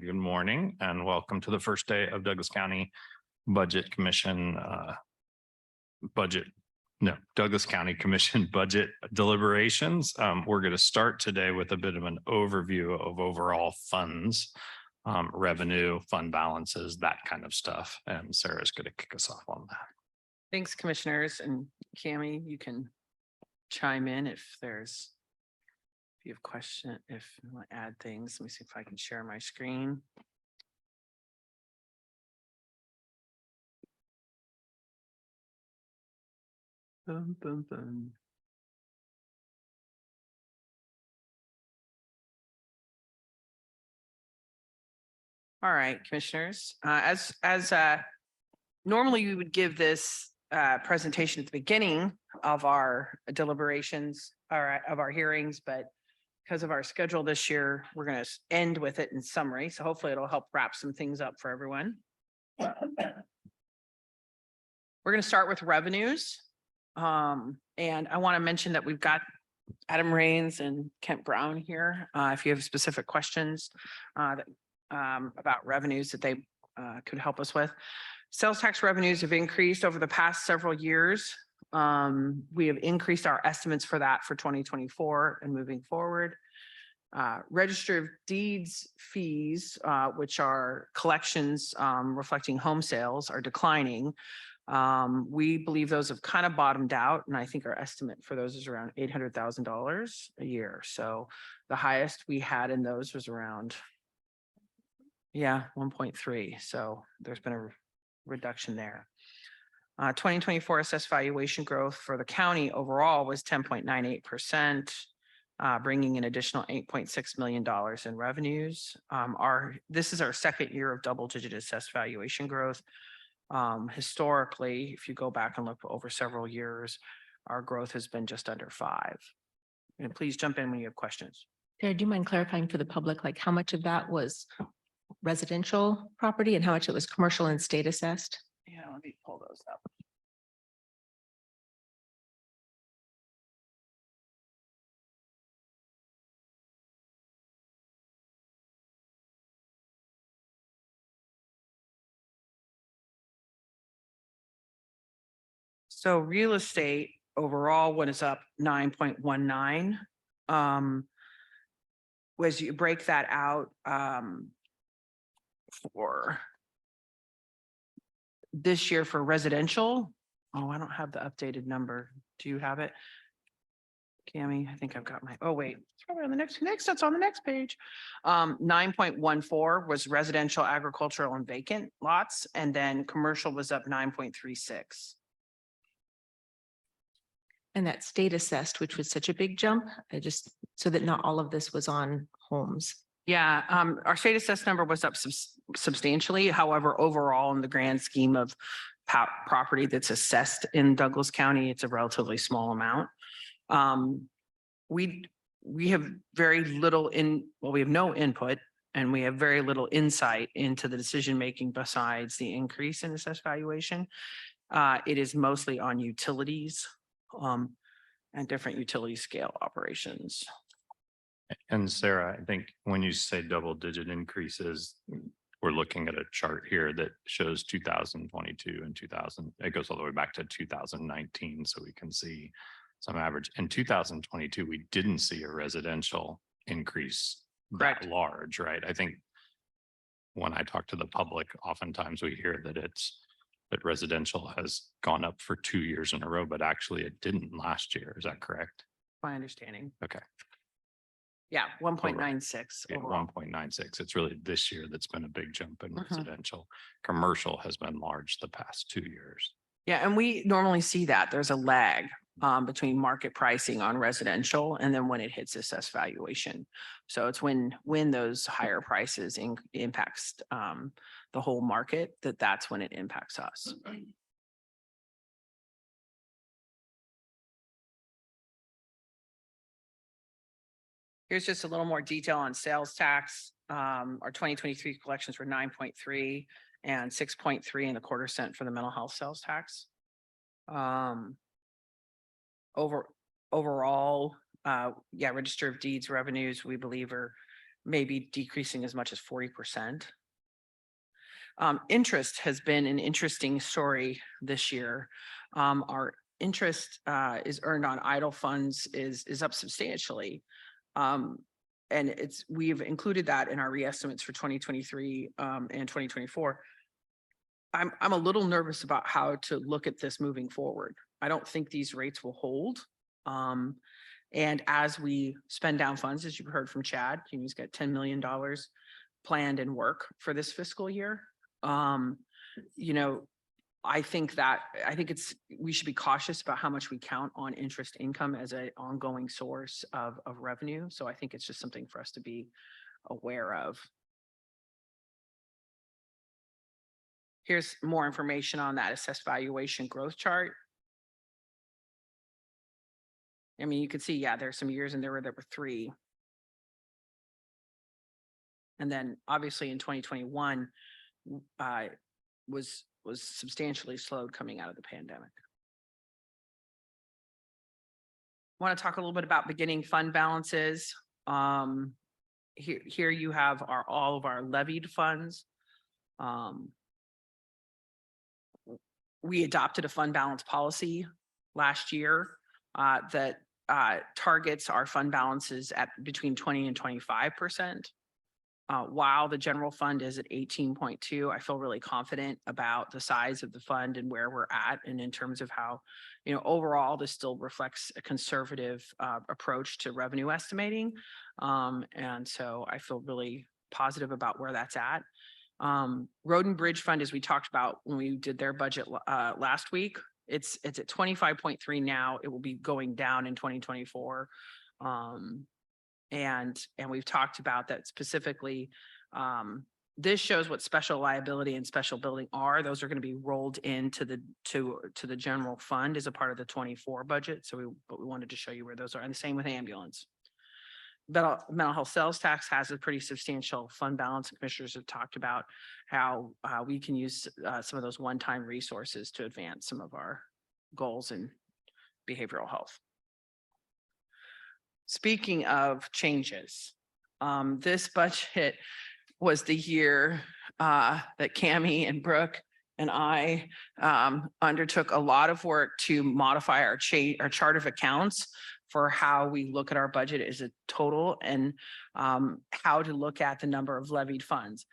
Good morning and welcome to the first day of Douglas County Budget Commission Douglas County Commission budget deliberations. We're going to start today with a bit of an overview of overall funds, revenue, fund balances, that kind of stuff. And Sarah's going to kick us off on that. Thanks, commissioners, and Cammie, you can chime in if you have question, if you want to add things. Let me see if I can share my screen. Boom, boom, boom. All right, commissioners, as normally we would give this presentation at the beginning of our deliberations or of our hearings, but because of our schedule this year, we're going to end with it in summary. So hopefully it'll help wrap some things up for everyone. We're going to start with revenues. And I want to mention that we've got Adam Rains and Kent Brown here. If you have specific questions about revenues that they could help us with. Sales tax revenues have increased over the past several years. We have increased our estimates for that for 2024 and moving forward. Register of deeds fees, which are collections reflecting home sales, are declining. We believe those have kind of bottomed out, and I think our estimate for those is around $800,000 a year. So the highest we had in those was around 1.3. So there's been a reduction there. 2024 assessed valuation growth for the county overall was 10.98%, bringing an additional $8.6 million in revenues. This is our second year of double-digit assessed valuation growth. Historically, if you go back and look over several years, our growth has been just under 5. And please jump in when you have questions. Sarah, do you mind clarifying for the public, like how much of that was residential property and how much it was commercial and state assessed? Yeah, let me pull those up. So real estate overall one is up 9.19. As you break that out for this year for residential. Oh, I don't have the updated number. Do you have it? Cammie, I think I've got oh wait, it's probably on the next, that's on the next page. 9.14 was residential, agricultural, and vacant lots, and then commercial was up 9.36. And that state assessed, which was such a big jump, so that not all of this was on homes. Yeah, our state assessed number was up substantially. However, overall, in the grand scheme of property that's assessed in Douglas County, it's a relatively small amount. We have very little we have no input, and we have very little insight into the decision-making besides the increase in assessed valuation. It is mostly on utilities and different utility scale operations. And Sarah, I think when you say double-digit increases, we're looking at a chart here that shows 2022 and 2000. It goes all the way back to 2019, so we can see some average. In 2022, we didn't see a residential increase that large, right? I think when I talk to the public, oftentimes we hear that residential has gone up for 2 years in a row, but actually it didn't last year. Is that correct? My understanding. Okay. Yeah, 1.96. Yeah, 1.96. It's really this year that's been a big jump in residential. Commercial has been large the past 2 years. Yeah, and we normally see that there's a lag between market pricing on residential and then when it hits assessed valuation. So it's when those higher prices impacts the whole market, that's when it impacts us. Here's just a little more detail on sales tax. Our 2023 collections were 9.3 and 6.3 in the quarter cent for the mental health sales tax. Overall, register of deeds revenues, we believe, are maybe decreasing as much as 40%. Interest has been an interesting story this year. Our interest is earned on idle funds is up substantially. And we've included that in our reestimates for 2023 and 2024. I'm a little nervous about how to look at this moving forward. I don't think these rates will hold. And as we spend down funds, as you heard from Chad, he's got $10 million planned in work for this fiscal year. You know, I think we should be cautious about how much we count on interest income as an ongoing source of revenue. So I think it's just something for us to be aware of. Here's more information on that assessed valuation growth chart. I mean, you can see, yeah, there's some years in there where there were 3. And then obviously in 2021 was substantially slowed coming out of the pandemic. I want to talk a little bit about beginning fund balances. Here you have all of our levied funds. We adopted a fund balance policy last year that targets our fund balances at between 20 and 25%. While the general fund is at 18.2, I feel really confident about the size of the fund and where we're at. And in terms of how, overall, this still reflects a conservative approach to revenue estimating. And so I feel really positive about where that's at. Road and Bridge Fund, as we talked about when we did their budget last week, it's at 25.3 now. It will be going down in 2024. And we've talked about that specifically. This shows what special liability and special building are. Those are going to be rolled into the general fund as a part of the 24 budget. So but we wanted to show you where those are, and the same with ambulance. Mental health sales tax has a pretty substantial fund balance. Commissioners have talked about how we can use some of those one-time resources to advance some of our goals in behavioral health. Speaking of changes, this budget was the year that Cammie and Brooke and I undertook a lot of work to modify our chart of accounts for how we look at our budget as a total and how to look at the number of levied funds.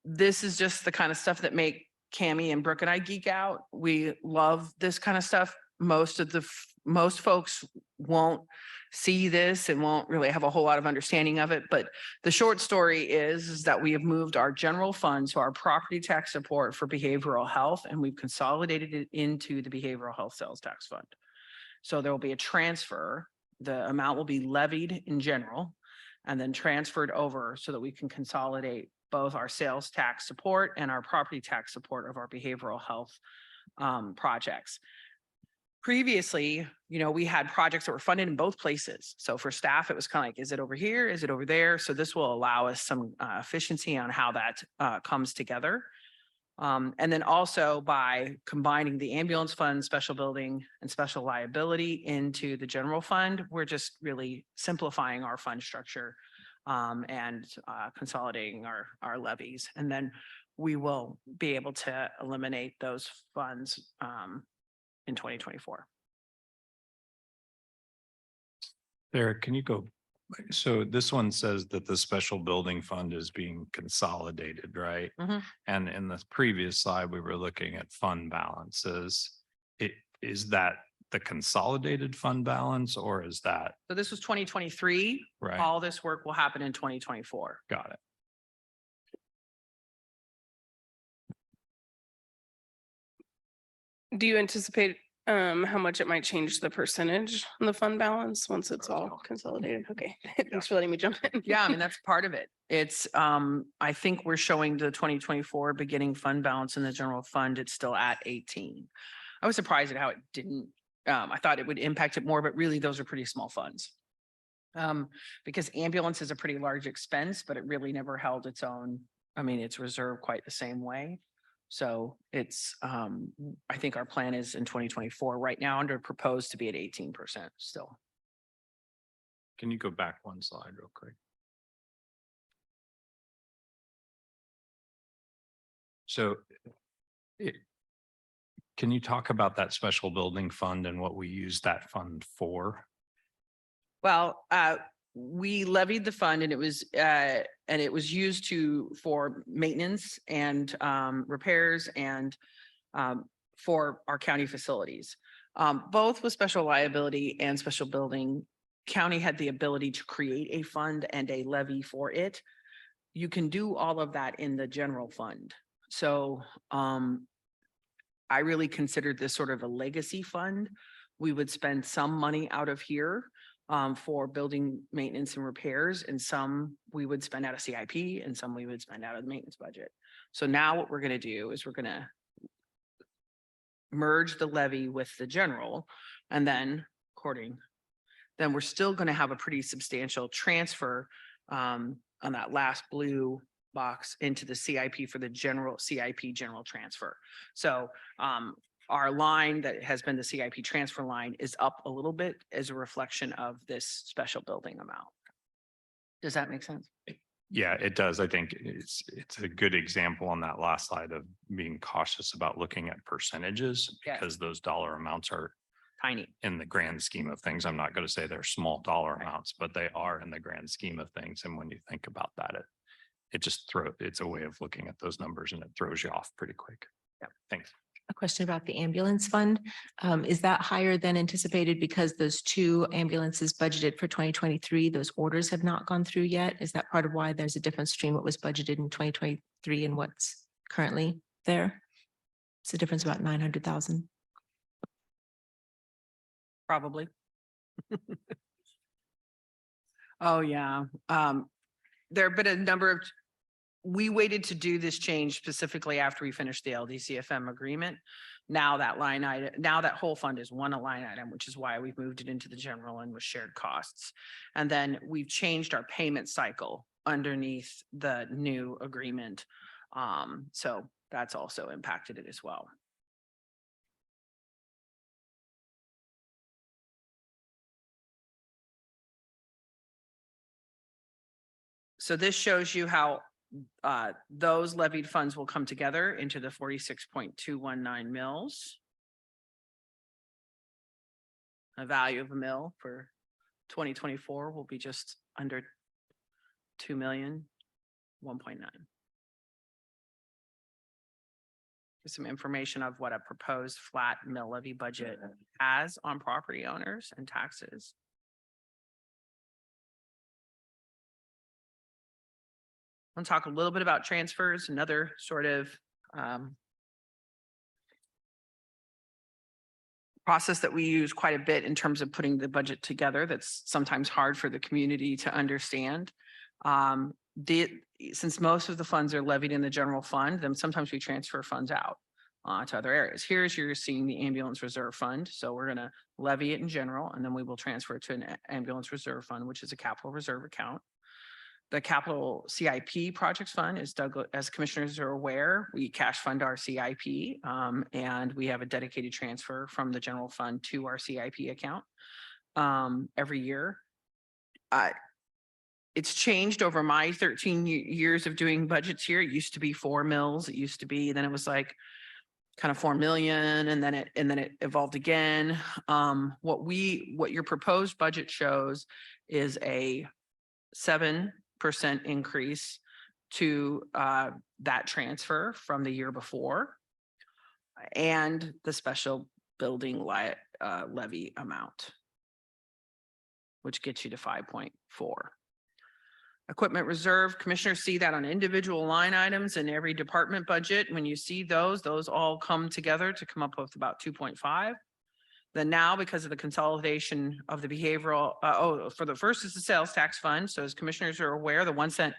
This is just the kind of stuff that make Cammie and Brooke and I geek out. We love this kind of stuff. Most folks won't see this and won't really have a whole lot of understanding of it. But the short story is that we have moved our general fund to our property tax support for behavioral health, and we've consolidated it into the behavioral health sales tax fund. So there will be a transfer. The amount will be levied in general and then transferred over so that we can consolidate both our sales tax support and our property tax support of our behavioral health projects. Previously, we had projects that were funded in both places. So for staff, it was kind of like, is it over here? Is it over there? So this will allow us some efficiency on how that comes together. And then also by combining the ambulance fund, special building, and special liability into the general fund, we're just really simplifying our fund structure and consolidating our levies. And then we will be able to eliminate those funds in 2024. Eric, can you go? So this one says that the special building fund is being consolidated, right? Mhm. And in the previous slide, we were looking at fund balances. Is that the consolidated fund balance, or is that So this was 2023. right? All this work will happen in 2024. Got it. Do you anticipate how much it might change the percentage on the fund balance once it's all consolidated? Okay, thanks for letting me jump in. Yeah, I mean, that's part of it. It's, I think we're showing the 2024 beginning fund balance in the general fund. It's still at 18. I was surprised at how it didn't, I thought it would impact it more, but really those are pretty small funds. Because ambulance is a pretty large expense, but it really never held its own. I mean, it's reserved quite the same way. So it's, I think our plan is in 2024 right now under proposed to be at 18% still. Can you go back one slide real quick? So it, can you talk about that special building fund and what we use that fund for? Well, we levied the fund and it was used for maintenance and repairs and for our county facilities. Both with special liability and special building, county had the ability to create a fund and a levy for it. You can do all of that in the general fund. So I really considered this sort of a legacy fund. We would spend some money out of here for building maintenance and repairs, and some we would spend out of CIP and some we would spend out of the maintenance budget. So now what we're going to do is we're going to merge the levy with the general, and then then we're still going to have a pretty substantial transfer on that last blue box into the CIP for the general CIP general transfer. So our line that has been the CIP transfer line is up a little bit as a reflection of this special building amount. Does that make sense? Yeah, it does. I think it's a good example on that last slide of being cautious about looking at percentages Yes. because those dollar amounts are Tiny. in the grand scheme of things. I'm not going to say they're small dollar Right. amounts, but they are in the grand scheme of things. And when you think about that, it's a way of looking at those numbers and it throws you off pretty quick. Yeah. Thanks. A question about the ambulance fund. Is that higher than anticipated because those 2 ambulances budgeted for 2023, those orders have not gone through yet? Is that part of why there's a difference between what was budgeted in 2023 and what's currently there? It's a difference about 900,000. Probably. Oh, yeah. There have been a number of, we waited to do this change specifically after we finished the LDCFM agreement. Now that line item, now that whole fund is one line item, which is why we've moved it into the general and with shared costs. And then we've changed our payment cycle underneath the new agreement. So that's also impacted it as well. So this shows you how those levied funds will come together into the 46.219 mils. A value of a mill for 2024 will be just under 2 million, 1.9. Some information of what a proposed flat mill levy budget has on property owners and taxes. I'll talk a little bit about transfers, another sort of process that we use quite a bit in terms of putting the budget together. That's sometimes hard for the community to understand. Since most of the funds are levied in the general fund, then sometimes we transfer funds out to other areas. Here's you're seeing the ambulance reserve fund. So we're going to levy it in general, and then we will transfer it to an ambulance reserve fund, which is a capital reserve account. The capital CIP projects fund is as commissioners are aware, we cash fund our CIP and we have a dedicated transfer from the general fund to our CIP account every year. It's changed over my 13 years of doing budgets here. It used to be 4 mils. It used to be, then it was like kind of 4 million, and then it evolved again. What your proposed budget shows is a 7% increase to that transfer from the year before and the special building levy amount, which gets you to 5.4. Equipment reserve, commissioners see that on individual line items in every department budget. When you see those all come together to come up with about 2.5. Then now, because of the consolidation of the behavioral, for the first is the sales tax fund. So as commissioners are aware, the 1 cent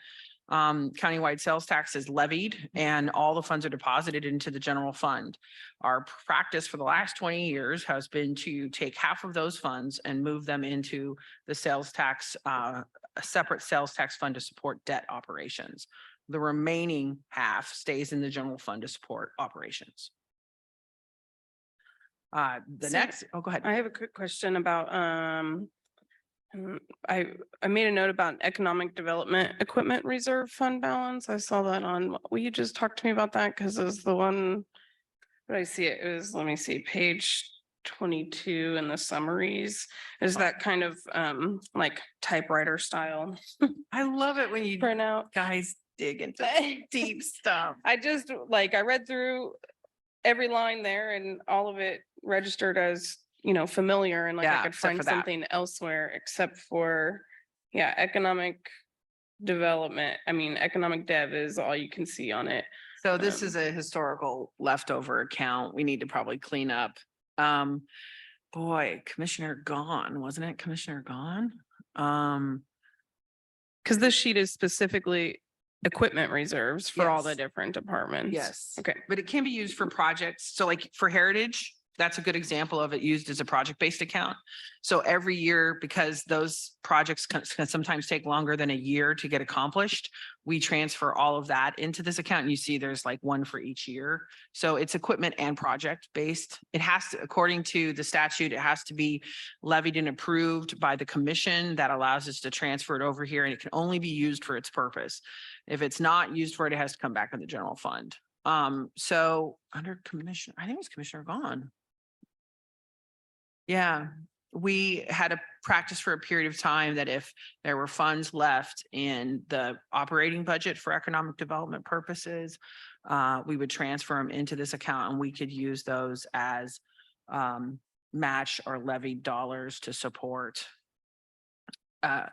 countywide sales tax is levied and all the funds are deposited into the general fund. Our practice for the last 20 years has been to take half of those funds and move them into the sales tax, a separate sales tax fund to support debt operations. The remaining half stays in the general fund to support operations. So Next, go ahead. I have a quick question about I made a note about economic development equipment reserve fund balance. I saw that on, will you just talk to me about that? Cause it's the one. Did I see it? It was, let me see, page 22 in the summaries. Is that kind of like typewriter style I love it when you printout? guys dig into deep stuff. I just like, I read through every line there and all of it registered as, familiar and like Yeah, I could except for find that. something elsewhere except for, yeah, economic development. I mean, economic dev is all you can see on it. So this is a historical leftover account we need to probably clean up. Boy, Commissioner Gone, wasn't it Commissioner Gone? Because this sheet is specifically equipment reserves for all the Yes. different departments. Yes. Okay. But it can be used for projects. So like for Heritage, that's a good example of it used as a project-based account. So every year, because those projects can sometimes take longer than a year to get accomplished, we transfer all of that into this account. And you see there's like one for each year. So it's equipment and project-based. It has to, according to the statute, it has to be levied and approved by the commission that allows us to transfer it over here, and it can only be used for its purpose. If it's not used for it, it has to come back in the general fund. So under commission, I think it was Commissioner Gone. Yeah, we had a practice for a period of time that if there were funds left in the operating budget for economic development purposes, we would transfer them into this account and we could use those as match or levied dollars to support an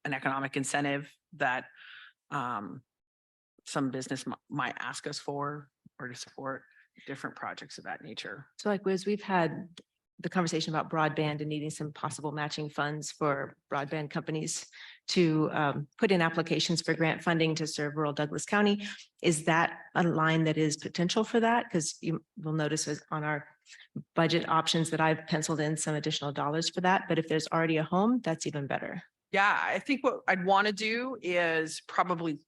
economic incentive that some business might ask us for, or to support different projects of that nature. So like, Wiz, we've had the conversation about broadband and needing some possible matching funds for broadband companies to put in applications for grant funding to serve rural Douglas County. Is that a line that is potential for that? Because you will notice on our budget options that I've penciled in some additional dollars for that. But if there's already a home, that's even better. Yeah, I think what I'd want to do is probably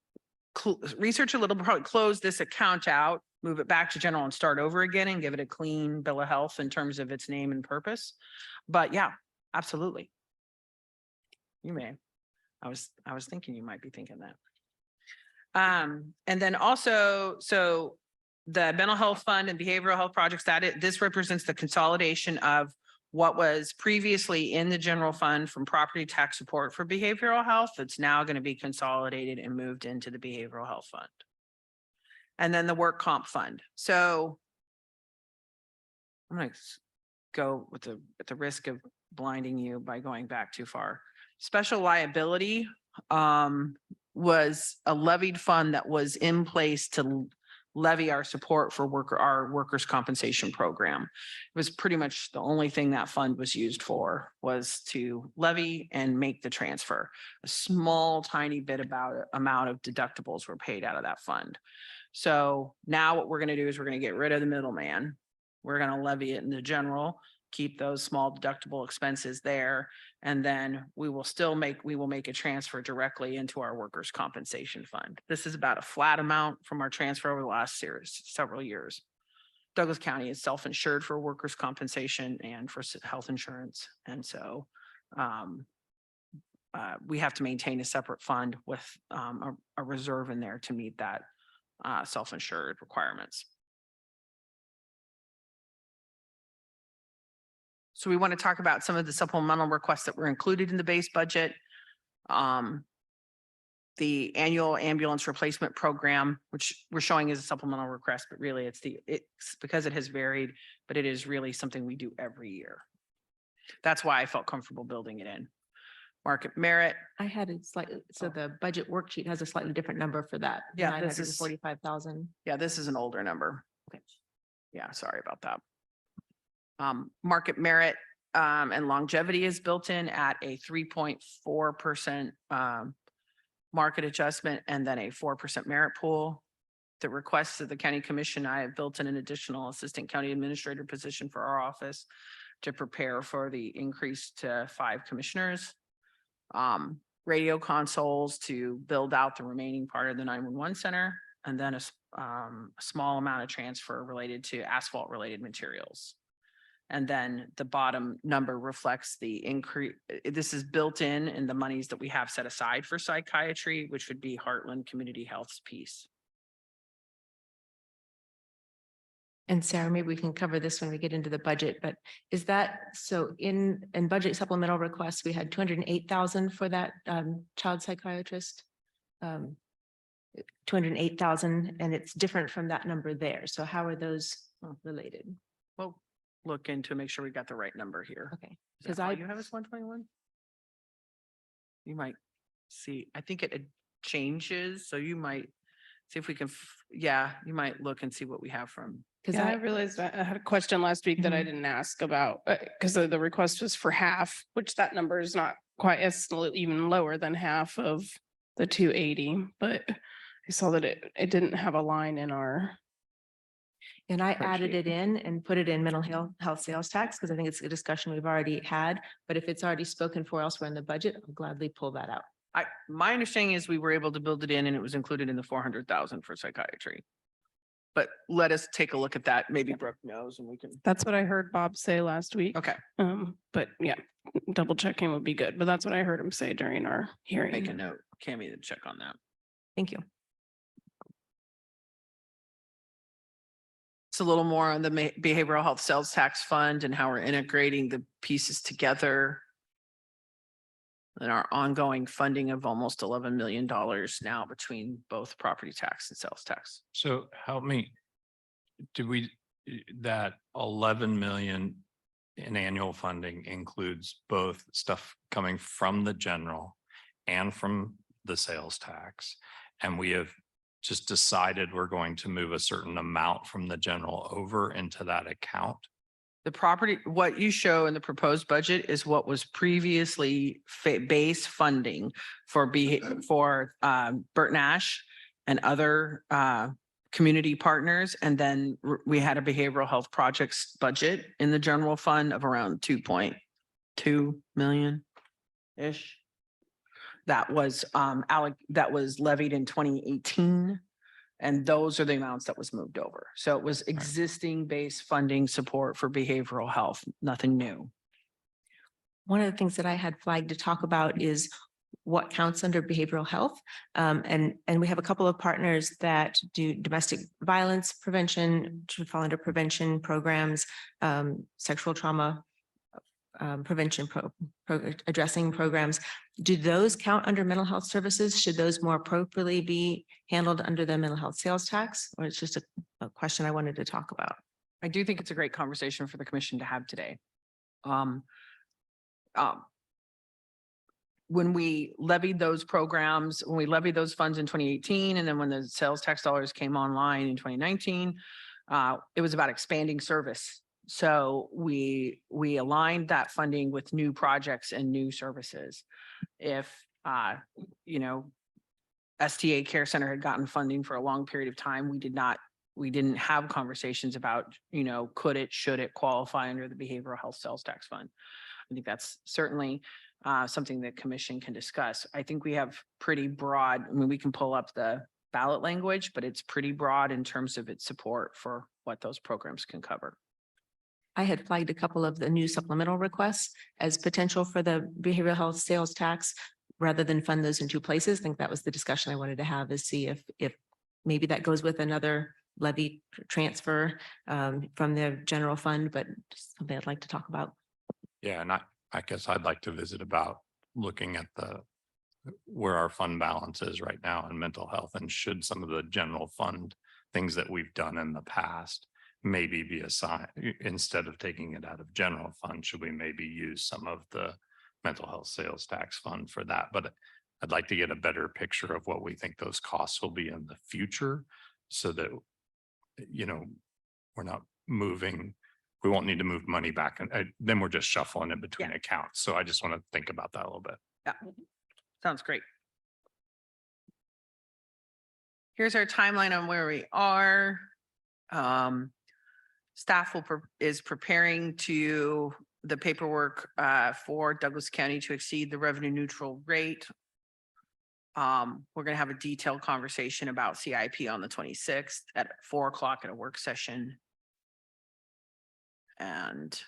research a little, probably close this account out, move it back to general and start over again and give it a clean bill of health in terms of its name and purpose. But yeah, absolutely. You may. I was thinking you might be thinking that. And then also, so the mental health fund and behavioral health projects, this represents the consolidation of what was previously in the general fund from property tax support for behavioral health. That's now going to be consolidated and moved into the behavioral health fund. And then the work comp fund. So I'm going to go with the risk of blinding you by going back too far. Special liability was a levied fund that was in place to levy our support for our workers' compensation program. It was pretty much the only thing that fund was used for, was to levy and make the transfer. A small, tiny bit amount of deductibles were paid out of that fund. So now what we're going to do is we're going to get rid of the middleman. We're going to levy it in the general, keep those small deductible expenses there. And then we will make a transfer directly into our workers' compensation fund. This is about a flat amount from our transfer over the last several years. Douglas County is self-insured for workers' compensation and for health insurance. And so we have to maintain a separate fund with a reserve in there to meet that self-insured requirements. So we want to talk about some of the supplemental requests that were included in the base budget. The annual ambulance replacement program, which we're showing as a supplemental request, but really it's because it has varied, but it is really something we do every year. That's why I felt comfortable building it in. Market merit. I had it slightly, so the budget worksheet has a slightly different number for that. Yeah, this is 945,000. Yeah, this is an older number. Okay. Yeah, sorry about that. Market merit and longevity is built in at a 3.4% market adjustment and then a 4% merit pool. The requests of the county commission, I have built in an additional assistant county administrator position for our office to prepare for the increase to 5 commissioners. Radio consoles to build out the remaining part of the 911 center, and then a small amount of transfer related to asphalt related materials. And then the bottom number reflects the increase. This is built in the monies that we have set aside for psychiatry, which would be Heartland Community Health's piece. And Sarah, maybe we can cover this when we get into the budget, but is that, so in budget supplemental requests, we had 208,000 for that child psychiatrist. 208,000, and it's different from that number there. So how are those related? We'll look into, make sure we got the right number here. Okay, Is that because all I, you have is 121? You might see, I think it changes, so you might see if we can, yeah, you might look and see what we have from. because Yeah, I I, realized that I had a question last week that I Mhm. didn't ask about, because the request was for half, which that number is not quite, it's even lower than half of the 280, but I saw that it didn't have a line in our, and I added spreadsheet. it in and put it in mental health sales tax, because I think it's a discussion we've already had. But if it's already spoken for elsewhere in the budget, I'll gladly pull that out. My understanding is we were able to build it in and it was included in the 400,000 for psychiatry. But let us take a look at that. Maybe Brooke knows and we can, that's what I heard Bob say last week. okay, But yeah, double checking would be good, but that's what I heard him say during our make a hearing. note, Cammy, to check on that. Thank you. It's a little more on the behavioral health sales tax fund and how we're integrating the pieces together. And our ongoing funding of almost $11 million now between both property tax and sales tax. So help me. That 11 million in annual funding includes both stuff coming from the general and from the sales tax. And we have just decided we're going to move a certain amount from the general over into that account. The property, what you show in the proposed budget is what was previously base funding for Burt Nash and other community partners. And then we had a behavioral health projects budget in the general fund of around 2.2 million-ish. That was that was levied in 2018. And those are the amounts that was moved over. So it was existing base funding support for behavioral health, nothing new. One of the things that I had flagged to talk about is what counts under behavioral health. And we have a couple of partners that do domestic violence prevention, should fall under prevention programs, sexual trauma prevention addressing programs. Do those count under mental health services? Should those more appropriately be handled under the mental health sales tax? Or it's just a question I wanted to talk about? I do think it's a great conversation for the commission to have today. When we levied those programs, when we levied those funds in 2018, and then when the sales tax dollars came online in 2019, it was about expanding service. So we aligned that funding with new projects and new services. If, STA Care Center had gotten funding for a long period of time, we didn't have conversations about, could it, should it qualify under the behavioral health sales tax fund? I think that's certainly something that commission can discuss. I think we have pretty broad, we can pull up the ballot language, but it's pretty broad in terms of its support for what those programs can cover. I had flagged a couple of the new supplemental requests as potential for the behavioral health sales tax rather than fund those in two places. I think that was the discussion I wanted to have, is see if maybe that goes with another levy transfer from the general fund, but something I'd like to talk about. Yeah, and I guess I'd like to visit about looking at where our fund balance is right now in mental health, and should some of the general fund things that we've done in the past maybe be assigned, instead of taking it out of general fund, should we maybe use some of the mental health sales tax fund for that? But I'd like to get a better picture of what we think those costs will be in the future, so that, we're not moving, we won't need to move money back, and then we're just shuffling it between accounts. So I just want to think about that a little bit. Yeah, sounds great. Here's our timeline on where we are. Staff is preparing the paperwork for Douglas County to exceed the revenue neutral rate. We're going to have a detailed conversation about CIP on the 26th at 4 o'clock at a work session. And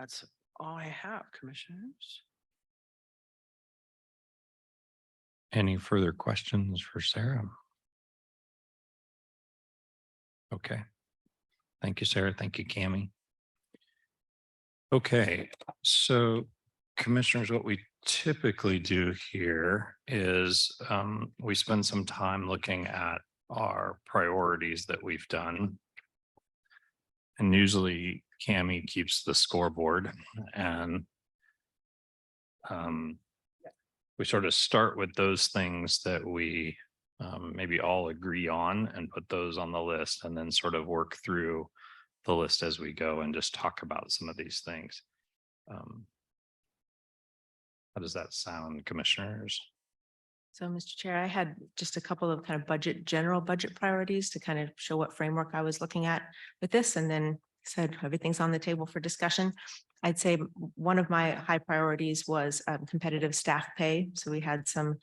That's all I have, commissioners. Any further questions for Sarah? Okay. Thank you, Sarah. Thank you, Cami. Okay, so commissioners, what we typically do here is we spend some time looking at our priorities that we've done. And usually Cami keeps the scoreboard and we sort of start with those things that we maybe all agree on and put those on the list and then sort of work through the list as we go and just talk about some of these things. How does that sound, commissioners? So, Mr. Chair, I had just a couple of kind of general budget priorities to kind of show what framework I was looking at with this, and then said everything's on the table for discussion. I'd say one of my high priorities was competitive staff pay. So we had some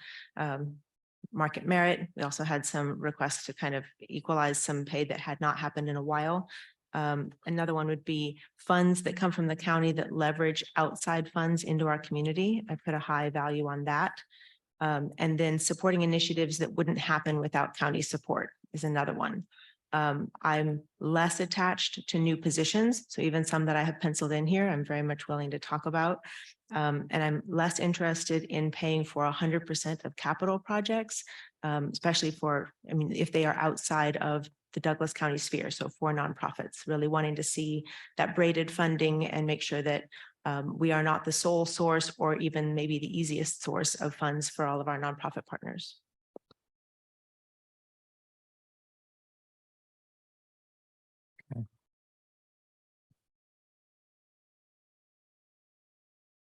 market merit. We also had some requests to kind of equalize some pay that had not happened in a while. Another one would be funds that come from the county that leverage outside funds into our community. I put a high value on that. And then supporting initiatives that wouldn't happen without county support is another one. I'm less attached to new positions. So even some that I have penciled in here, I'm very much willing to talk about. And I'm less interested in paying for 100% of capital projects, especially for, I mean, if they are outside of the Douglas County sphere. So for nonprofits, really wanting to see that braided funding and make sure that we are not the sole source or even maybe the easiest source of funds for all of our nonprofit partners.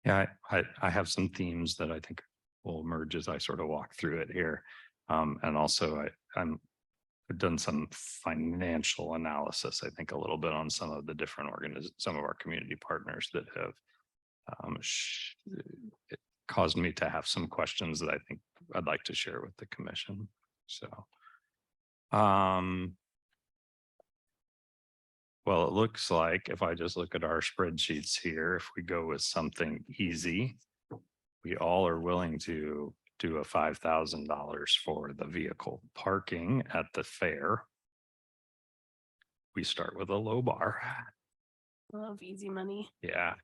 Yeah, I have some themes that I think will emerge as I sort of walk through it here. And also I've done some financial analysis, I think a little bit on some of the different some of our community partners that have it caused me to have some questions that I think I'd like to share with the commission. So, well, it looks like if I just look at our spreadsheets here, if we go with something easy, we all are willing to do a $5,000 for the vehicle parking at the fair. We start with a low bar. Love easy money. Yeah.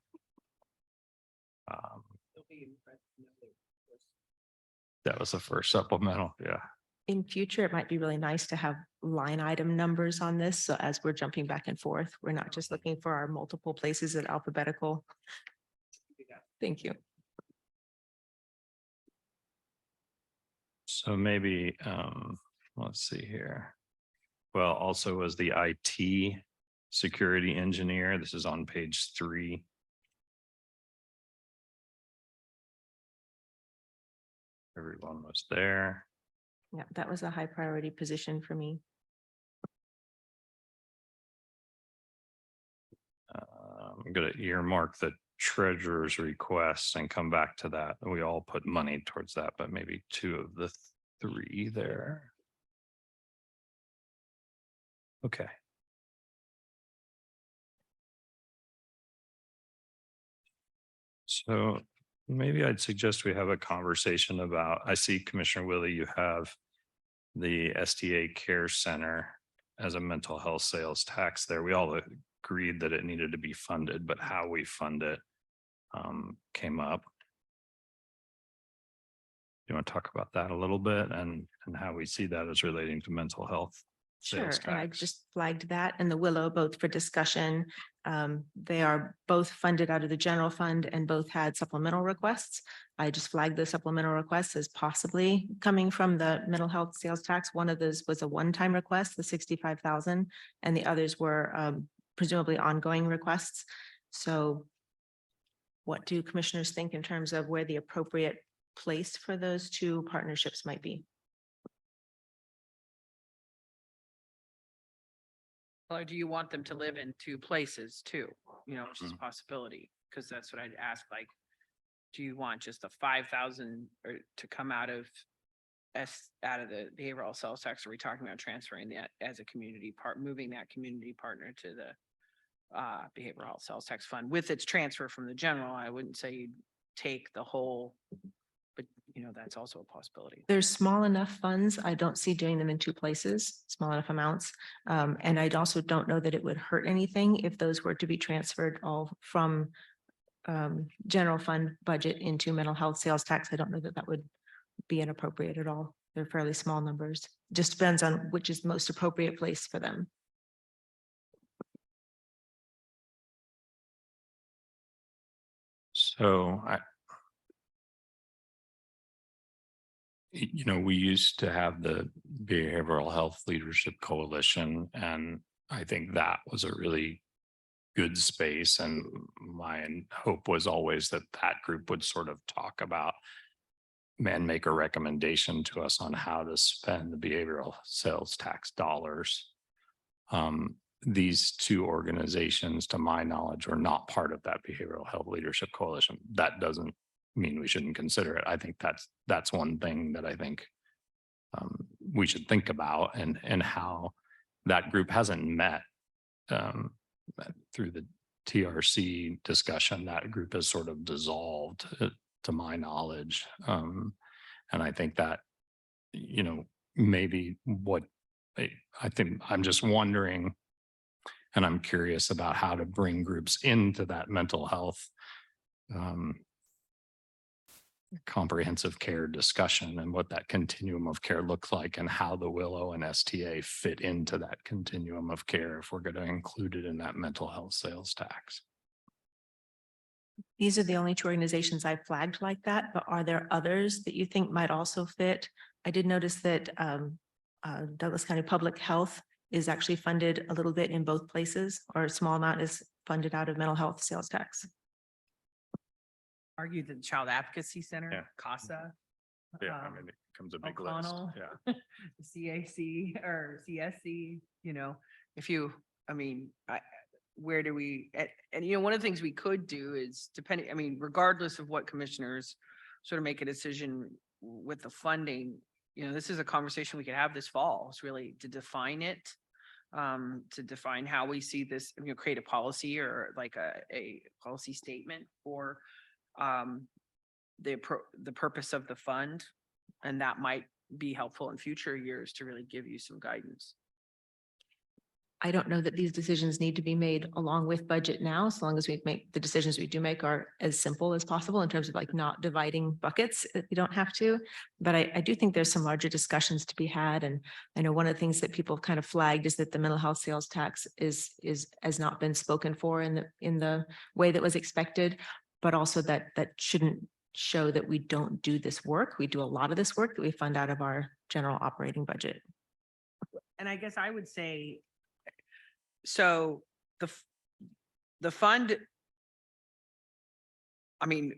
That was the first supplemental. Yeah. In future, it might be really nice to have line item numbers on this. So as we're jumping back and forth, we're not just looking for our multiple places at alphabetical. Thank you. So maybe, let's see here. Well, also was the IT security engineer. This is on page 3. Everyone was there. Yeah, that was a high priority position for me. I'm going to earmark the treasurer's request and come back to that. We all put money towards that, but maybe 2 of the 3 there. Okay. So maybe I'd suggest we have a conversation about, I see Commissioner Willie, you have the STA Care Center as a mental health sales tax there. We all agreed that it needed to be funded, but how we fund it came up. You want to talk about that a little bit and how we see that as relating to mental health? Sure, Sales and I tax. just flagged that and the Willow both for discussion. They are both funded out of the general fund and both had supplemental requests. I just flagged the supplemental requests as possibly coming from the mental health sales tax. One of those was a one-time request, the 65,000, and the others were presumably ongoing requests. So what do commissioners think in terms of where the appropriate place for those 2 partnerships might be? Or do you want them to live in 2 places too? You know, which is a possibility, because that's what I'd ask, like, do you want just a 5,000 or to come out of the behavioral sales tax? Are we talking about transferring that as a community moving that community partner to the behavioral health sales tax fund with its transfer from the general. I wouldn't say you'd take the whole, but that's also a possibility. There's small enough funds. I don't see doing them in two places, small enough amounts. And I also don't know that it would hurt anything if those were to be transferred all from general fund budget into mental health sales tax. I don't know that that would be inappropriate at all. They're fairly small numbers. Just depends on which is the most appropriate place for them. So we used to have the Behavioral Health Leadership Coalition, and I think that was a really good space. And my hope was always that that group would sort of talk about and make a recommendation to us on how to spend the behavioral sales tax dollars. These two organizations, to my knowledge, are not part of that Behavioral Health Leadership Coalition. That doesn't mean we shouldn't consider it. I think that's one thing that I think we should think about, and how that group hasn't met through the TRC discussion. That group has sort of dissolved, to my knowledge. And I think that, maybe what I think, I'm just wondering, and I'm curious about how to bring groups into that mental health comprehensive care discussion, and what that continuum of care looks like, and how the Willow and STA fit into that continuum of care if we're going to include it in that mental health sales tax. These are the only two organizations I flagged like that, but are there others that you think might also fit? I did notice that Douglas County Public Health is actually funded a little bit in both places, or a small amount is funded out of mental health sales tax. Argue the Child Advocacy Center, Yeah. CASA. Yeah, I mean, it becomes a big O'Connell. list. Yeah. CAC or CSC, where do we, and one of the things we could do is regardless of what commissioners sort of make a decision with the funding, this is a conversation we could have this fall. It's really to define it, to define how we see this, create a policy, or like a policy statement for the purpose of the fund. And that might be helpful in future years to really give you some guidance. I don't know that these decisions need to be made along with budget now, as long as we make the decisions we do make are as simple as possible in terms of like not dividing buckets if you don't have to. But I do think there's some larger discussions to be had. And I know one of the things that people kind of flagged is that the mental health sales tax has not been spoken for in the way that was expected, but also that shouldn't show that we don't do this work. We do a lot of this work that we fund out of our general operating budget. And I guess I would say, so the fund, we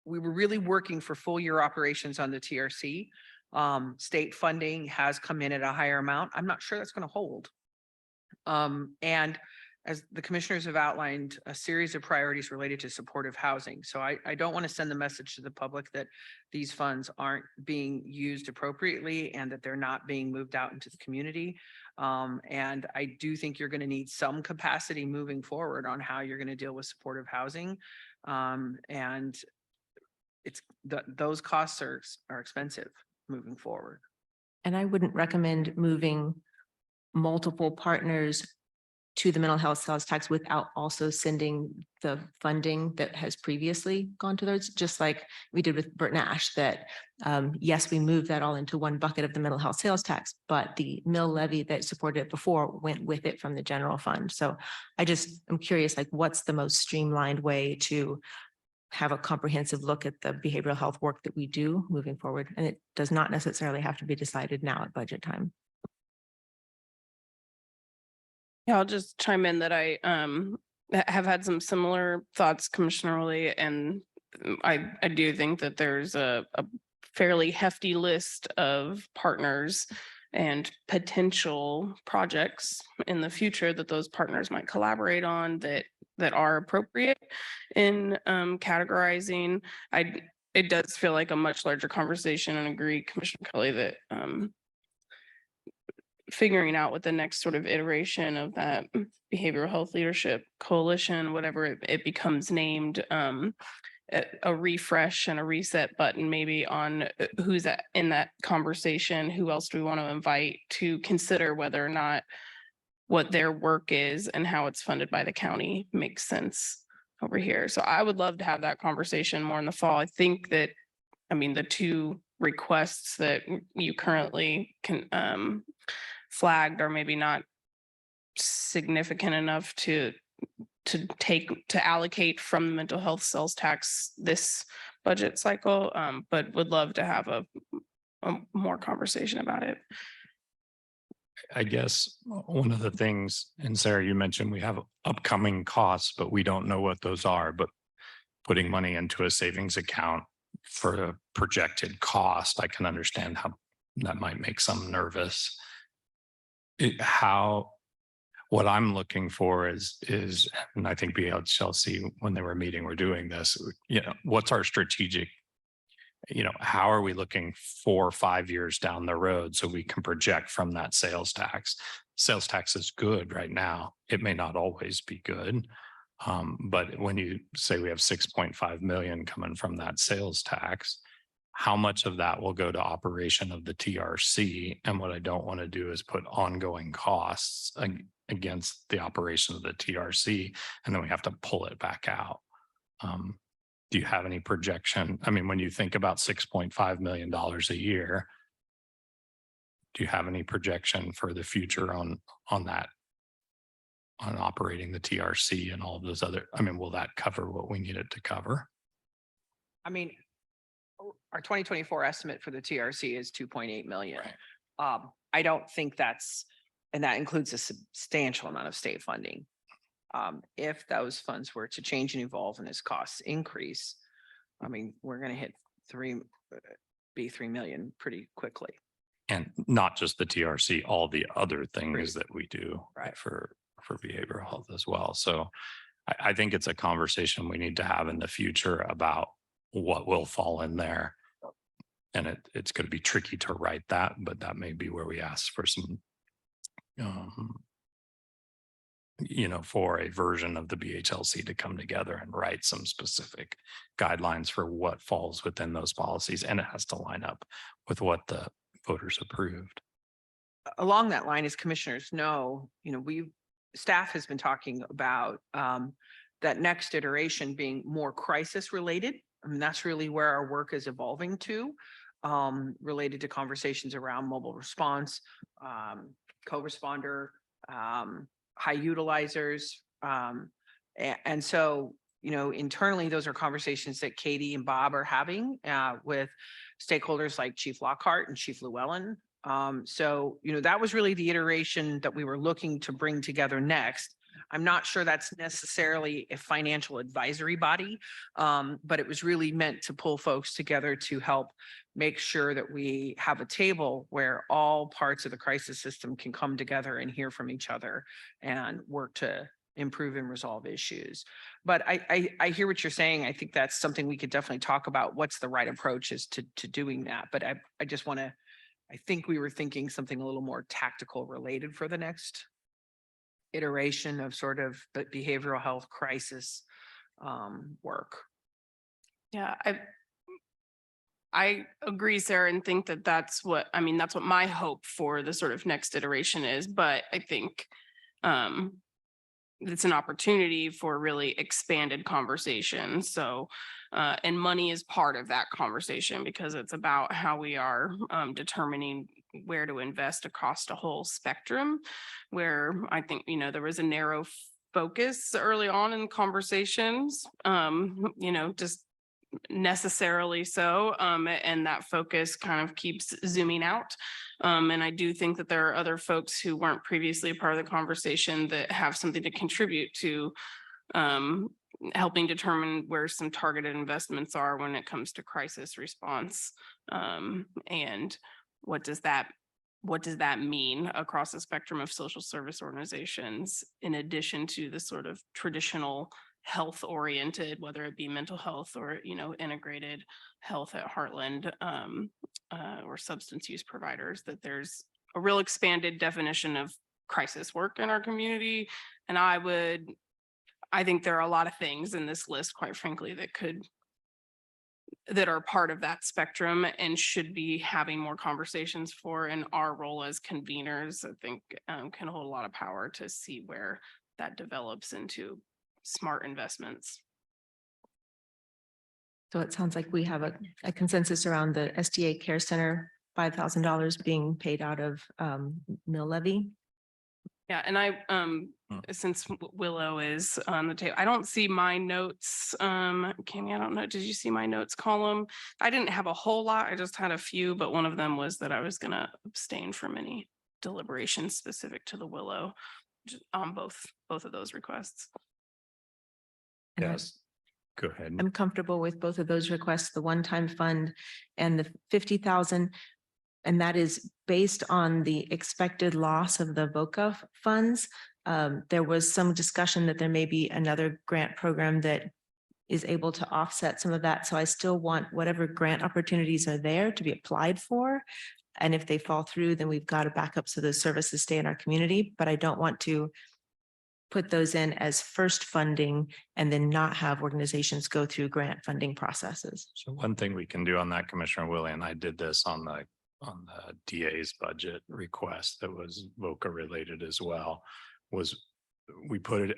were really working for full year operations on the TRC. State funding has come in at a higher amount. I'm not sure that's going to hold. And as the commissioners have outlined, a series of priorities related to supportive housing. So I don't want to send the message to the public that these funds aren't being used appropriately and that they're not being moved out into the community. And I do think you're going to need some capacity moving forward on how you're going to deal with supportive housing. And those costs are expensive moving forward. And I wouldn't recommend moving multiple partners to the mental health sales tax without also sending the funding that has previously gone to those, just like we did with Bert Nash, that yes, we moved that all into one bucket of the mental health sales tax, but the mill levy that supported it before went with it from the general fund. So I'm curious, like, what's the most streamlined way to have a comprehensive look at the behavioral health work that we do moving forward? And it does not necessarily have to be decided now at budget time. Yeah, I'll just chime in that I have had some similar thoughts, Commissioner Rowley, and I do think that there's a fairly hefty list of partners and potential projects in the future that those partners might collaborate on that are appropriate in categorizing. It does feel like a much larger conversation, and agree, Commissioner Kelly, that figuring out what the next sort of iteration of that behavioral health leadership coalition, whatever it becomes named, a refresh and a reset button maybe on who's in that conversation, who else do we want to invite to consider whether or not what their work is and how it's funded by the county makes sense over here. So I would love to have that conversation more in the fall. I think that, I mean, the two requests that you currently can flagged are maybe not significant enough to allocate from the mental health sales tax this budget cycle, but would love to have a more conversation about it. I guess one of the things, and Sarah, you mentioned we have upcoming costs, but we don't know what those are, but putting money into a savings account for a projected cost, I can understand how that might make some nervous. What I'm looking for is, and I think BHLC, when they were meeting, we're doing this, what's our strategic, how are we looking 4 or 5 years down the road so we can project from that sales tax? Sales tax is good right now. It may not always be good. But when you say we have 6.5 million coming from that sales tax, how much of that will go to operation of the TRC? And what I don't want to do is put ongoing costs against the operation of the TRC, and then we have to pull it back out. Do you have any projection? I mean, when you think about $6.5 million a year, do you have any projection for the future on that? On operating the TRC and all of those other, I mean, will that cover what we need it to cover? I mean, our 2024 estimate for the TRC is 2.8 million. Right. I don't think and that includes a substantial amount of state funding. If those funds were to change and evolve and as costs increase, I mean, we're going to hit 3 million pretty quickly. And not just the TRC, all the other things Right. that we do Right. for behavioral health as well. So I think it's a conversation we need to have in the future about what will fall in there. And it's going to be tricky to write that, but that may be where we ask for some, for a version of the BHLC to come together and write some specific guidelines for what falls within those policies. And it has to line up with what the voters approved. Along that line, as commissioners know, staff has been talking about that next iteration being more crisis related. I mean, that's really where our work is evolving to, related to conversations around mobile response, co-responder, high utilizers. And so, internally, those are conversations that Katie and Bob are having with stakeholders like Chief Lockhart and Chief Llewellyn. So, that was really the iteration that we were looking to bring together next. I'm not sure that's necessarily a financial advisory body, but it was really meant to pull folks together to help make sure that we have a table where all parts of the crisis system can come together and hear from each other and work to improve and resolve issues. But I hear what you're saying. I think that's something we could definitely talk about. What's the right approach is to doing that. But I just want to, I think we were thinking something a little more tactical related for the next iteration of sort of the behavioral health crisis work. Yeah, I agree, Sarah, and think that that's what my hope for the sort of next iteration is. But I think it's an opportunity for really expanded conversation. So, and money is part of that conversation because it's about how we are determining where to invest across a whole spectrum, where I think, there was a narrow focus early on in conversations, just necessarily so. And that focus kind of keeps zooming out. And I do think that there are other folks who weren't previously a part of the conversation that have something to contribute to helping determine where some targeted investments are when it comes to crisis response. And what does that mean across the spectrum of social service organizations, in addition to the sort of traditional health oriented, whether it be mental health or, integrated health at Heartland or substance use providers, that there's a real expanded definition of crisis work in our community. And I think there are a lot of things in this list, quite frankly, that are part of that spectrum and should be having more conversations for. And our role as conveners, I think, can hold a lot of power to see where that develops into smart investments. So it sounds like we have a consensus around the SDA Care Center, $5,000 being paid out of mill levy. Yeah, and since Willow is on the table, I don't see my notes. Cammy, I don't know. Did you see my notes column? I didn't have a whole lot. I just had a few, but one of them was that I was gonna abstain from any deliberations specific to the Willow on both of those requests. And I- Yes. Go ahead. I'm comfortable with both of those requests, the one-time fund and the 50,000. And that is based on the expected loss of the VOCA funds. There was some discussion that there may be another grant program that is able to offset some of that. So I still want whatever grant opportunities are there to be applied for. And if they fall through, then we've got a backup so those services stay in our community. But I don't want to put those in as first funding and then not have organizations go through grant funding processes. So one thing we can do on that, Commissioner Willie, and I did this on the DA's budget request that was VOCA related as well, was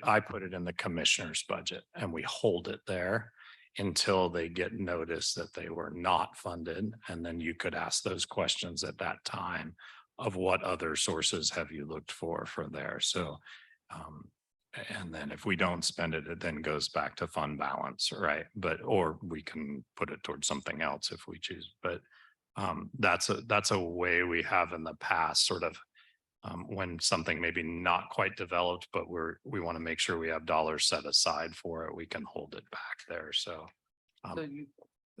I put it in the commissioner's budget and we hold it there until they get notice that they were not funded. And then you could ask those questions at that time of what other sources have you looked for there. So, and then if we don't spend it, it then goes back to fund balance, right? Or we can put it towards something else if we choose, but that's a way we have in the past, sort of when something maybe not quite developed, but we want to make sure we have dollars set aside for it, we can hold it back there. So So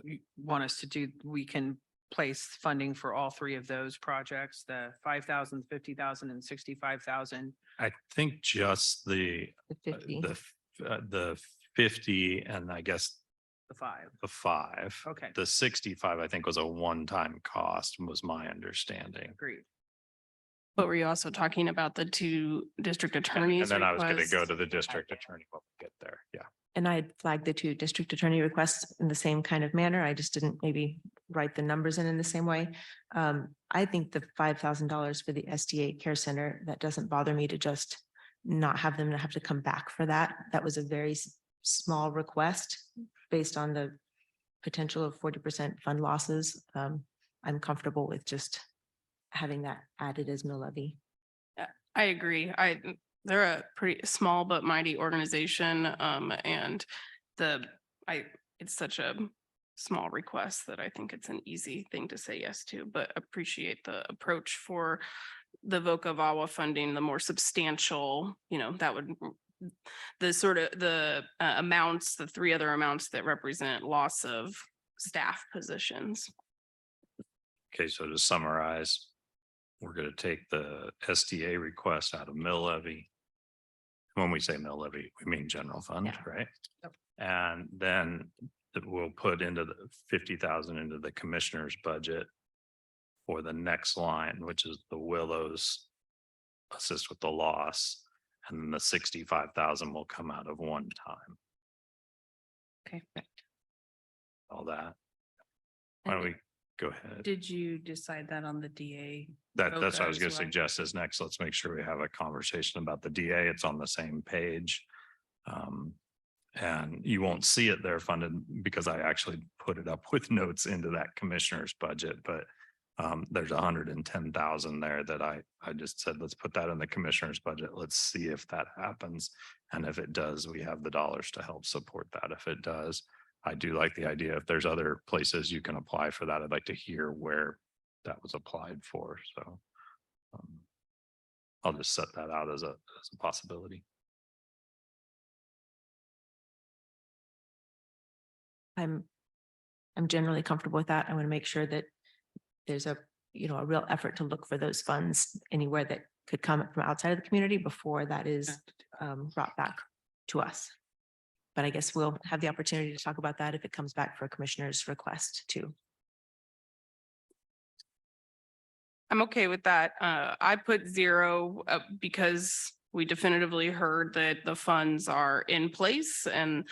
you want us to do, we can place funding for all three of those projects, the 5,000, 50,000 and 65,000. I think just The 50. the 50 and I guess The five. the 5. Okay, The 65, I think, was a one-time cost, was my understanding. agreed. But were you also talking about the two district attorneys? And then I was going to go requests? to the district attorney when we get there. Yeah. And I had flagged the two district attorney requests in the same kind of manner. I just didn't maybe write the numbers in the same way. I think the $5,000 for the SDA Care Center, that doesn't bother me to just not have them have to come back for that. That was a very small request based on the potential of 40% fund losses. I'm comfortable with just having that added as mill levy. I agree. They're a pretty small but mighty organization. And it's such a small request that I think it's an easy thing to say yes to, but appreciate the approach for the VOCA VAWA funding, the more substantial, that would the sort of the amounts, the three other amounts that represent loss of staff positions. Okay, so to summarize, we're going to take the SDA request out of mill levy. When we say mill levy, we mean general fund, Yeah. right? Yep. And then we'll put into the 50,000 into the commissioner's budget for the next line, which is the Willows assist with the loss. And then the 65,000 will come out of one time. Okay. All that. Why don't we go ahead? Did you decide that on the DA? That's what I was as going to well? suggest is next. Let's make sure we have a conversation about the DA. It's on the same page. And you won't see it there funded because I actually put it up with notes into that commissioner's budget, but there's 110,000 there that I just said, let's put that in the commissioner's budget. Let's see if that happens. And if it does, we have the dollars to help support that. If it does, I do like the idea. If there's other places you can apply for that, I'd like to hear where that was applied for. So I'll just set that out as a possibility. I'm generally comfortable with that. I want to make sure that there's a real effort to look for those funds anywhere that could come from outside of the community before that is brought back to us. But I guess we'll have the opportunity to talk about that if it comes back for a commissioner's request too. I'm okay with that. I put 0 because we definitively heard that the funds are in place and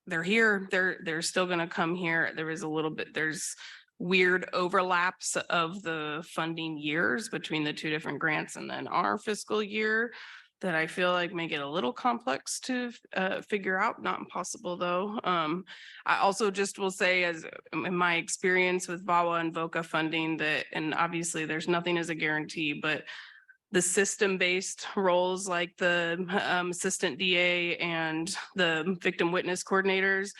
they're here. They're still gonna come here. There is a little bit, there's weird overlaps of the funding years between the two different grants and then our fiscal year that I feel like make it a little complex to figure out, not impossible though. I also just will say as in my experience with VAWA and VOCA funding that, and obviously there's nothing as a guarantee, but the system-based roles like the assistant DA and the victim witness coordinators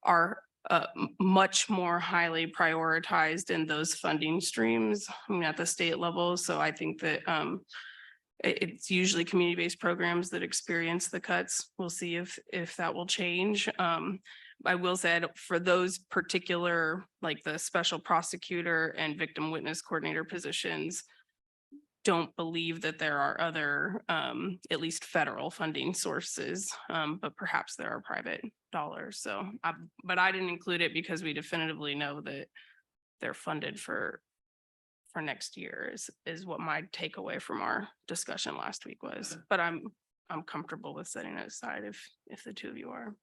are much more highly prioritized in those funding streams, I mean, at the state level. So I think that it's usually community-based programs that experience the cuts. We'll see if that will change. I will say for those particular, like the special prosecutor and victim witness coordinator positions, don't believe that there are other, at least federal funding sources, but perhaps there are private dollars. So, but I didn't include it because we definitively know that they're funded for next year is what my takeaway from our discussion last week was. But I'm comfortable with setting it aside if the two of you are.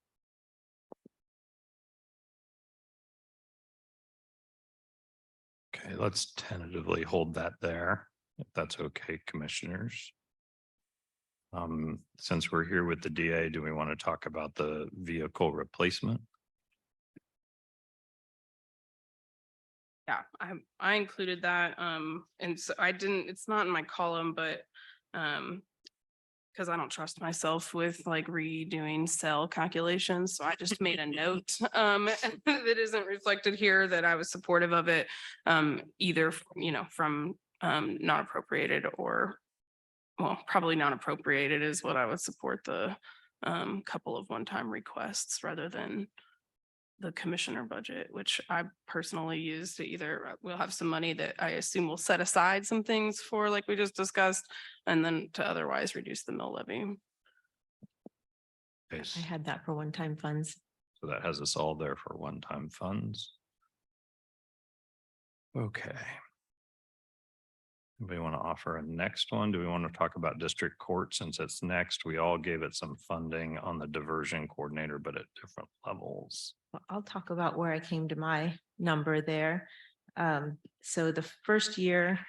Okay, let's tentatively hold that there, if that's okay, commissioners. Since we're here with the DA, do we want to talk about the vehicle replacement? Yeah, I included that, and so I didn't, it's not in my column, but, because I don't trust myself with like redoing cell calculations, so I just made a note, that isn't reflected here, that I was supportive of it, either, from, not appropriated or, well, probably not appropriated is what I would support the, couple of one-time requests rather than the commissioner budget, which I personally use to either we'll have some money that I assume we'll set aside some things for, like we just discussed, and then to otherwise reduce the mill levy. Okay, I had that for one-time funds. so that has us all there for one-time funds. Okay. Anybody want to offer a next one? Do we want to talk about district court since it's next? We all gave it some funding on the diversion coordinator, but at different levels. Well, I'll talk about where I came to my number there. So the first year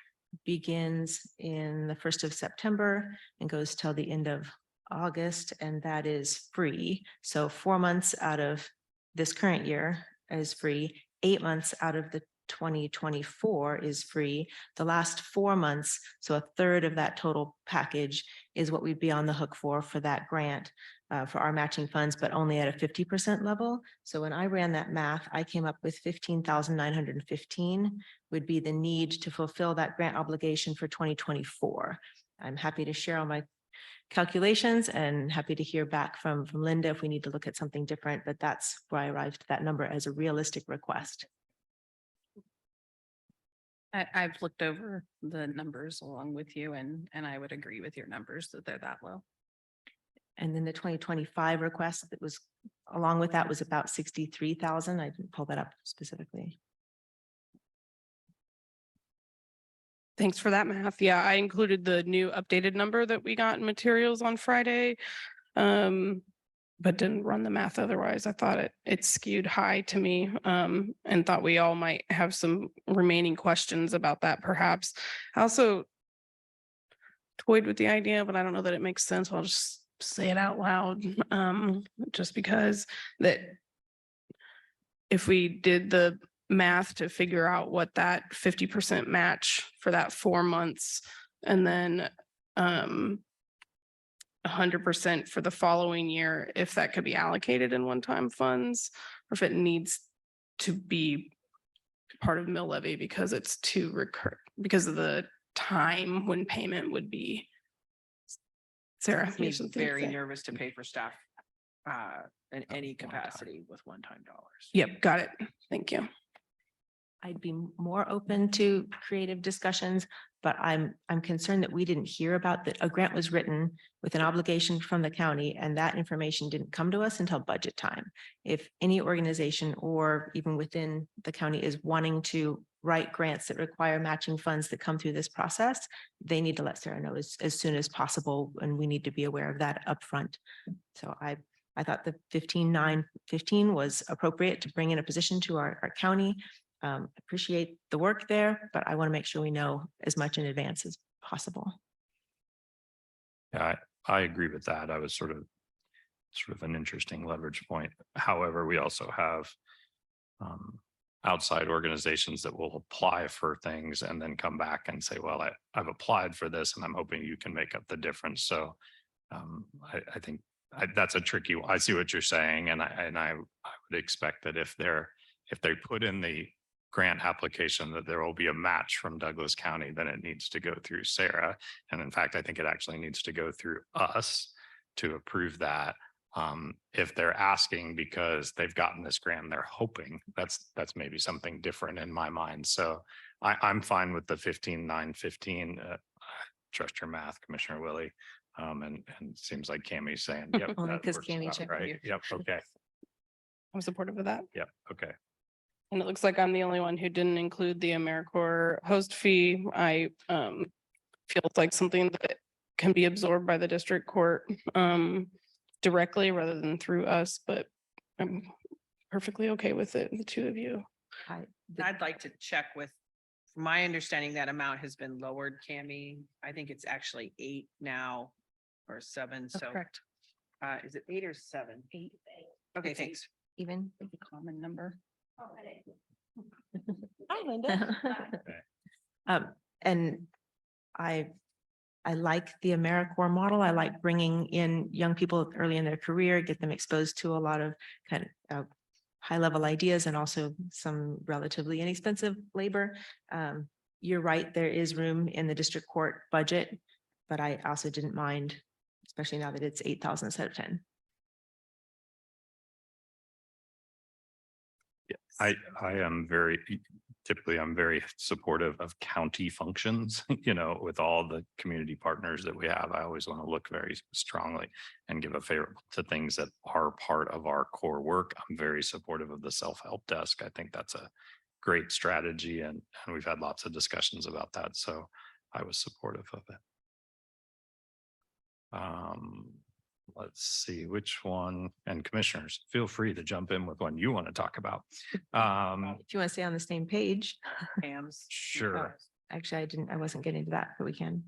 begins in the 1st of September and goes till the end of August, and that is free. So 4 months out of this current year is free. 8 months out of the 2024 is free. The last 4 months, so a third of that total package is what we'd be on the hook for that grant for our matching funds, but only at a 50% level. So when I ran that math, I came up with 15,915 would be the need to fulfill that grant obligation for 2024. I'm happy to share all my calculations and happy to hear back from Linda if we need to look at something different, but that's where I arrived at that number as a realistic request. I've looked over the numbers along with you and I would agree with your numbers that they're that low. And then the 2025 request that was along with that was about 63,000. I didn't pull that up specifically. Thanks for that math. Yeah, I included the new updated number that we got in materials on Friday. But didn't run the math otherwise. I thought it skewed high to me, and thought we all might have some remaining questions about that perhaps. I also toyed with the idea, but I don't know that it makes sense. I'll just say it out loud, just because that if we did the math to figure out what that 50% match for that 4 months and then 100% for the following year, if that could be allocated in one-time funds, or if it needs to be part of mill levy because it's too because of the time when payment would be. Sarah, you have He's something to very say? nervous to pay for staff in any capacity with one-time dollars. Yep, got it. Thank you. I'd be more open to creative discussions, but I'm concerned that we didn't hear about that. A grant was written with an obligation from the county and that information didn't come to us until budget time. If any organization or even within the county is wanting to write grants that require matching funds that come through this process, they need to let Sarah know as soon as possible, and we need to be aware of that upfront. So I thought the 15,915 was appropriate to bring in a position to our county. Appreciate the work there, but I want to make sure we know as much in advance as possible. Yeah, I agree with that. I was sort of an interesting leverage point. However, we also have outside organizations that will apply for things and then come back and say, well, I've applied for this and I'm hoping you can make up the difference. So I think that's a tricky one. I see what you're saying. And I would expect that if they put in the grant application that there will be a match from Douglas County, then it needs to go through Sarah. And in fact, I think it actually needs to go through us to approve that. If they're asking because they've gotten this grant and they're hoping, that's maybe something different in my mind. So I'm fine with the 15,915. Trust your math, Commissioner Willie. And it seems like Cammie's saying, yep. Only that 'cause works Cammie about checked with right. you. Yep. Okay. I'm supportive of that. Yep. Okay. And it looks like I'm the only one who didn't include the AmeriCorps host fee. I feels like something that can be absorbed by the district court directly rather than through us, but I'm perfectly okay with it, the two of you. I'd like to check with, from my understanding, that amount has been lowered, Cammie. I think it's actually 8 now or 7. That's So correct. is it 8 or 7? 8. Okay, thanks. Even. The common number. Hi, Linda. And I like the AmeriCorps model. I like bringing in young people early in their career, get them exposed to a lot of kind of high level ideas and also some relatively inexpensive labor. You're right, there is room in the district court budget, but I also didn't mind, especially now that it's 8,000 instead of 10. I am typically I'm very supportive of county functions, with all the community partners that we have. I always want to look very strongly and give a favor to things that are part of our core work. I'm very supportive of the self-help desk. I think that's a great strategy and we've had lots of discussions about that. So I was supportive of it. Let's see which one, and commissioners, feel free to jump in with one you want to talk about. If you want to stay on the same page. Pam's. Sure. Actually, I wasn't getting to that, but we can.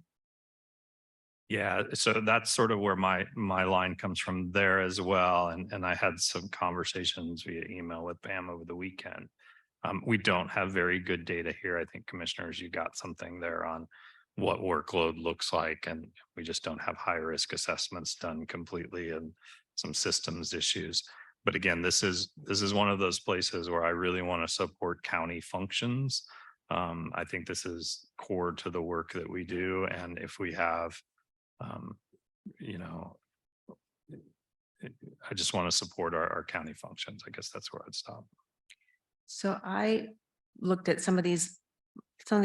Yeah, so that's sort of where my line comes from there as well. And I had some conversations via email with Pam over the weekend. We don't have very good data here. I think commissioners, you got something there on what workload looks like, and we just don't have high risk assessments done completely and some systems issues. But again, this is one of those places where I really want to support county functions. I think this is core to the work that we do. And if we have, I just want to support our county functions. I guess that's where I'd stop. So I looked at some of these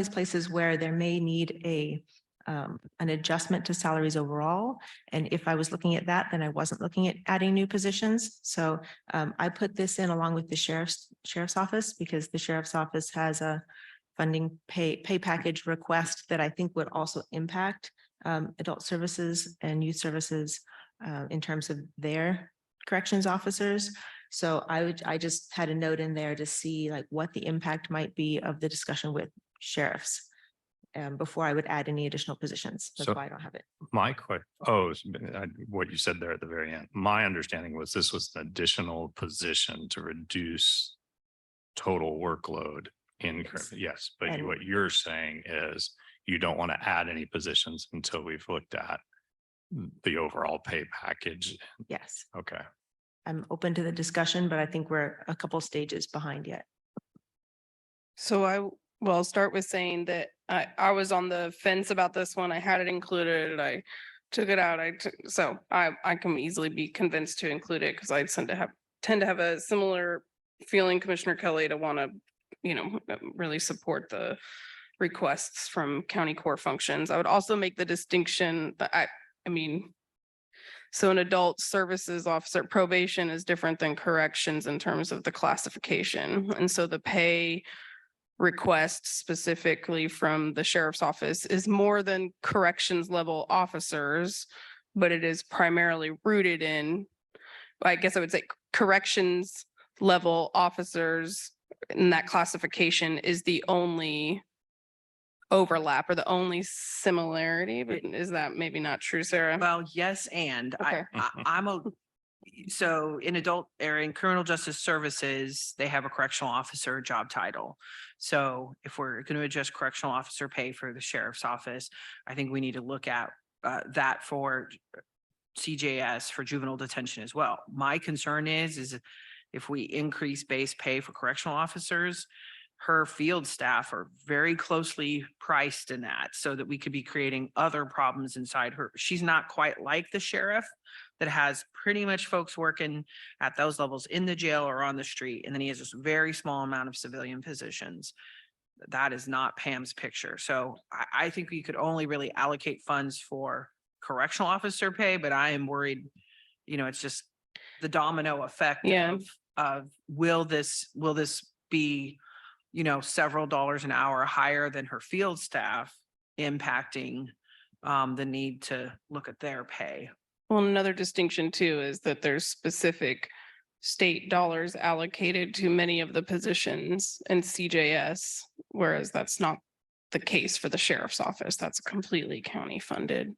places where there may need an adjustment to salaries overall. And if I was looking at that, then I wasn't looking at adding new positions. So I put this in along with the sheriff's office, because the sheriff's office has a funding pay package request that I think would also impact adult services and youth services in terms of their corrections officers. So I just had a note in there to see like what the impact might be of the discussion with sheriffs before I would add any additional positions. That's why I don't have it. What you said there at the very end. My understanding was this was an additional position to reduce total workload in. Yes, but And- what you're saying is you don't want to add any positions until we've looked at the overall pay package. Yes, Okay. I'm open to the discussion, but I think we're a couple stages behind yet. So I'll start with saying that I was on the fence about this one. I had it included. I took it out. So I can easily be convinced to include it because I tend to have a similar feeling, Commissioner Kelly, to want to, really support the requests from county core functions. I would also make the distinction that so an adult services officer probation is different than corrections in terms of the classification. And so the pay request specifically from the sheriff's office is more than corrections level officers, but it is primarily rooted in, I guess I would say corrections level officers in that classification is the only overlap or the only similarity, but is that maybe not true, Sarah? Well, yes, and Okay. I'm so in adult area, in criminal justice services, they have a correctional officer job title. So if we're going to adjust correctional officer pay for the sheriff's office, I think we need to look at that for CJS for juvenile detention as well. My concern is if we increase base pay for correctional officers, her field staff are very closely priced in that so that we could be creating other problems inside her. She's not quite like the sheriff that has pretty much folks working at those levels in the jail or on the street. And then he has this very small amount of civilian positions. That is not Pam's picture. So I think we could only really allocate funds for correctional officer pay, but I am worried, it's just the domino effect Yeah. of will this be, several dollars an hour higher than her field staff, impacting the need to look at their pay. Well, another distinction too is that there's specific state dollars allocated to many of the positions in CJS, whereas that's not the case for the sheriff's office. That's completely county funded.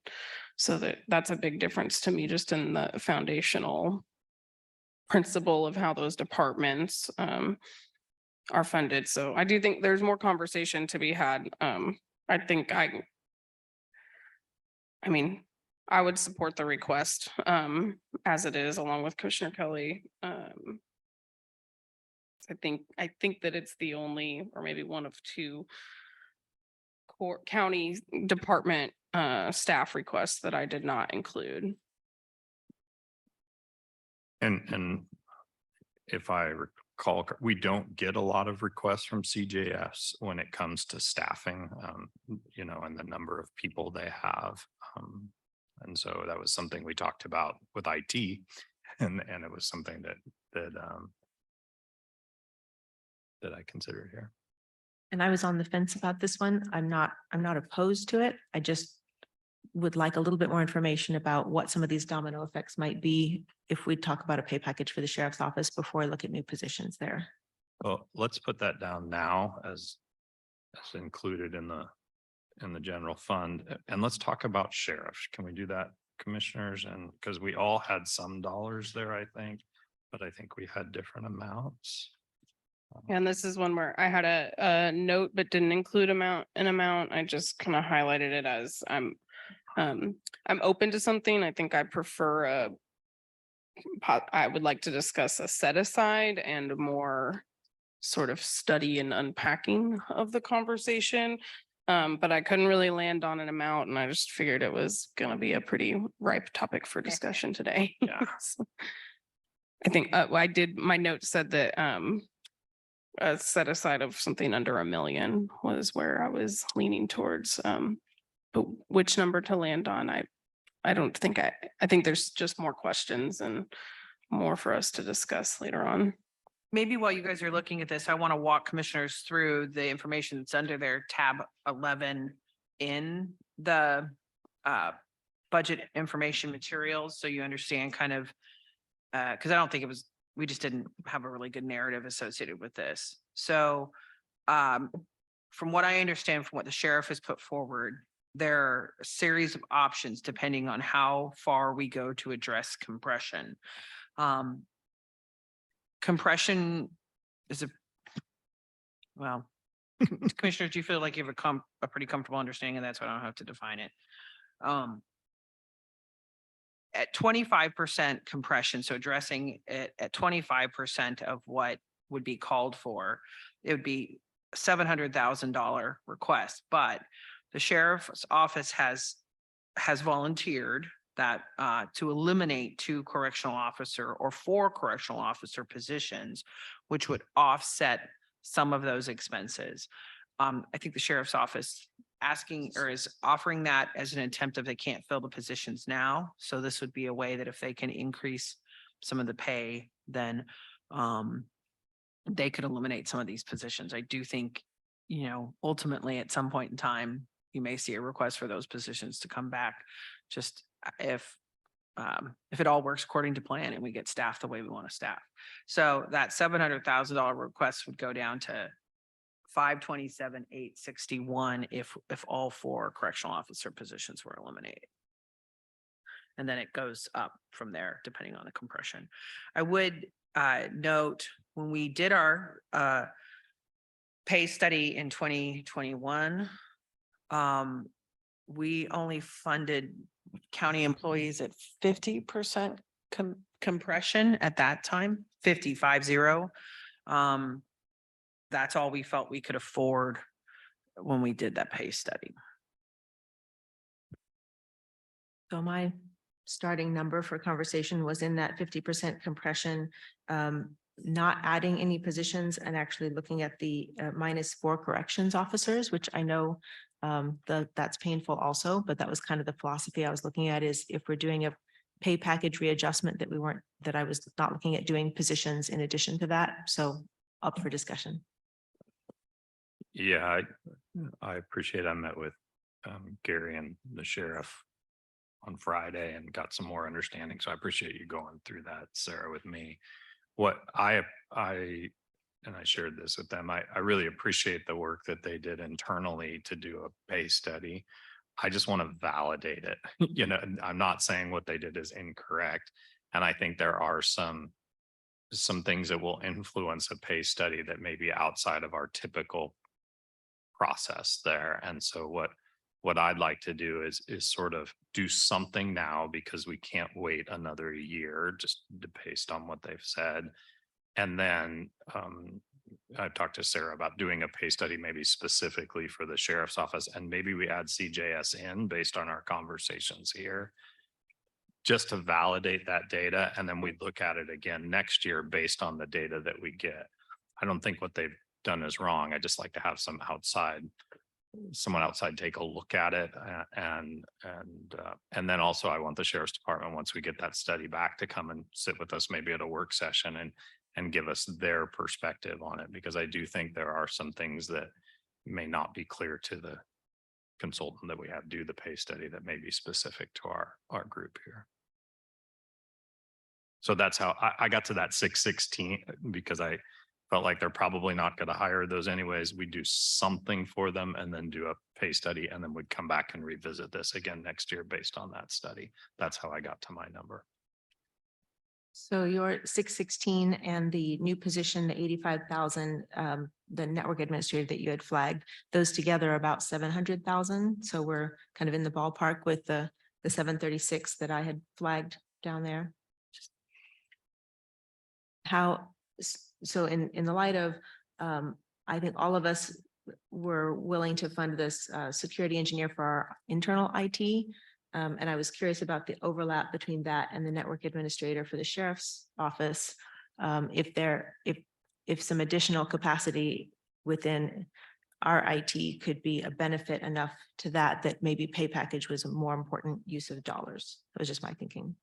So that's a big difference to me, just in the foundational principle of how those departments are funded. So I do think there's more conversation to be had. I mean, I would support the request as it is, along with Commissioner Kelly. I think that it's the only, or maybe one of two county department staff requests that I did not include. And if I recall, we don't get a lot of requests from CJS when it comes to staffing, and the number of people they have. And so that was something we talked about with IT, and it was something that I considered here. And I was on the fence about this one. I'm not opposed to it. I just would like a little bit more information about what some of these domino effects might be if we talk about a pay package for the sheriff's office before I look at new positions there. Well, let's put that down now as included in the general fund. And let's talk about sheriff. Can we do that, commissioners? And because we all had some dollars there, I think, but I think we had different amounts. And this is one where I had a note, but didn't include an amount. I just kind of highlighted it as I'm open to something. I think I prefer I would like to discuss a set aside and more sort of study and unpacking of the conversation. But I couldn't really land on an amount, and I just figured it was going to be a pretty ripe topic for discussion today. Yeah. So, I think my note said that a set aside of something under $1 million was where I was leaning towards. But which number to land on, I don't think I think there's just more questions and more for us to discuss later on. Maybe while you guys are looking at this, I want to walk commissioners through the information that's under their tab 11 in the budget information materials. So you understand kind of, because I don't think we just didn't have a really good narrative associated with this. So from what I understand, from what the sheriff has put forward, there are a series of options depending on how far we go to address compression. Compression is commissioners, do you feel like you have a pretty comfortable understanding of that, so I don't have to define it? At 25% compression, so addressing it at 25% of what would be called for, it would be $700,000 request, but the sheriff's office has volunteered that to eliminate 2 correctional officer or 4 correctional officer positions, which would offset some of those expenses. I think the sheriff's office is offering that as an attempt if they can't fill the positions now. So this would be a way that if they can increase some of the pay, then they could eliminate some of these positions. I do think ultimately at some point in time, you may see a request for those positions to come back. Just if it all works according to plan and we get staffed the way we want to staff. So that $700,000 request would go down to 527,861 if all 4 correctional officer positions were eliminated. And then it goes up from there depending on the compression. I would note when we did our pay study in 2021, we only funded county employees at 50% compression at that time, 50. That's all we felt we could afford when we did that pay study. So my starting number for conversation was in that 50% compression, not adding any positions and actually looking at the -4 corrections officers, which I know that's painful also, but that was kind of the philosophy I was looking at, is if we're doing a pay package readjustment, that I was not looking at doing positions in addition to that. So up for discussion. Yeah, I appreciate, I met with Gary and the sheriff on Friday and got some more understanding. So I appreciate you going through that, Sarah, with me. What I shared this with them. I really appreciate the work that they did internally to do a pay study. I just want to validate it. I'm not saying what they did is incorrect. And I think there are some things that will influence a pay study that may be outside of our typical process there. And so what I'd like to do is sort of do something now, because we can't wait another year just based on what they've said. And then I've talked to Sarah about doing a pay study, maybe specifically for the sheriff's office, and maybe we add CJS in based on our conversations here, just to validate that data. And then we look at it again next year based on the data that we get. I don't think what they've done is wrong. I just like to have someone outside take a look at it. And then also I want the sheriff's department, once we get that study back, to come and sit with us maybe at a work session and give us their perspective on it, because I do think there are some things that may not be clear to the consultant that we have do the pay study that may be specific to our group here. So that's how I got to that 616, because I felt like they're probably not going to hire those anyways. We do something for them and then do a pay study, and then we'd come back and revisit this again next year based on that study. That's how I got to my number. So your 616 and the new position, the 85,000, the network administrator that you had flagged, those together are about 700,000. So we're kind of in the ballpark with the 736 that I had flagged down there. So in the light of, I think all of us were willing to fund this security engineer for our internal IT. And I was curious about the overlap between that and the network administrator for the sheriff's office. If some additional capacity within our IT could be a benefit enough to that maybe pay package was a more important use of dollars. That was just my thinking.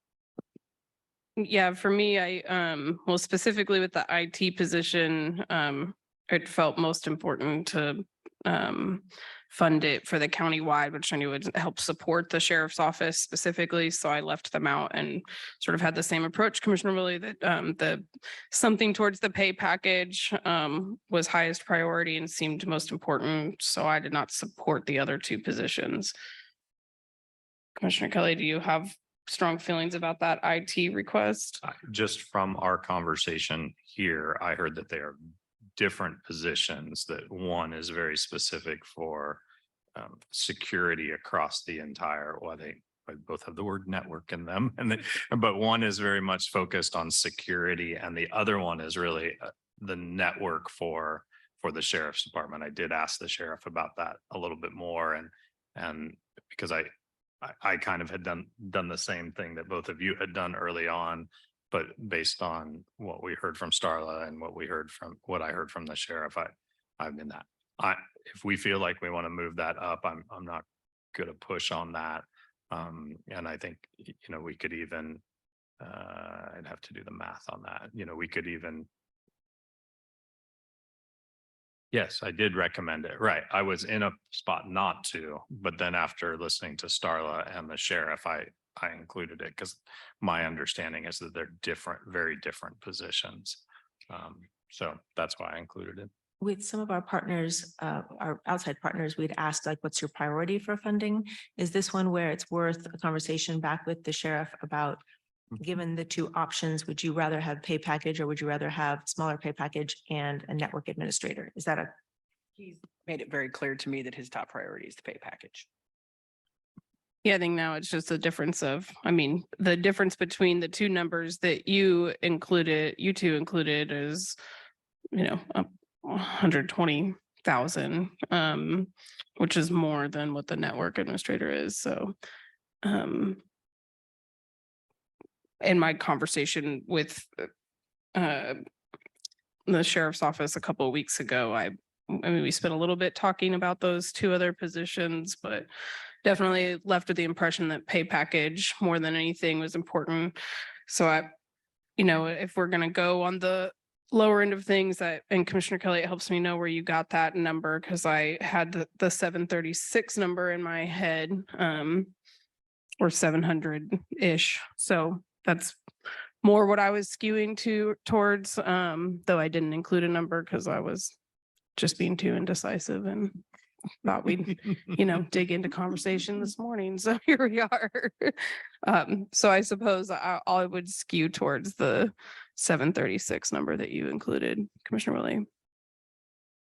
Yeah, for me, well, specifically with the IT position, it felt most important to fund it for the countywide, which I knew would help support the sheriff's office specifically. So I left them out and sort of had the same approach, Commissioner Willie, that the something towards the pay package was highest priority and seemed most important. So I did not support the other 2 positions. Commissioner Kelly, do you have strong feelings about that IT request? Just from our conversation here, I heard that they are different positions, that one is very specific for security across the entire, they both have the word network in them, but one is very much focused on security and the other one is really the network for the sheriff's department. I did ask the sheriff about that a little bit more, and because I kind of had done the same thing that both of you had done early on, but based on what we heard from Starla and what I heard from the sheriff, I've been that. If we feel like we want to move that up, I'm not going to push on that. And I think, we could even, I'd have to do the math on that. We could even, Yes, I did recommend it. Right. I was in a spot not to, but then after listening to Starla and the sheriff, I included it because my understanding is that they're different, very different positions. So that's why I included it. With some of our partners, our outside partners, we'd asked like, what's your priority for funding? Is this one where it's worth a conversation back with the sheriff about, given the two options, would you rather have pay package or would you rather have smaller pay package and a network administrator? Is that a, He's made it very clear to me that his top priority is the pay package. Yeah, I think now it's just a difference of, I mean, the difference between the two numbers that you two included is, you know, 120,000, which is more than what the network administrator is. So, in my conversation with the sheriff's office a couple of weeks ago, I mean, we spent a little bit talking about those two other positions, but definitely left with the impression that pay package more than anything was important. So if we're gonna go on the lower end of things, and Commissioner Kelly, it helps me know where you got that number, because I had the 736 number in my head, or 700-ish. So that's more what I was skewing towards, though I didn't include a number because I was just being too indecisive and thought we'd, dig into conversation this morning. So here we are. So I suppose I would skew towards the 736 number that you included, Commissioner Willie.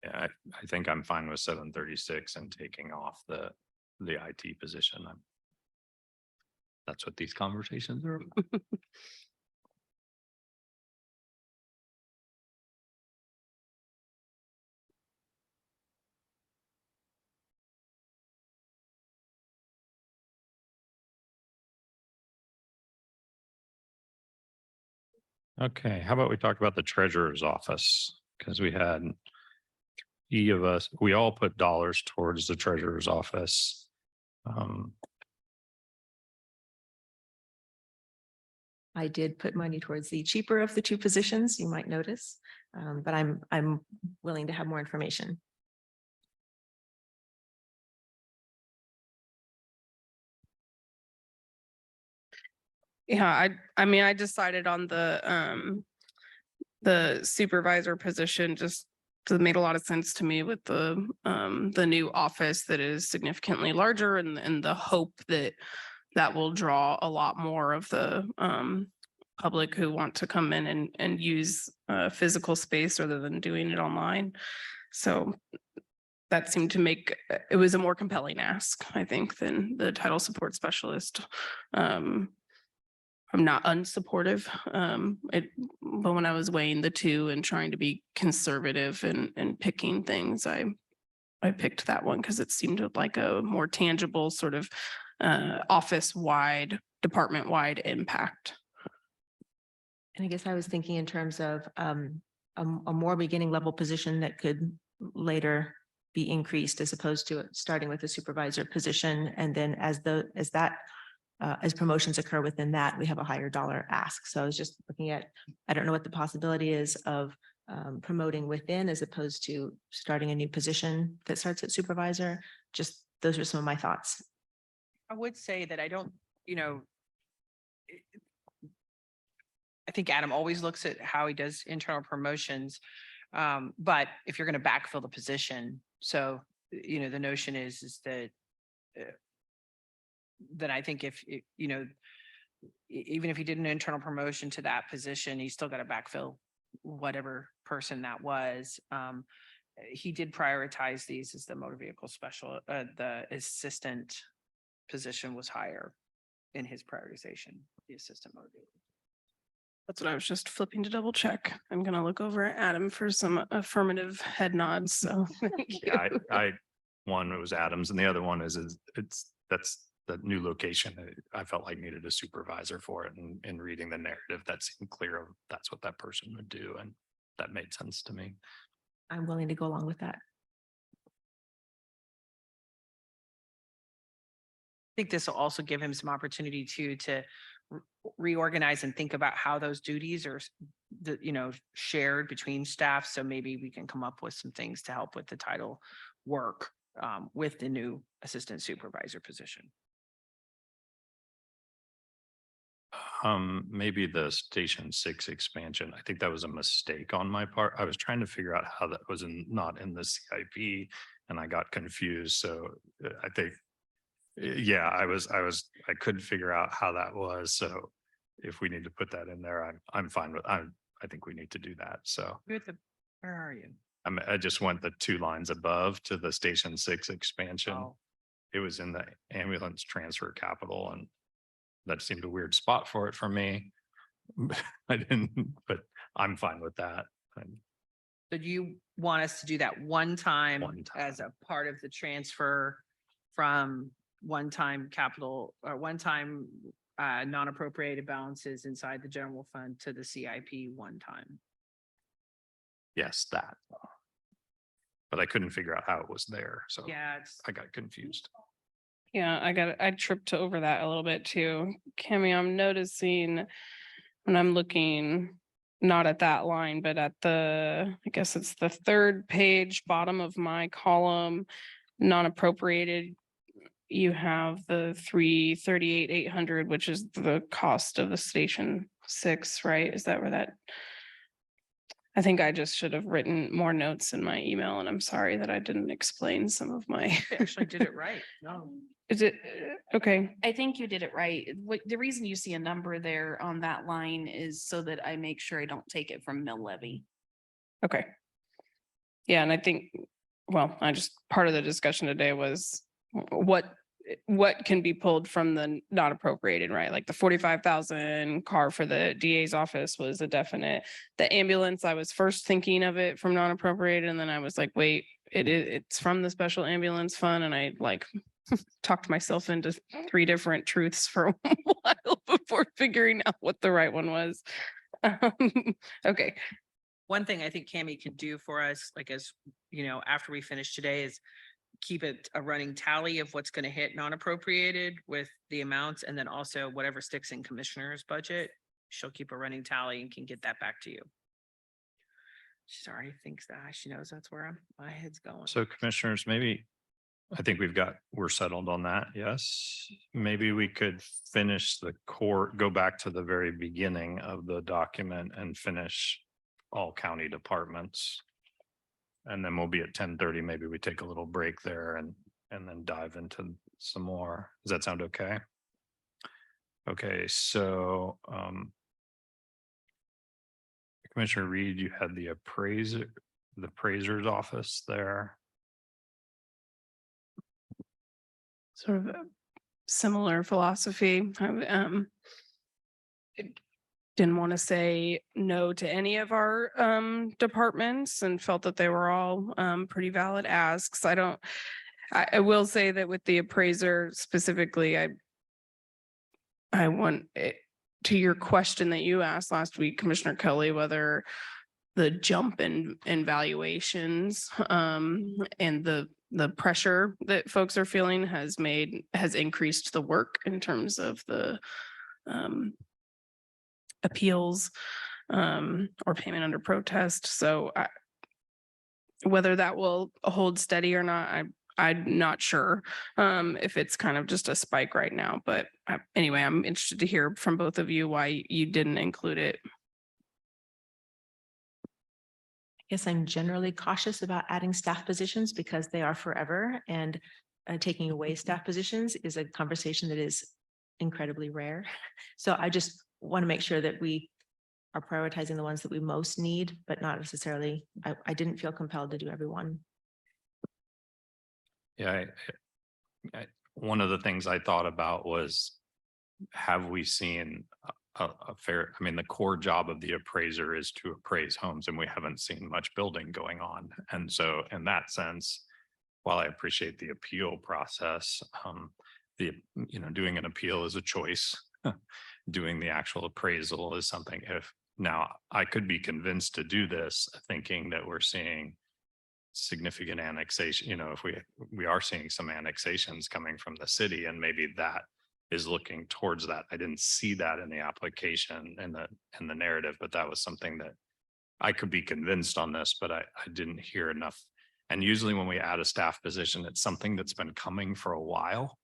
Yeah, I think I'm fine with 736 and taking off the IT position. That's what these conversations are about. Okay, how about we talk about the treasurer's office? Because we had of us, we all put dollars towards the treasurer's office. I did put money towards the cheaper of the two positions, you might notice, but I'm willing to have more information. Yeah, I mean, I decided on the supervisor position, just because it made a lot of sense to me with the new office that is significantly larger, and the hope that will draw a lot more of the public who want to come in and use physical space rather than doing it online. So that seemed to make it was a more compelling ask, I think, than the title support specialist. I'm not unsupportive, but when I was weighing the two and trying to be conservative and picking things, I picked that one because it seemed like a more tangible sort of office-wide, department-wide impact. And I guess I was thinking in terms of a more beginning level position that could later be increased, as opposed to starting with a supervisor position. And then as promotions occur within that, we have a higher dollar ask. So I was just looking at, I don't know what the possibility is of promoting within, as opposed to starting a new position that starts at supervisor. Just those are some of my thoughts. I would say that I don't, I think Adam always looks at how he does internal promotions. But if you're going to backfill the position, so, the notion is that then I think if, even if he did an internal promotion to that position, he's still got to backfill whatever person that was. He did prioritize these as the motor vehicle the assistant position was higher in his prioritization, the assistant motor vehicle. That's what I was just flipping to double check. I'm going to look over at Adam for some affirmative head nods. So thank you. Yeah, one, it was Adams, and the other one is that's the new location. I felt like needed a supervisor for it, and in reading the narrative, that seemed clear of that's what that person would do, and that made sense to me. I'm willing to go along with that. I think this will also give him some opportunity to reorganize and think about how those duties are shared between staff. So maybe we can come up with some things to help with the title work with the new assistant supervisor position. Maybe the Station 6 expansion. I think that was a mistake on my part. I was trying to figure out how that was not in the CIP and I got confused. So I think, yeah, I couldn't figure out how that was. So if we need to put that in there, I'm fine with, I think we need to do that. So Where are you? I just went the 2 lines above to the Station 6 expansion. Oh, It was in the ambulance transfer capital and that seemed a weird spot for it for me. I didn't, but I'm fine with that. so do you want us to do that one time One as time. a part of the transfer from one-time capital or one-time non-appropriated balances inside the general fund to the CIP one time? Yes, that. But I couldn't figure out how it was there, so Yeah, it's I got confused. Yeah, I tripped over that a little bit too. Cammy, I'm noticing when I'm looking, not at that line, but at I guess it's the 3rd page, bottom of my column, non-appropriated. You have the 338,800, which is the cost of the Station 6, right? Is that where that? I think I just should have written more notes in my email, and I'm sorry that I didn't explain some of my. I actually did it right. No. Is it, okay, I think you did it right. The reason you see a number there on that line is so that I make sure I don't take it from mill levy. okay. Yeah, and I think, well, part of the discussion today was what can be pulled from the not appropriated, right? Like the 45,000 car for the DA's office was a definite. The ambulance, I was first thinking of it from non appropriated, and then I was like, wait, it's from the special ambulance fund, and I like talked myself into 3 different truths for a while before figuring out what the right one was. Okay, One thing I think Cammy can do for us, like after we finish today is keep a running tally of what's going to hit non-appropriated with the amounts and then also whatever sticks in commissioner's budget. She'll keep a running tally and can get that back to you. She already thinks that she knows that's where my head's going. So commissioners, maybe, I think we're settled on that. Yes. Maybe we could finish the core, go back to the very beginning of the document and finish all county departments. And then we'll be at 10:30. Maybe we take a little break there and then dive into some more. Does that sound okay? Okay, so Commissioner Reed, you had the appraiser's office there. sort of a similar philosophy. Didn't want to say no to any of our departments and felt that they were all pretty valid asks. I will say that with the appraiser specifically, I want it to your question that you asked last week, Commissioner Kelly, whether the jump in valuations and the pressure that folks are feeling has increased the work in terms of the appeals or payment under protest. So whether that will hold steady or not, I'm not sure if it's kind of just a spike right now. But anyway, I'm interested to hear from both of you why you didn't include it. I guess I'm generally cautious about adding staff positions because they are forever, and taking away staff positions is a conversation that is incredibly rare. So I just want to make sure that we are prioritizing the ones that we most need, but not necessarily, I didn't feel compelled to do everyone. Yeah, one of the things I thought about was, have we seen a fair, I mean, the core job of the appraiser is to appraise homes, and we haven't seen much building going on. And so in that sense, while I appreciate the appeal process, doing an appeal is a choice. Doing the actual appraisal is something. If now I could be convinced to do this, thinking that we're seeing significant annexation, if we are seeing some annexations coming from the city, and maybe that is looking towards that. I didn't see that in the application and the narrative, but that was something that I could be convinced on this, but I didn't hear enough. And usually when we add a staff position, it's something that's been coming for a while.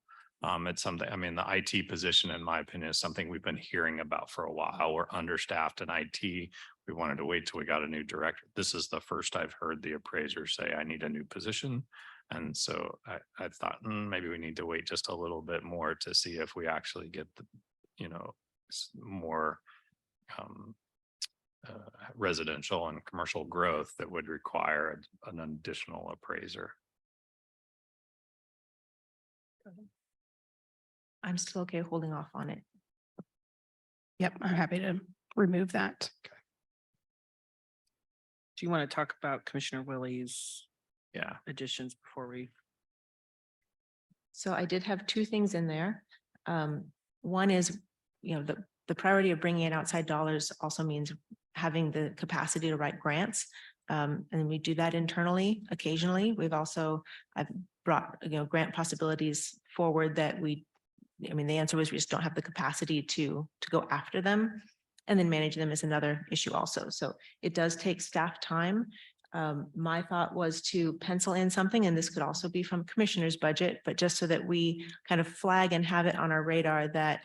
It's something, I mean, the IT position, in my opinion, is something we've been hearing about for a while. We're understaffed in IT. We wanted to wait till we got a new director. This is the first I've heard the appraiser say, I need a new position. And so I thought, maybe we need to wait just a little bit more to see if we actually get the, more residential and commercial growth that would require an additional appraiser. I'm still okay holding off on it. Yep, I'm happy to remove that. Do you want to talk about Commissioner Willie's Yeah. additions before we? So I did have two things in there. One is, the priority of bringing in outside dollars also means having the capacity to write grants. And we do that internally occasionally. I've brought, grant possibilities forward that the answer was we just don't have the capacity to go after them. And then manage them is another issue also. So it does take staff time. My thought was to pencil in something, and this could also be from commissioner's budget, but just so that we kind of flag and have it on our radar that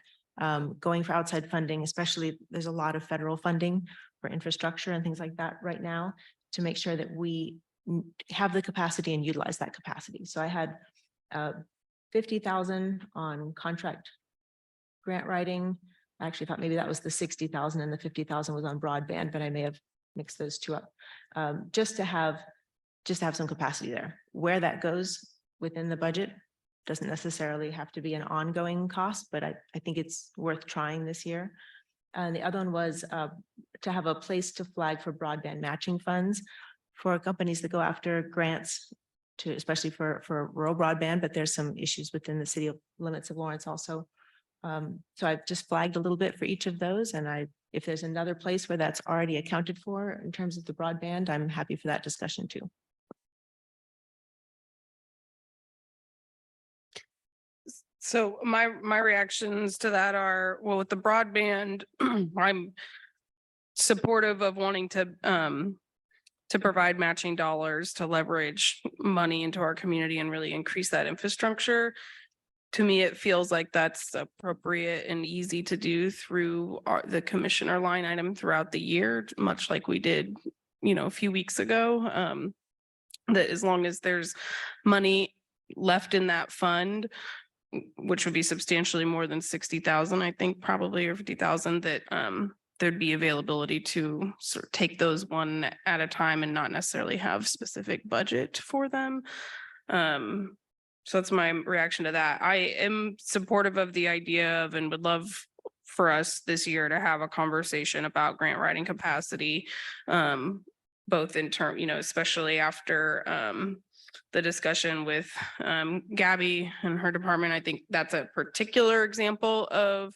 going for outside funding, especially there's a lot of federal funding for infrastructure and things like that right now, to make sure that we have the capacity and utilize that capacity. So I had 50,000 on contract grant writing. I actually thought maybe that was the 60,000 and the 50,000 was on broadband, but I may have mixed those two up. Just to have some capacity there. Where that goes within the budget doesn't necessarily have to be an ongoing cost, but I think it's worth trying this year. And the other one was to have a place to flag for broadband matching funds for companies that go after grants to, especially for rural broadband, but there's some issues within the city limits of Lawrence also. So I've just flagged a little bit for each of those. And if there's another place where that's already accounted for in terms of the broadband, I'm happy for that discussion too. So my reactions to that are, well, with the broadband, I'm supportive of wanting to provide matching dollars to leverage money into our community and really increase that infrastructure. To me, it feels like that's appropriate and easy to do through the commissioner line item throughout the year, much like we did, a few weeks ago. That as long as there's money left in that fund, which would be substantially more than 60,000, I think probably, or 50,000, that there'd be availability to sort of take those one at a time and not necessarily have specific budget for them. So that's my reaction to that. I am supportive of the idea of, and would love for us this year to have a conversation about grant writing capacity, both in term, especially after the discussion with Gabby and her department. I think that's a particular example of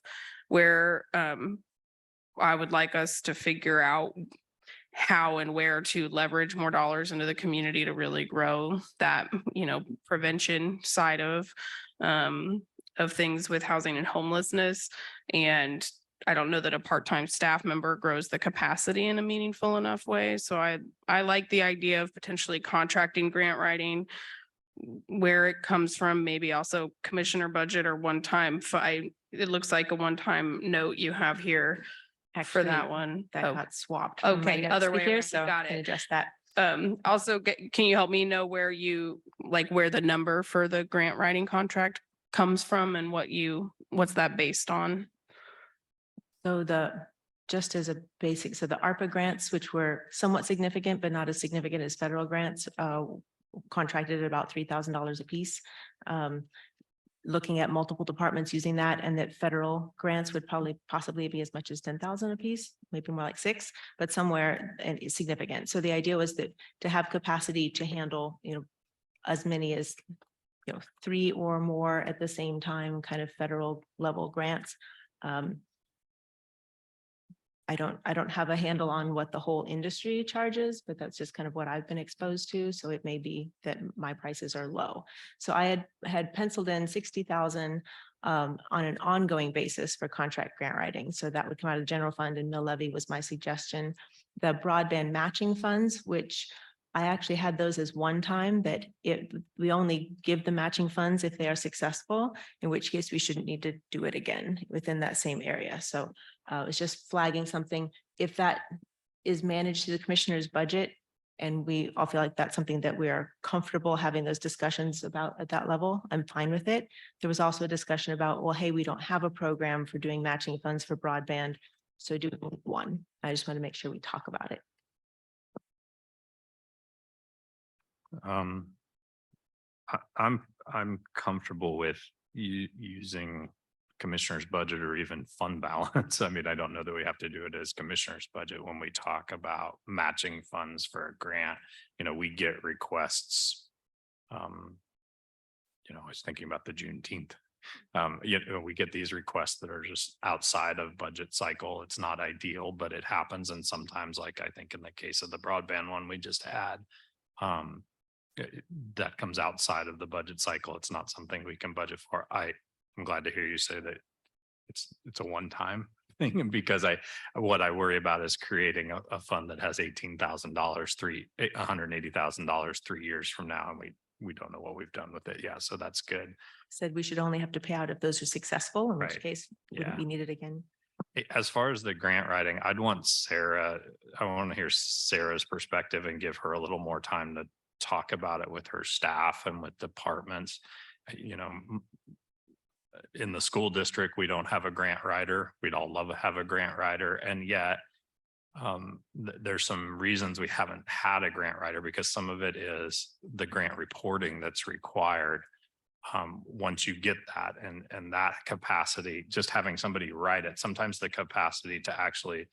where I would like us to figure out how and where to leverage more dollars into the community to really grow that, prevention side of things with housing and homelessness. And I don't know that a part-time staff member grows the capacity in a meaningful enough way. So I like the idea of potentially contracting grant writing, where it comes from, maybe also commissioner budget or one-time. It looks like a one-time note you have here. For that one. That got swapped. from my Okay, notes other with way here, around, so got I can it. address that. Also, can you help me know where the number for the grant writing contract comes from and what's that based on? So just as a basic, so the ARPA grants, which were somewhat significant, but not as significant as federal grants, contracted at about $3,000 a piece. Looking at multiple departments using that, and that federal grants would possibly be as much as 10,000 a piece, maybe more like 6, but somewhere and it's significant. So the idea was that to have capacity to handle, as many as 3 or more at the same time, kind of federal level grants. I don't have a handle on what the whole industry charges, but that's just kind of what I've been exposed to. So it may be that my prices are low. So I had penciled in 60,000 on an ongoing basis for contract grant writing. So that would come out of the general fund, and mill levy was my suggestion. The broadband matching funds, which I actually had those as one time, that we only give the matching funds if they are successful, in which case we shouldn't need to do it again within that same area. So it's just flagging something. If that is managed through the commissioner's budget, and we all feel like that's something that we are comfortable having those discussions about at that level, I'm fine with it. There was also a discussion about, well, hey, we don't have a program for doing matching funds for broadband. So do we need one? I just want to make sure we talk about it. I'm comfortable with using commissioner's budget or even fund balance. I mean, I don't know that we have to do it as commissioner's budget when we talk about matching funds for a grant. You know, we get requests. I was thinking about the Juneteenth. We get these requests that are just outside of budget cycle. It's not ideal, but it happens. And sometimes, like I think in the case of the broadband one we just had, that comes outside of the budget cycle. It's not something we can budget for. I'm glad to hear you say that it's a one-time thing, because what I worry about is creating a fund that has $18,000, $180,000 3 years from now, and we don't know what we've done with it. Yeah, so that's good. Said we should only have to pay out if those are successful, in which Right. case wouldn't Yeah. be needed again. As far as the grant writing, I want to hear Sarah's perspective and give her a little more time to talk about it with her staff and with departments. In the school district, we don't have a grant writer. We'd all love to have a grant writer. And yet there's some reasons we haven't had a grant writer, because some of it is the grant reporting that's required. Once you get that and that capacity, just having somebody write it, sometimes the capacity to actually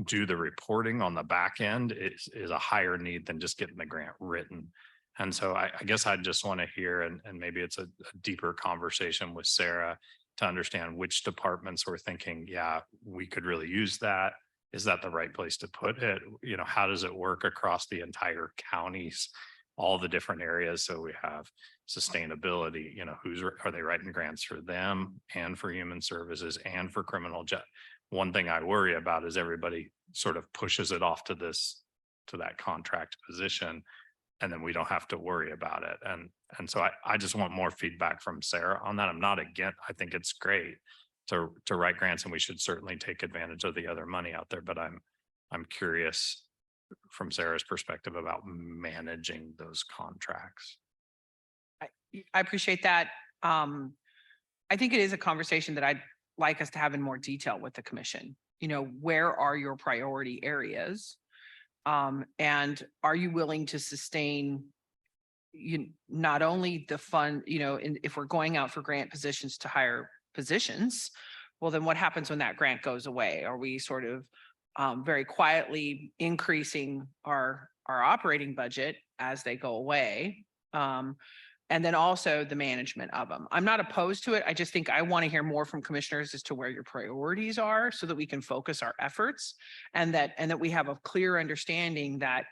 do the reporting on the back end is a higher need than just getting the grant written. And so I guess I just want to hear, and maybe it's a deeper conversation with Sarah to understand which departments we're thinking, yeah, we could really use that. Is that the right place to put it? How does it work across the entire counties, all the different areas? So we have sustainability, are they writing grants for them and for human services and for criminal justice? One thing I worry about is everybody sort of pushes it off to that contract position, and then we don't have to worry about it. And so I just want more feedback from Sarah on that. I'm not against, I think it's great to write grants, and we should certainly take advantage of the other money out there. But I'm curious from Sarah's perspective about managing those contracts. I appreciate that. I think it is a conversation that I'd like us to have in more detail with the commission. Where are your priority areas? And are you willing to sustain not only the fund, if we're going out for grant positions to hire positions, well, then what happens when that grant goes away? Are we sort of very quietly increasing our operating budget as they go away? And then also the management of them. I'm not opposed to it. I just think I want to hear more from commissioners as to where your priorities are, so that we can focus our efforts, and that we have a clear understanding that,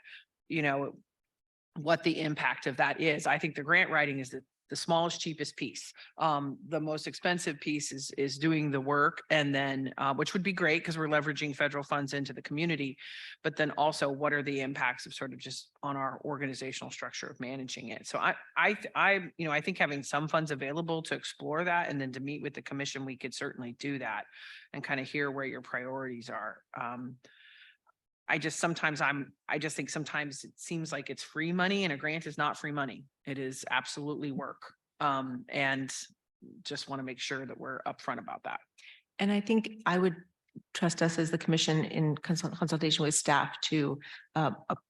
what the impact of that is. I think the grant writing is the smallest, cheapest piece. The most expensive piece is doing the work, and then which would be great because we're leveraging federal funds into the community. But then also, what are the impacts of sort of just on our organizational structure of managing it? So I think having some funds available to explore that, and then to meet with the commission, we could certainly do that and kind of hear where your priorities are. I just think sometimes it seems like it's free money, and a grant is not free money. It is absolutely work. And just want to make sure that we're upfront about that. And I think I would trust us as the commission in consultation with staff to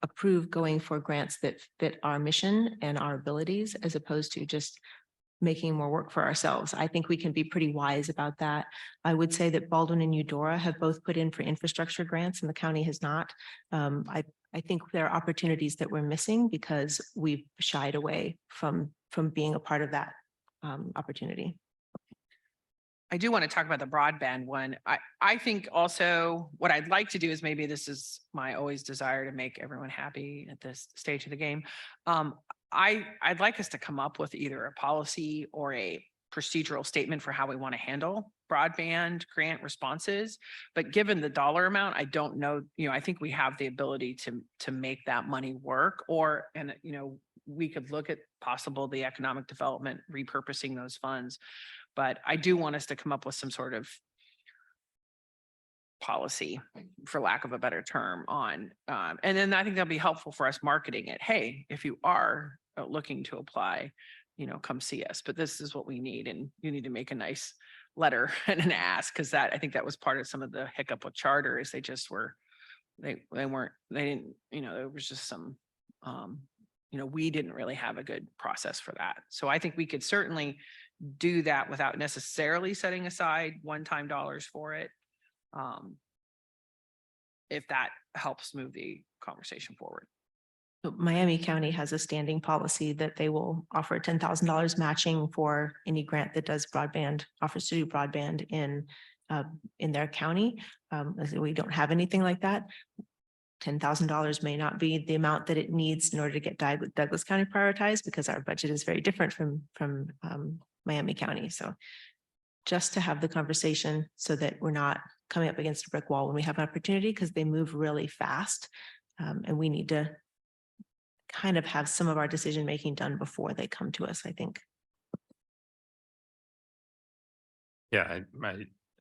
approve going for grants that fit our mission and our abilities, as opposed to just making more work for ourselves. I think we can be pretty wise about that. I would say that Baldwin and Eudora have both put in for infrastructure grants, and the county has not. I think there are opportunities that we're missing because we've shied away from being a part of that opportunity. I do want to talk about the broadband one. I think also what I'd like to do is, maybe this is my always desire to make everyone happy at this stage of the game. I'd like us to come up with either a policy or a procedural statement for how we want to handle broadband grant responses. But given the dollar amount, I don't know, I think we have the ability to make that money work, and we could look at the economic development, repurposing those funds. But I do want us to come up with some sort of policy, for lack of a better term, on, and then I think that'll be helpful for us marketing it. Hey, if you are looking to apply, come see us, but this is what we need. And you need to make a nice letter and an ask, because I think that was part of some of the hiccup with charter, is they just were, they didn't, there was just some, we didn't really have a good process for that. So I think we could certainly do that without necessarily setting aside one-time dollars for it. If that helps move the conversation forward. So Miami County has a standing policy that they will offer $10,000 matching for any grant that does broadband, offers to do broadband in their county. We don't have anything like that. $10,000 may not be the amount that it needs in order to get Douglas County prioritized, because our budget is very different from Miami County. So just to have the conversation so that we're not coming up against a brick wall when we have an opportunity, because they move really fast. And we need to kind of have some of our decision-making done before they come to us, I think. Yeah,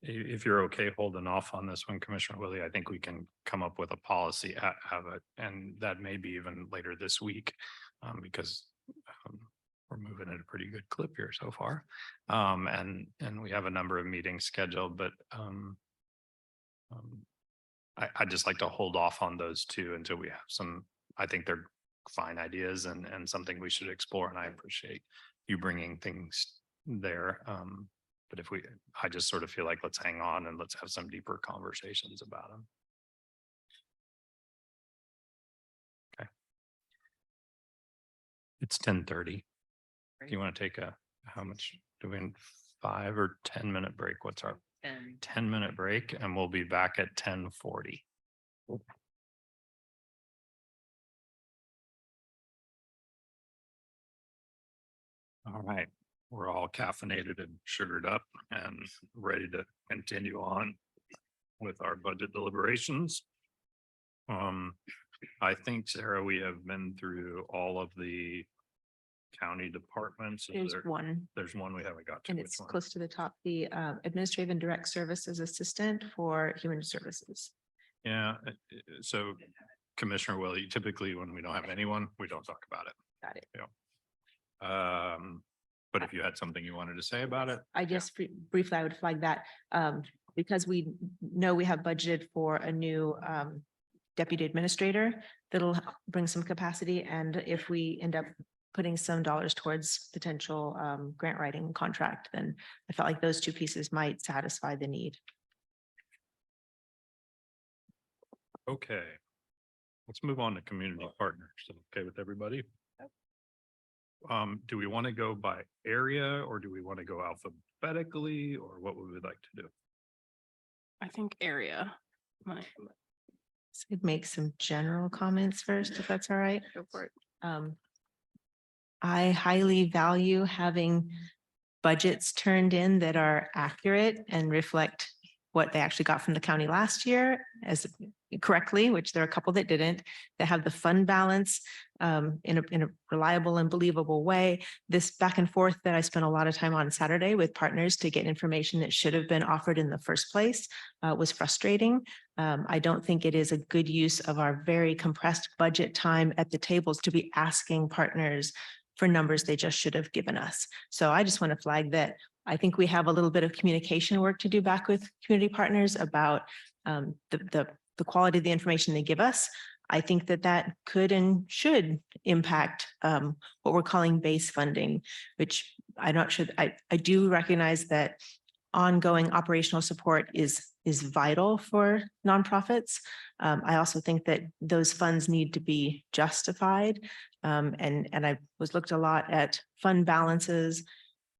if you're okay holding off on this one, Commissioner Willie, I think we can come up with a policy, have it, and that may be even later this week, because we're moving at a pretty good clip here so far. And we have a number of meetings scheduled, but I'd just like to hold off on those two until we have some, I think they're fine ideas and something we should explore. And I appreciate you bringing things there. But I just sort of feel like let's hang on and let's have some deeper conversations about them. Okay. It's 10:30. Do you want to take how much do we, 5 or 10 minute break? What's our 10-minute break, and we'll be back at 10:40. All right, we're all caffeinated and sugared up and ready to continue on with our budget deliberations. I think, Sarah, we have been through all of the county departments. There's one, There's one we haven't got to. and Which it's one? close to the top, the Administrative and Direct Services Assistant for Human Services. Yeah, so Commissioner Willie, typically when we don't have anyone, we don't talk about it. Got it. But if you had something you wanted to say about it. I just briefly, I would flag that because we know we have budgeted for a new deputy administrator that'll bring some capacity. And if we end up putting some dollars towards potential grant writing contract, then I felt like those two pieces might satisfy the need. Okay. Let's move on to community partners. Okay with everybody? Do we want to go by area, or do we want to go alphabetically, or what would we like to do? I think area. So I'd make some general comments first, if that's all right. Go for it. I highly value having budgets turned in that are accurate and reflect what they actually got from the county last year as correctly, which there are a couple that didn't, that have the fund balance in a reliable and believable way. This back and forth that I spent a lot of time on Saturday with partners to get information that should have been offered in the first place was frustrating. I don't think it is a good use of our very compressed budget time at the tables to be asking partners for numbers they just should have given us. So I just want to flag that I think we have a little bit of communication work to do back with community partners about the quality of the information they give us. I think that could and should impact what we're calling base funding, which I'm not sure. I do recognize that ongoing operational support is vital for nonprofits. I also think that those funds need to be justified. And I looked a lot at fund balances,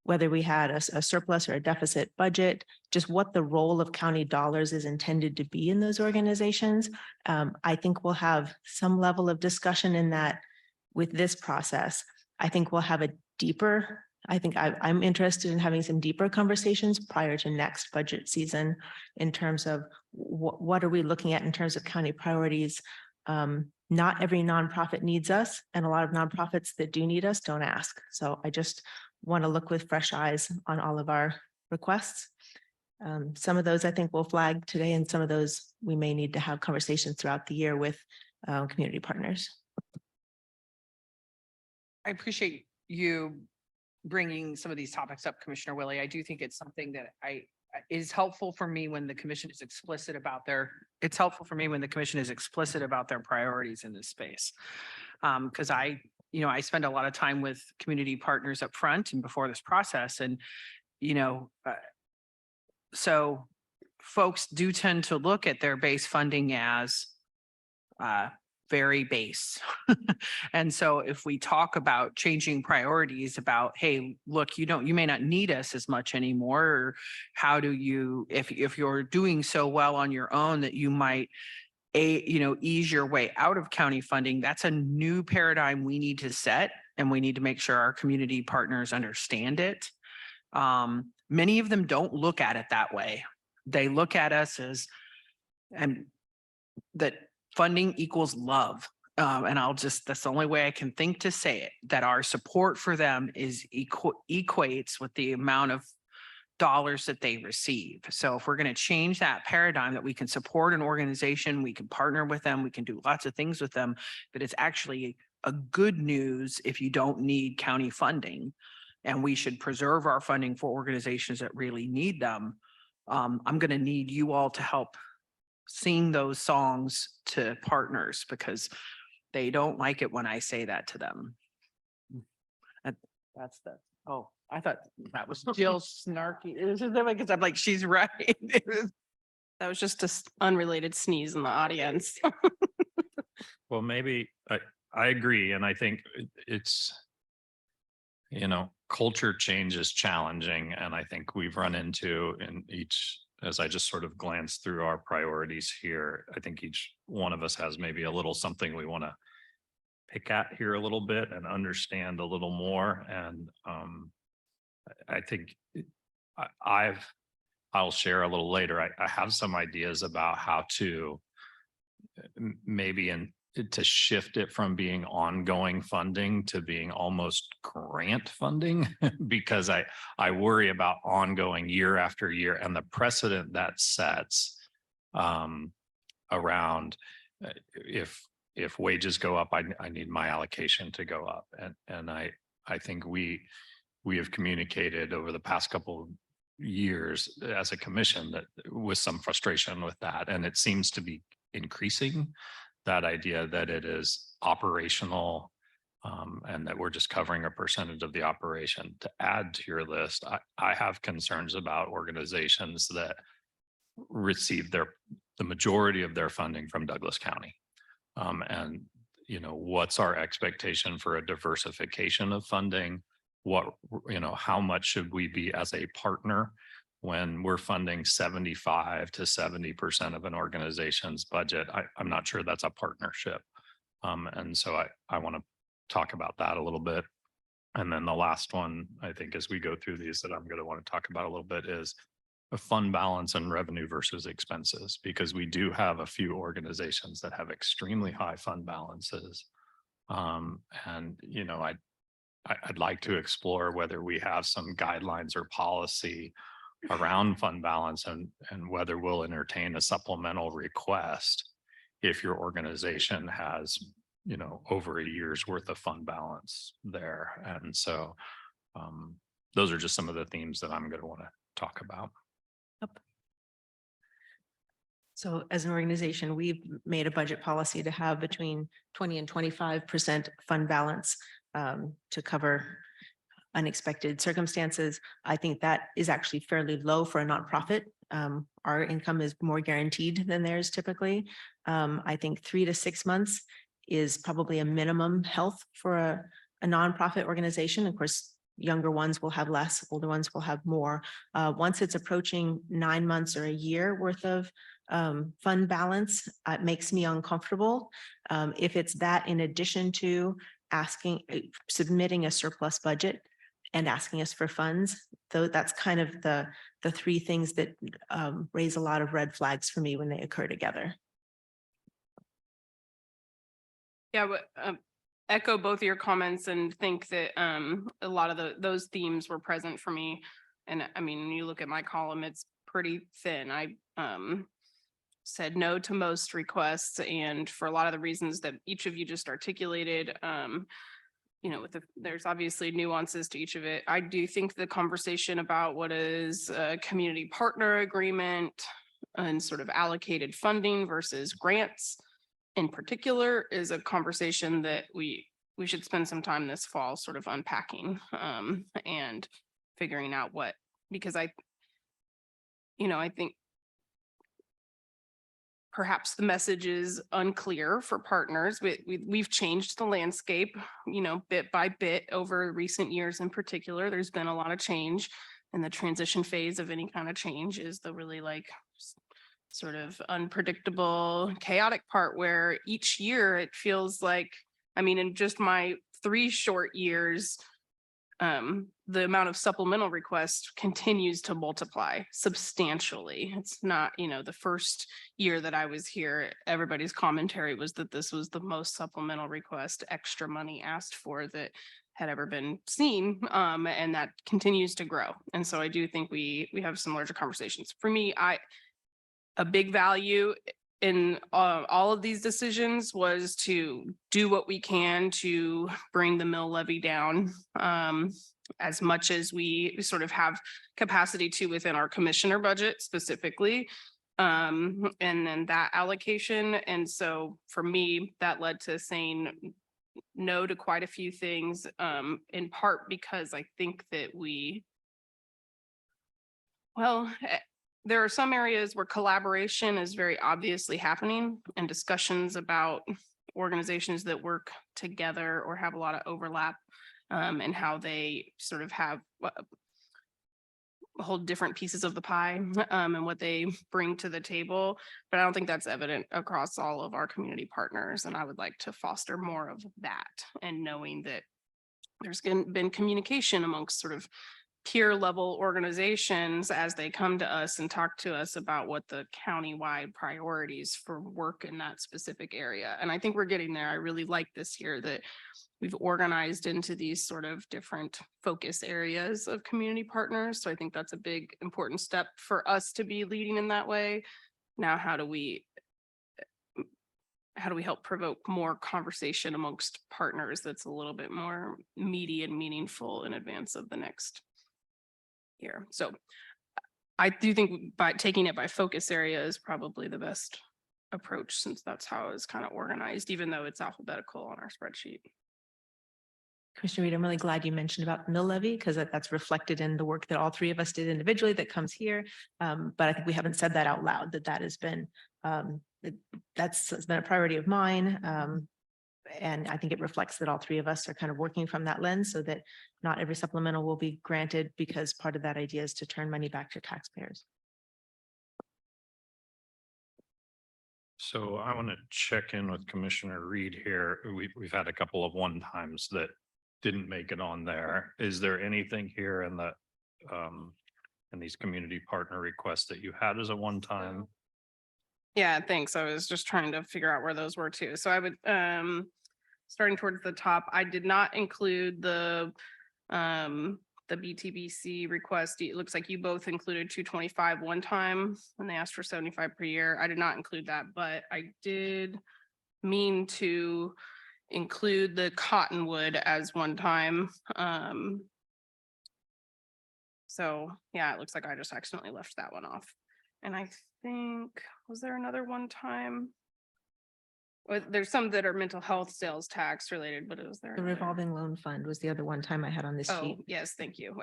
whether we had a surplus or a deficit budget, just what the role of county dollars is intended to be in those organizations. I think we'll have some level of discussion in that with this process. I think we'll have a deeper I think I'm interested in having some deeper conversations prior to next budget season in terms of what are we looking at in terms of county priorities? Not every nonprofit needs us, and a lot of nonprofits that do need us don't ask. So I just want to look with fresh eyes on all of our requests. Some of those I think will flag today, and some of those we may need to have conversations throughout the year with community partners. I appreciate you bringing some of these topics up, Commissioner Willie. I do think it's something that is helpful for me when the commission is explicit about it's helpful for me when the commission is explicit about their priorities in this space. Because I spend a lot of time with community partners up front and before this process, and, so folks do tend to look at their base funding as very base. And so if we talk about changing priorities about, hey, look, you may not need us as much anymore, or how do you, if you're doing so well on your own that you might ease your way out of county funding, that's a new paradigm we need to set, and we need to make sure our community partners understand it. Many of them don't look at it that way. They look at us as, and that funding equals love. And that's the only way I can think to say it, that our support for them is equates with the amount of dollars that they receive. So if we're going to change that paradigm, that we can support an organization, we can partner with them, we can do lots of things with them, but it's actually a good news if you don't need county funding, and we should preserve our funding for organizations that really need them. I'm going to need you all to help sing those songs to partners, because they don't like it when I say that to them. That's oh, I thought that was Jill snarky. It was just because I'm like, she's right. That was just an unrelated sneeze in the audience. Well, maybe I agree. And I think it's, culture change is challenging. And I think we've run into in each, as I just sort of glanced through our priorities here, I think each one of us has maybe a little something we want to pick at here a little bit and understand a little more. And I think I'll share a little later. I have some ideas about how to maybe to shift it from being ongoing funding to being almost grant funding, because I worry about ongoing year after year and the precedent that sets around if wages go up, I need my allocation to go up. And I think we have communicated over the past couple of years as a commission that with some frustration with that. And it seems to be increasing, that idea that it is operational and that we're just covering a percentage of the operation. To add to your list, I have concerns about organizations that receive the majority of their funding from Douglas County. And, what's our expectation for a diversification of funding? How much should we be as a partner when we're funding 75 to 70% of an organization's budget? I'm not sure that's a partnership. And so I want to talk about that a little bit. And then the last one, I think, as we go through these that I'm going to want to talk about a little bit is a fund balance and revenue versus expenses, because we do have a few organizations that have extremely high fund balances. And, I'd like to explore whether we have some guidelines or policy around fund balance and whether we'll entertain a supplemental request if your organization has, over a year's worth of fund balance there. And so those are just some of the themes that I'm going to want to talk about. So as an organization, we've made a budget policy to have between 20 and 25% fund balance to cover unexpected circumstances. I think that is actually fairly low for a nonprofit. Our income is more guaranteed than theirs typically. I think 3 to 6 months is probably a minimum health for a nonprofit organization. Of course, younger ones will have less, older ones will have more. Once it's approaching 9 months or a year worth of fund balance, it makes me uncomfortable. If it's that in addition to submitting a surplus budget, and asking us for funds. Though that's kind of the three things that raise a lot of red flags for me when they occur together. Yeah, but echo both of your comments and think that a lot of those themes were present for me. And I mean, when you look at my column, it's pretty thin. I said no to most requests, and for a lot of the reasons that each of you just articulated, you know, there's obviously nuances to each of it. I do think the conversation about what is a community partner agreement and sort of allocated funding versus grants in particular is a conversation that we should spend some time this fall sort of unpacking and figuring out what, because I think perhaps the message is unclear for partners. We've changed the landscape, you know, bit by bit over recent years. In particular, there's been a lot of change, and the transition phase of any kind of change is the really like sort of unpredictable, chaotic part where each year it feels like, I mean, in just my 3 short years, the amount of supplemental requests continues to multiply substantially. It's not, you know, the first year that I was here, everybody's commentary was that this was the most supplemental request, extra money asked for that had ever been seen. And that continues to grow. And so I do think we have some larger conversations. For me, a big value in all of these decisions was to do what we can to bring the mill levy down as much as we sort of have capacity to within our commissioner budget specifically. And then that allocation. And so for me, that led to saying no to quite a few things, in part because I think that there are some areas where collaboration is very obviously happening, and discussions about organizations that work together or have a lot of overlap, and how they sort of have hold different pieces of the pie, and what they bring to the table. But I don't think that's evident across all of our community partners. And I would like to foster more of that, and knowing that there's been communication amongst sort of peer level organizations as they come to us and talk to us about what the county-wide priorities for work in that specific area. And I think we're getting there. I really like this here that we've organized into these sort of different focus areas of community partners. So I think that's a big important step for us to be leading in that way. Now, how do we help provoke more conversation amongst partners that's a little bit more meaty and meaningful in advance of the next year? So I do think by taking it by focus area is probably the best approach, since that's how it's kind of organized, even though it's alphabetical on our spreadsheet. Commissioner Reed, I'm really glad you mentioned about the mill levy, because that's reflected in the work that all 3 of us did individually that comes here. But I think we haven't said that out loud, that has been that's been a priority of mine. And I think it reflects that all 3 of us are kind of working from that lens, so that not every supplemental will be granted, because part of that idea is to turn money back to taxpayers. So I want to check in with Commissioner Reed here. We've had a couple of one-times that didn't make it on there. Is there anything here in the in these community partner requests that you had as a one-time? Yeah, thanks. I was just trying to figure out where those were too. So I would, starting towards the top, I did not include the BTBC request. It looks like you both included 225 one time, and they asked for 75 per year. I did not include that, but I did mean to include the Cottonwood as one time. So yeah, it looks like I just accidentally left that one off. And I think, was there another one time? Well, there's some that are mental health sales tax related, but it was there. The revolving loan fund was the other one time I had on this sheet. Oh, yes, thank you.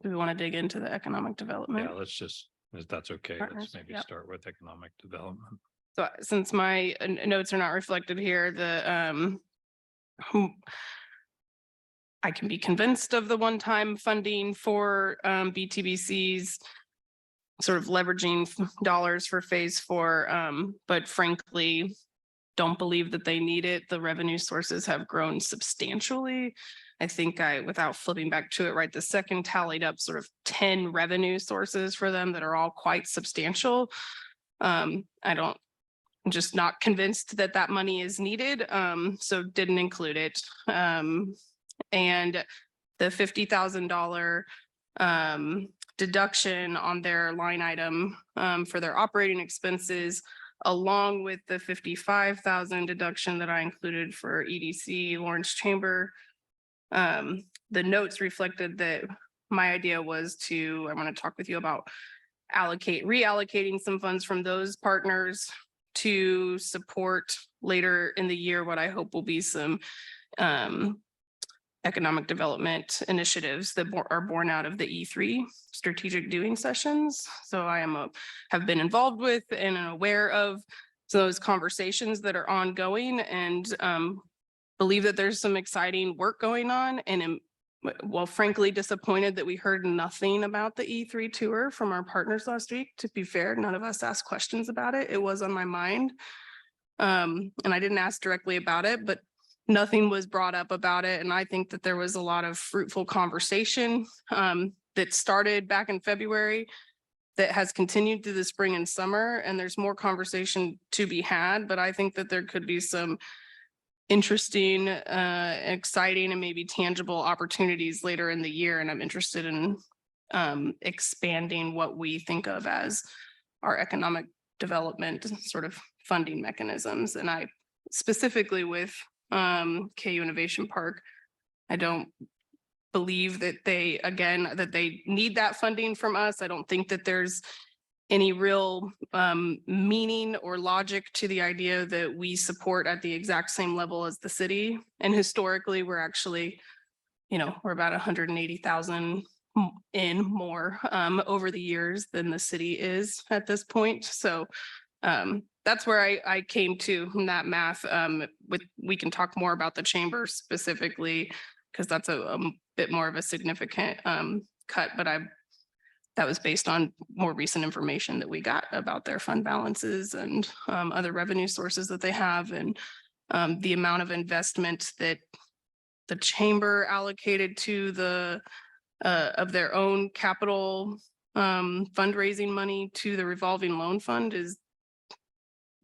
Do we want to dig into the economic development? Yeah, let's just, if that's okay, Partners, let's maybe yep. start with economic development. So since my notes are not reflected here, I can be convinced of the one-time funding for BTBCs, sort of leveraging dollars for phase 4. But frankly, don't believe that they need it. The revenue sources have grown substantially. I think without flipping back to it right, the second tallied up sort of 10 revenue sources for them that are all quite substantial. I'm just not convinced that that money is needed, so didn't include it. And the $50,000 deduction on their line item for their operating expenses, along with the 55,000 deduction that I included for EDC Lawrence Chamber. The notes reflected that my idea was I want to talk with you about reallocating some funds from those partners to support later in the year what I hope will be some economic development initiatives that are born out of the E3 strategic doing sessions. So I have been involved with and aware of those conversations that are ongoing, and believe that there's some exciting work going on, and am, well, frankly disappointed that we heard nothing about the E3 tour from our partners last week. To be fair, none of us asked questions about it. It was on my mind. And I didn't ask directly about it, but nothing was brought up about it. And I think that there was a lot of fruitful conversation that started back in February that has continued through the spring and summer. And there's more conversation to be had, but I think that there could be some interesting, exciting, and maybe tangible opportunities later in the year. And I'm interested in expanding what we think of as our economic development sort of funding mechanisms. And I specifically with KU Innovation Park, I don't believe that they need that funding from us. I don't think that there's any real meaning or logic to the idea that we support at the exact same level as the city. And historically, we're actually, we're about 180,000 in more over the years than the city is at this point. So that's where I came to from that math. We can talk more about the chamber specifically, because that's a bit more of a significant cut, but that was based on more recent information that we got about their fund balances and other revenue sources that they have, and the amount of investment that the chamber allocated to the of their own capital fundraising money to the revolving loan fund is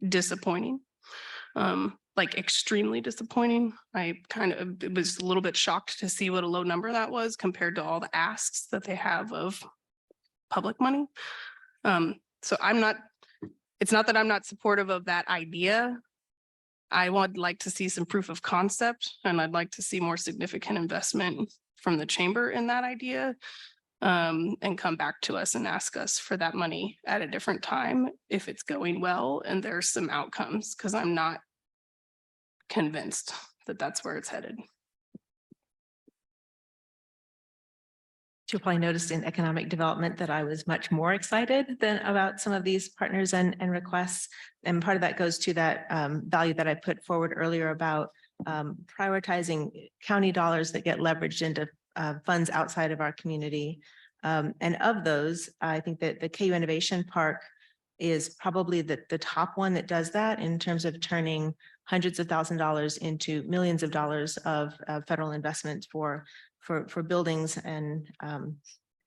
disappointing, like extremely disappointing. I was a little bit shocked to see what a low number that was compared to all the asks that they have of public money. So it's not that I'm not supportive of that idea. I would like to see some proof of concept, and I'd like to see more significant investment from the chamber in that idea, and come back to us and ask us for that money at a different time if it's going well and there's some outcomes, because I'm not convinced that that's where it's headed. You'll probably noticed in economic development that I was much more excited than about some of these partners and requests. And part of that goes to that value that I put forward earlier about prioritizing county dollars that get leveraged into funds outside of our community. And of those, I think that the KU Innovation Park is probably the top one that does that in terms of turning hundreds of thousands of dollars into millions of dollars of federal investment for buildings and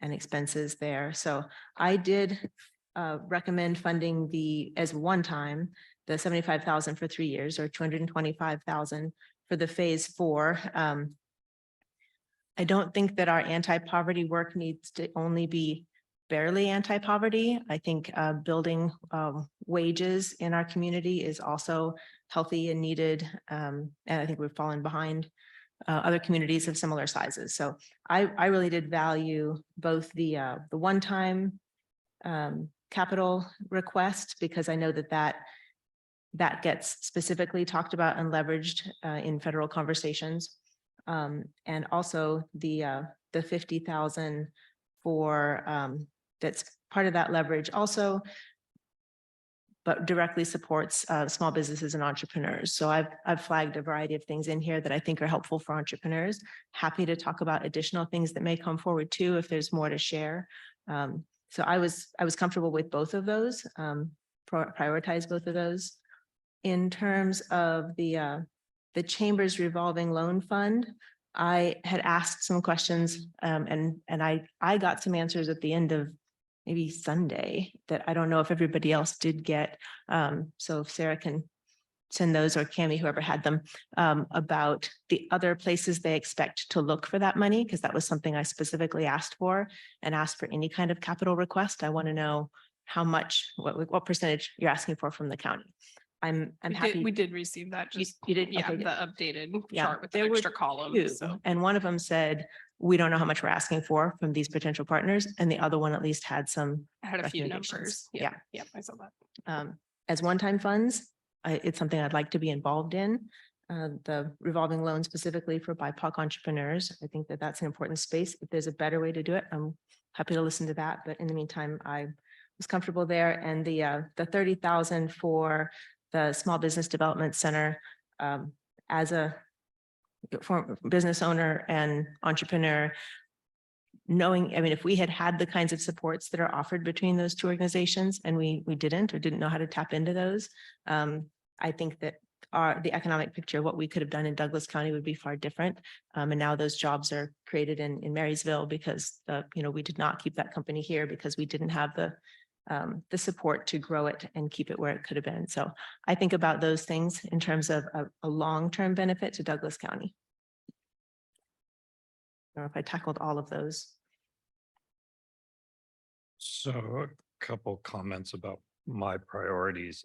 expenses there. So I did recommend funding as one time, the 75,000 for 3 years, or 225,000 for the phase 4. I don't think that our anti-poverty work needs to only be barely anti-poverty. I think building wages in our community is also healthy and needed. And I think we've fallen behind other communities of similar sizes. So I really did value both the one-time capital request, because I know that gets specifically talked about and leveraged in federal conversations. And also the 50,000 for that's part of that leverage also, but directly supports small businesses and entrepreneurs. So I've flagged a variety of things in here that I think are helpful for entrepreneurs. Happy to talk about additional things that may come forward too, if there's more to share. So I was comfortable with both of those, prioritize both of those. In terms of the Chamber's revolving loan fund, I had asked some questions, and I got some answers at the end of maybe Sunday that I don't know if everybody else did get. So if Sarah can send those, or Cami, whoever had them, about the other places they expect to look for that money, because that was something I specifically asked for, and asked for any kind of capital request. I want to know how much, what percentage you're asking for from the county. I'm happy. We did receive that, You- just, you did? yeah, Okay, the good. updated Yeah, chart with the there were extra two, columns, so. and one of them said, we don't know how much we're asking for from these potential partners, and the other one at least had some I had a few recommendations. numbers. Yeah. Yeah, I saw that. As one-time funds, it's something I'd like to be involved in. The revolving loan specifically for BIPOC entrepreneurs. I think that that's an important space. If there's a better way to do it, I'm happy to listen to that. But in the meantime, I was comfortable there. And the 30,000 for the Small Business Development Center, as a business owner and entrepreneur, knowing, I mean, if we had the kinds of supports that are offered between those two organizations and we didn't, or didn't know how to tap into those, I think that the economic picture, what we could have done in Douglas County would be far different. And now those jobs are created in Marysville because, we did not keep that company here because we didn't have the support to grow it and keep it where it could have been. So I think about those things in terms of a long-term benefit to Douglas County. I don't know if I tackled all of those. So a couple comments about my priorities.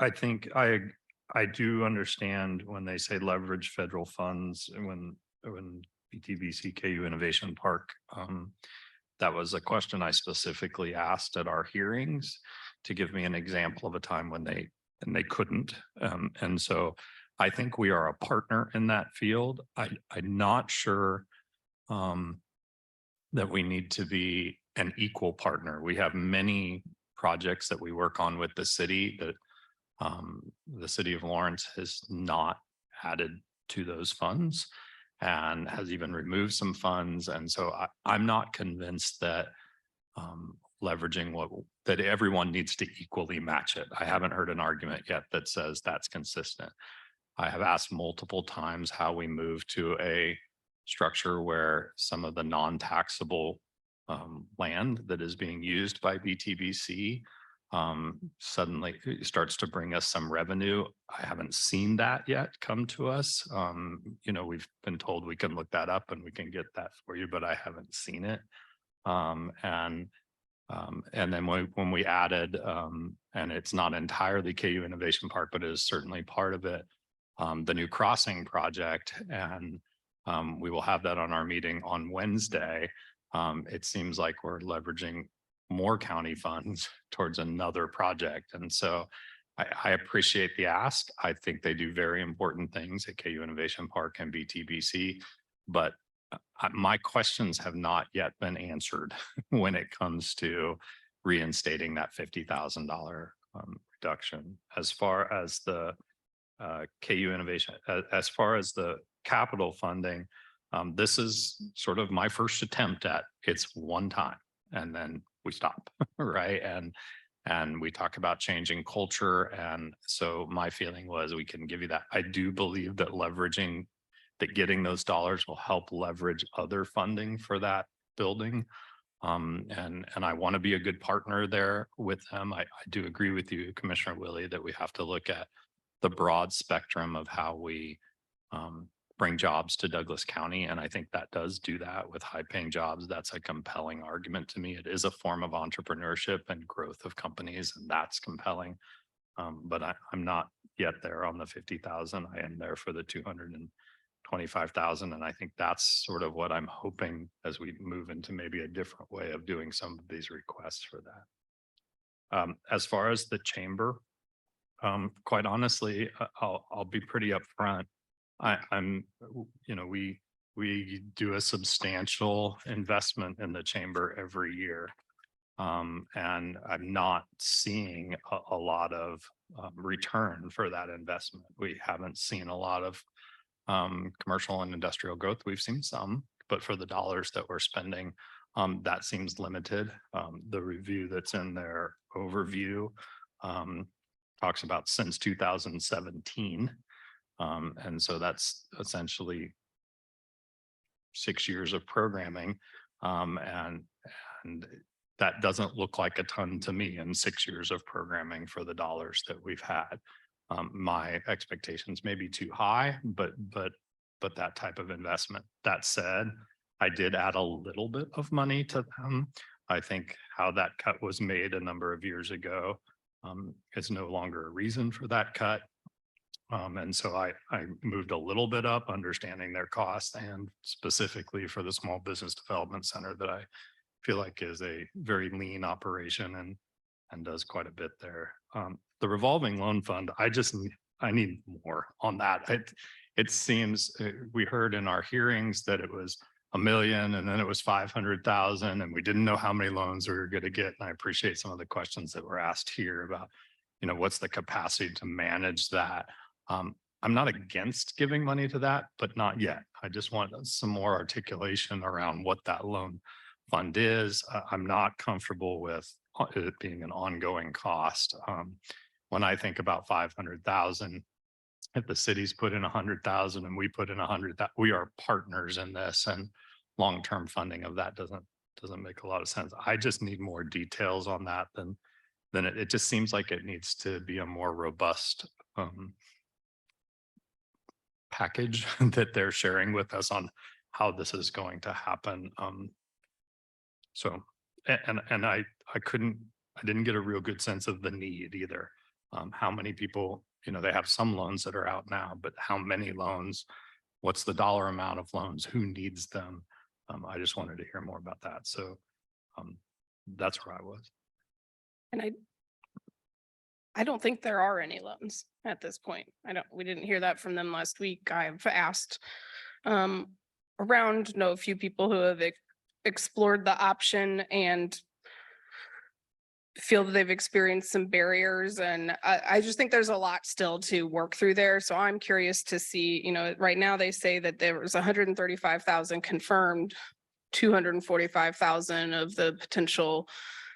I think I do understand when they say leverage federal funds and when BTVC KU Innovation Park, that was a question I specifically asked at our hearings to give me an example of a time when they couldn't. And so I think we are a partner in that field. I'm not sure that we need to be an equal partner. We have many projects that we work on with the city that the city of Lawrence has not added to those funds and has even removed some funds. And so I'm not convinced that leveraging that everyone needs to equally match it. I haven't heard an argument yet that says that's consistent. I have asked multiple times how we move to a structure where some of the non-taxable land that is being used by BTBC suddenly starts to bring us some revenue. I haven't seen that yet come to us. We've been told we can look that up and we can get that for you, but I haven't seen it. And then when we added, and it's not entirely KU Innovation Park, but it is certainly part of it, the new crossing project, and we will have that on our meeting on Wednesday. It seems like we're leveraging more county funds towards another project. And so I appreciate the ask. I think they do very important things at KU Innovation Park and BTBC, but my questions have not yet been answered when it comes to reinstating that $50,000 reduction. As far as the KU Innovation, as far as the capital funding, this is sort of my first attempt at it's one time and then we stop, right? And we talk about changing culture. And so my feeling was we can give you that. I do believe that getting those dollars will help leverage other funding for that building. And I want to be a good partner there with them. I do agree with you, Commissioner Willie, that we have to look at the broad spectrum of how we bring jobs to Douglas County. And I think that does do that with high paying jobs. That's a compelling argument to me. It is a form of entrepreneurship and growth of companies, and that's compelling. But I'm not yet there on the 50,000. I am there for the 225,000. And I think that's sort of what I'm hoping as we move into maybe a different way of doing some of these requests for that. As far as the chamber, quite honestly, I'll be pretty upfront. We do a substantial investment in the chamber every year. And I'm not seeing a lot of return for that investment. We haven't seen a lot of commercial and industrial growth. We've seen some, but for the dollars that we're spending, that seems limited. The review that's in their overview talks about since 2017. And so that's essentially 6 years of programming. And that doesn't look like a ton to me in 6 years of programming for the dollars that we've had. My expectations may be too high, but that type of investment. That said, I did add a little bit of money to them. I think how that cut was made a number of years ago is no longer a reason for that cut. And so I moved a little bit up, understanding their costs, and specifically for the Small Business Development Center that I feel like is a very lean operation and does quite a bit there. The revolving loan fund, I need more on that. It seems we heard in our hearings that it was $1 million and then it was 500,000 and we didn't know how many loans we were going to get. And I appreciate some of the questions that were asked here about, what's the capacity to manage that. I'm not against giving money to that, but not yet. I just want some more articulation around what that loan fund is. I'm not comfortable with it being an ongoing cost. When I think about 500,000, if the city's put in 100,000 and we put in 100,000, we are partners in this, and long-term funding of that doesn't make a lot of sense. I just need more details on that than it just seems like it needs to be a more robust package that they're sharing with us on how this is going to happen. So, and I didn't get a real good sense of the need either. How many people, they have some loans that are out now, but how many loans, what's the dollar amount of loans, who needs them? I just wanted to hear more about that. So that's where I was. And I don't think there are any loans at this point. We didn't hear that from them last week. I've asked around, know a few people who have explored the option and feel that they've experienced some barriers. And I just think there's a lot still to work through there. So I'm curious to see, right now they say that there was 135,000 confirmed, 245,000 of the potential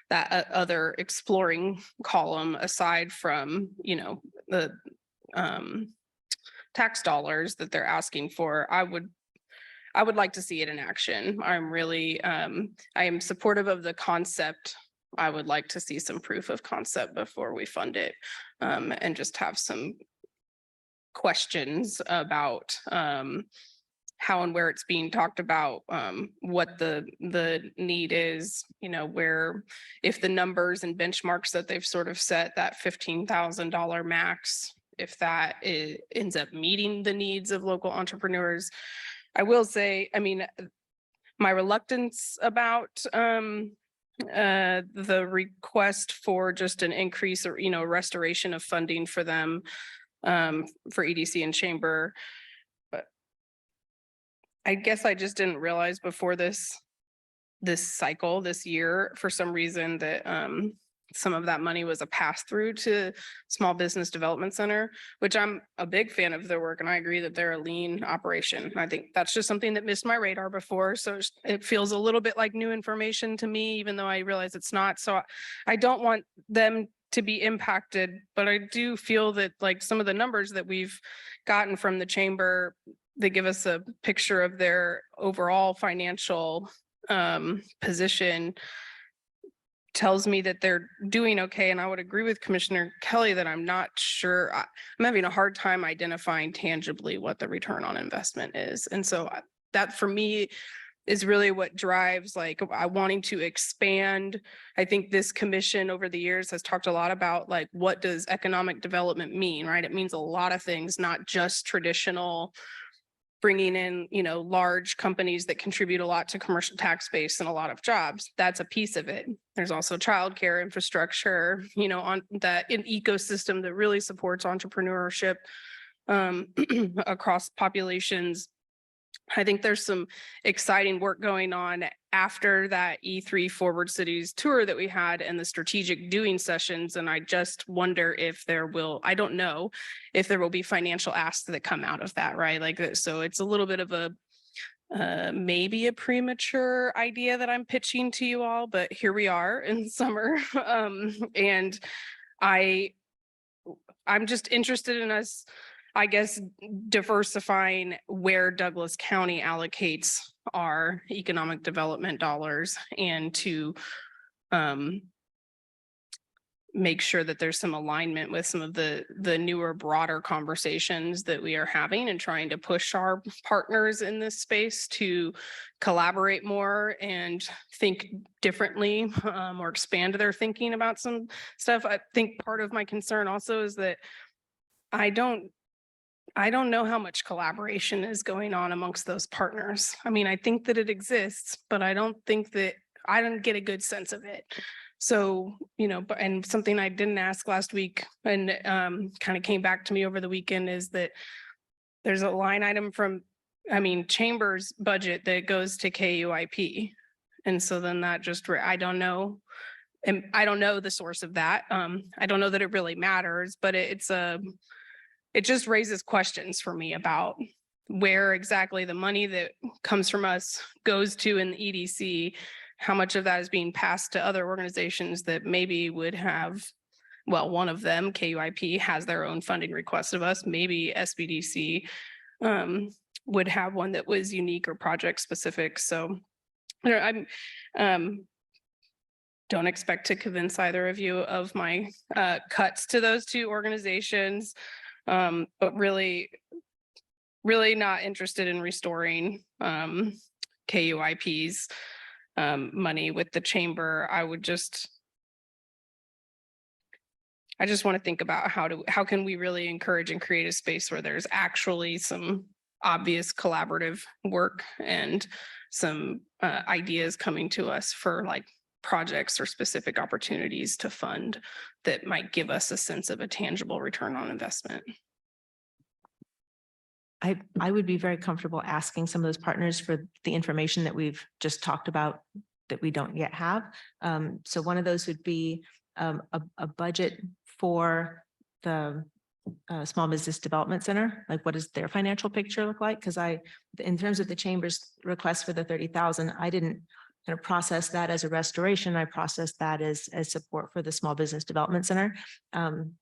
that other exploring column aside from, the tax dollars that they're asking for. I would like to see it in action. I'm really, I am supportive of the concept. I would like to see some proof of concept before we fund it, and just have some questions about how and where it's being talked about, what the need is, where if the numbers and benchmarks that they've sort of set, that $15,000 max, if that ends up meeting the needs of local entrepreneurs. I will say, my reluctance about the request for just an increase or, restoration of funding for them for EDC and chamber. But I guess I just didn't realize before this cycle, this year, for some reason that some of that money was a pass through to Small Business Development Center, which I'm a big fan of their work. And I agree that they're a lean operation. I think that's just something that missed my radar before. So it feels a little bit like new information to me, even though I realize it's not. So I don't want them to be impacted, but I do feel that like some of the numbers that we've gotten from the chamber, they give us a picture of their overall financial position, tells me that they're doing okay. And I would agree with Commissioner Kelly that I'm not sure. I'm having a hard time identifying tangibly what the return on investment is. And so that for me is really what drives like I wanting to expand. I think this commission over the years has talked a lot about like, what does economic development mean, right? It means a lot of things, not just traditional bringing in, large companies that contribute a lot to commercial tax base and a lot of jobs. That's a piece of it. There's also childcare infrastructure, on that an ecosystem that really supports entrepreneurship across populations. I think there's some exciting work going on after that E3 Forward Cities tour that we had and the strategic doing sessions. And I just wonder if I don't know if there will be financial asks that come out of that, right? Like, so it's a little bit of a maybe a premature idea that I'm pitching to you all, but here we are in summer. And I'm just interested in us, I guess, diversifying where Douglas County allocates our economic development dollars and to make sure that there's some alignment with some of the newer, broader conversations that we are having and trying to push our partners in this space to collaborate more and think differently, or expand their thinking about some stuff. I think part of my concern also is that I don't know how much collaboration is going on amongst those partners. I mean, I think that it exists, but I don't get a good sense of it. So, but, and something I didn't ask last week and kind of came back to me over the weekend is that there's a line item from, Chamber's budget that goes to KUIP. And so then that just, I don't know. And I don't know the source of that. I don't know that it really matters, but it just raises questions for me about where exactly the money that comes from us goes to in the EDC, how much of that is being passed to other organizations that maybe would have, well, one of them, KUIP, has their own funding request of us. Maybe SBDC would have one that was unique or project specific. So I'm don't expect to convince either of you of my cuts to those two organizations. But really not interested in restoring KUIP's money with the chamber. I just want to think about how can we really encourage and create a space where there's actually some obvious collaborative work and some ideas coming to us for like projects or specific opportunities to fund that might give us a sense of a tangible return on investment. I would be very comfortable asking some of those partners for the information that we've just talked about that we don't yet have. So one of those would be a budget for the Small Business Development Center. Like, what does their financial picture look like? Because in terms of the chamber's request for the 30,000, I didn't kind of process that as a restoration. I processed that as support for the Small Business Development Center.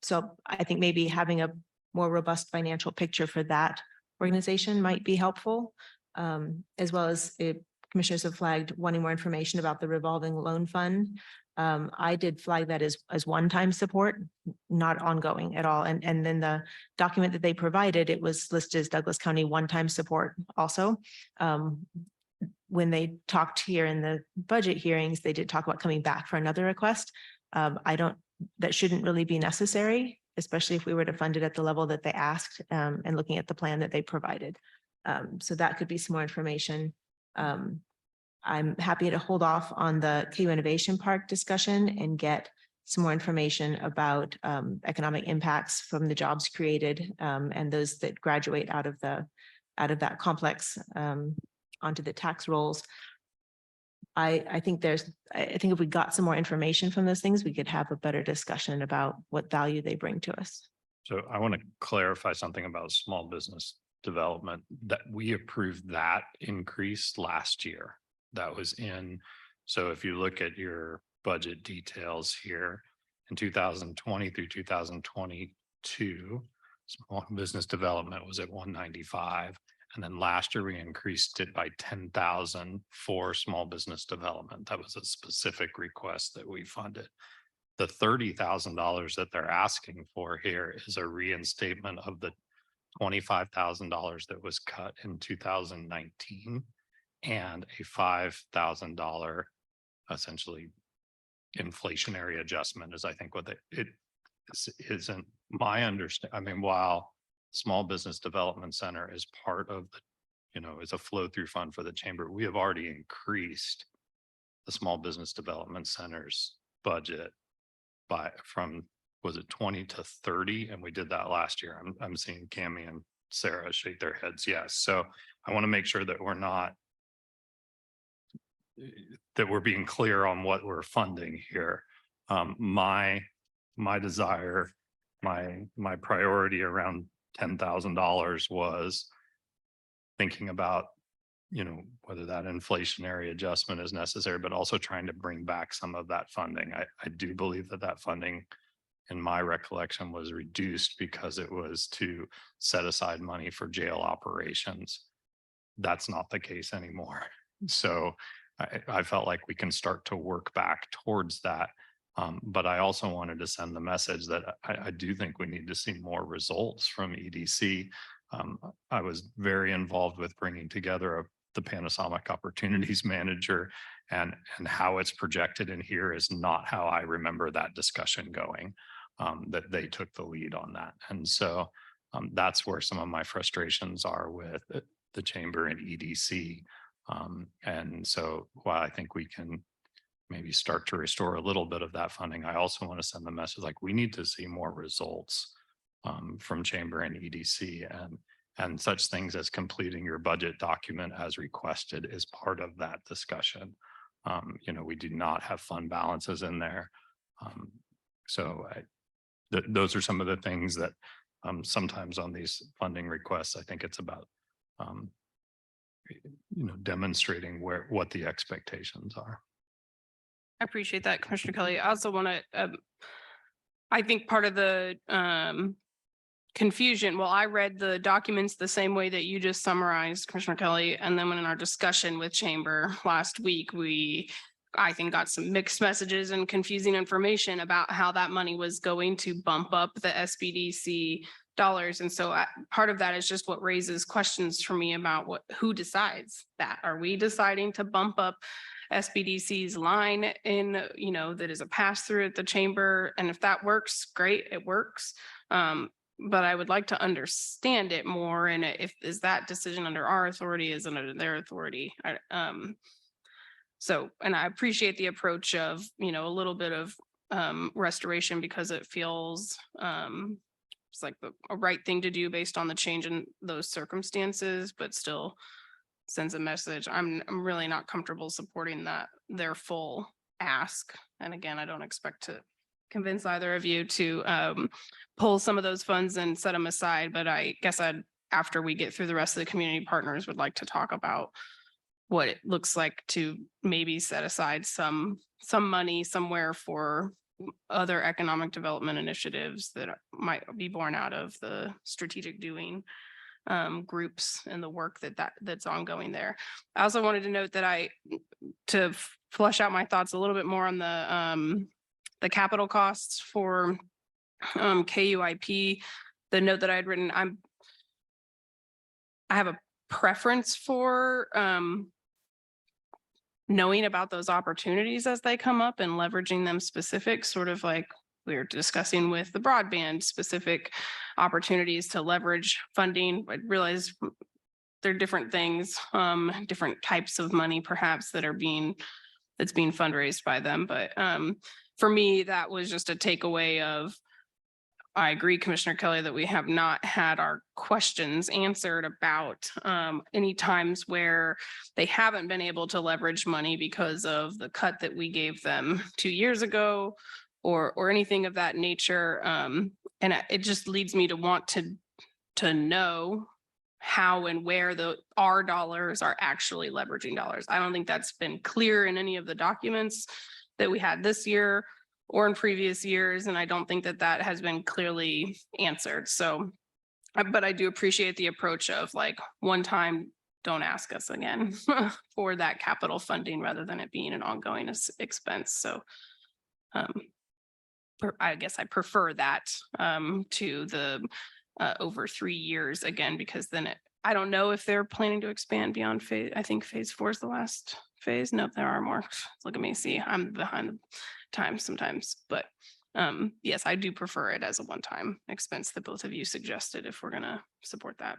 So I think maybe having a more robust financial picture for that organization might be helpful, as well as commissioners have flagged wanting more information about the revolving loan fund. I did flag that as one-time support, not ongoing at all. And then the document that they provided, it was listed as Douglas County one-time support also. When they talked here in the budget hearings, they did talk about coming back for another request. That shouldn't really be necessary, especially if we were to fund it at the level that they asked, and looking at the plan that they provided. So that could be some more information. I'm happy to hold off on the KU Innovation Park discussion and get some more information about economic impacts from the jobs created, and those that graduate out of that complex onto the tax rolls. I think if we got some more information from those things, we could have a better discussion about what value they bring to us. So I want to clarify something about small business development, that we approved that increase last year. That was in, so if you look at your budget details here in 2020 through 2022, small business development was at 195. And then last year we increased it by 10,000 for small business development. That was a specific request that we funded. The $30,000 that they're asking for here is a reinstatement of the $25,000 that was cut in 2019 and a $5,000 essentially inflationary adjustment is, I think, what it isn't my understanding. I mean, while Small Business Development Center is part of the, is a flow through fund for the chamber, we have already increased the Small Business Development Center's budget from, was it 20 to 30? And we did that last year. I'm seeing Cammie and Sarah shake their heads. Yes. So I want to make sure that we're being clear on what we're funding here. My desire, my priority around $10,000 was thinking about, whether that inflationary adjustment is necessary, but also trying to bring back some of that funding. I do believe that funding in my recollection, was reduced because it was to set aside money for jail operations. That's not the case anymore. So I felt like we can start to work back towards that. But I also wanted to send the message that I do think we need to see more results from EDC. I was very involved with bringing together the Panasonic Opportunities Manager, and how it's projected in here is not how I remember that discussion going, that they took the lead on that. And so that's where some of my frustrations are with the chamber and EDC. And so while I think we can maybe start to restore a little bit of that funding, I also want to send the message like we need to see more results from chamber and EDC, and such things as completing your budget document as requested is part of that discussion. We do not have fund balances in there. So those are some of the things that sometimes on these funding requests, I think it's about demonstrating what the expectations are. I appreciate that, Commissioner Kelly. I also want to, I think part of the confusion, well, I read the documents the same way that you just summarized, Commissioner Kelly. And then when in our discussion with Chamber last week, I think got some mixed messages and confusing information about how that money was going to bump up the SBDC dollars. And so part of that is just what raises questions for me about who decides that. Are we deciding to bump up SBDC's line in, that is a pass through at the chamber? And if that works, great, it works. But I would like to understand it more. And is that decision under our authority, is it under their authority? So, and I appreciate the approach of, a little bit of restoration, because it feels it's like a right thing to do based on the change in those circumstances, but still sends a message. I'm really not comfortable supporting their full ask. And again, I don't expect to convince either of you to pull some of those funds and set them aside. But I guess after we get through the rest of the community partners, would like to talk about what it looks like to maybe set aside some money somewhere for other economic development initiatives that might be born out of the strategic doing groups and the work that's ongoing there. I also wanted to note that to flesh out my thoughts a little bit more on the capital costs for KUIP, the note that I had written, I have a preference for knowing about those opportunities as they come up and leveraging them specific, sort of like we were discussing with the broadband, specific opportunities to leverage funding. I realize there are different things, different types of money perhaps that's being fundraised by them. But for me, that was just a takeaway of, I agree, Commissioner Kelly, that we have not had our questions answered about any times where they haven't been able to leverage money because of the cut that we gave them 2 years ago, or anything of that nature. And it just leads me to want to know how and where our dollars are actually leveraging dollars. I don't think that's been clear in any of the documents that we had this year or in previous years. And I don't think that has been clearly answered. So, but I do appreciate the approach of like, one time, don't ask us again for that capital funding rather than it being an ongoing expense. So I guess I prefer that to the over 3 years again, because then I don't know if they're planning to expand beyond phase. I think phase 4 is the last phase. Nope, there are more. Look at me, see, I'm behind the times sometimes, but yes, I do prefer it as a one-time expense that both of you suggested if we're gonna support that.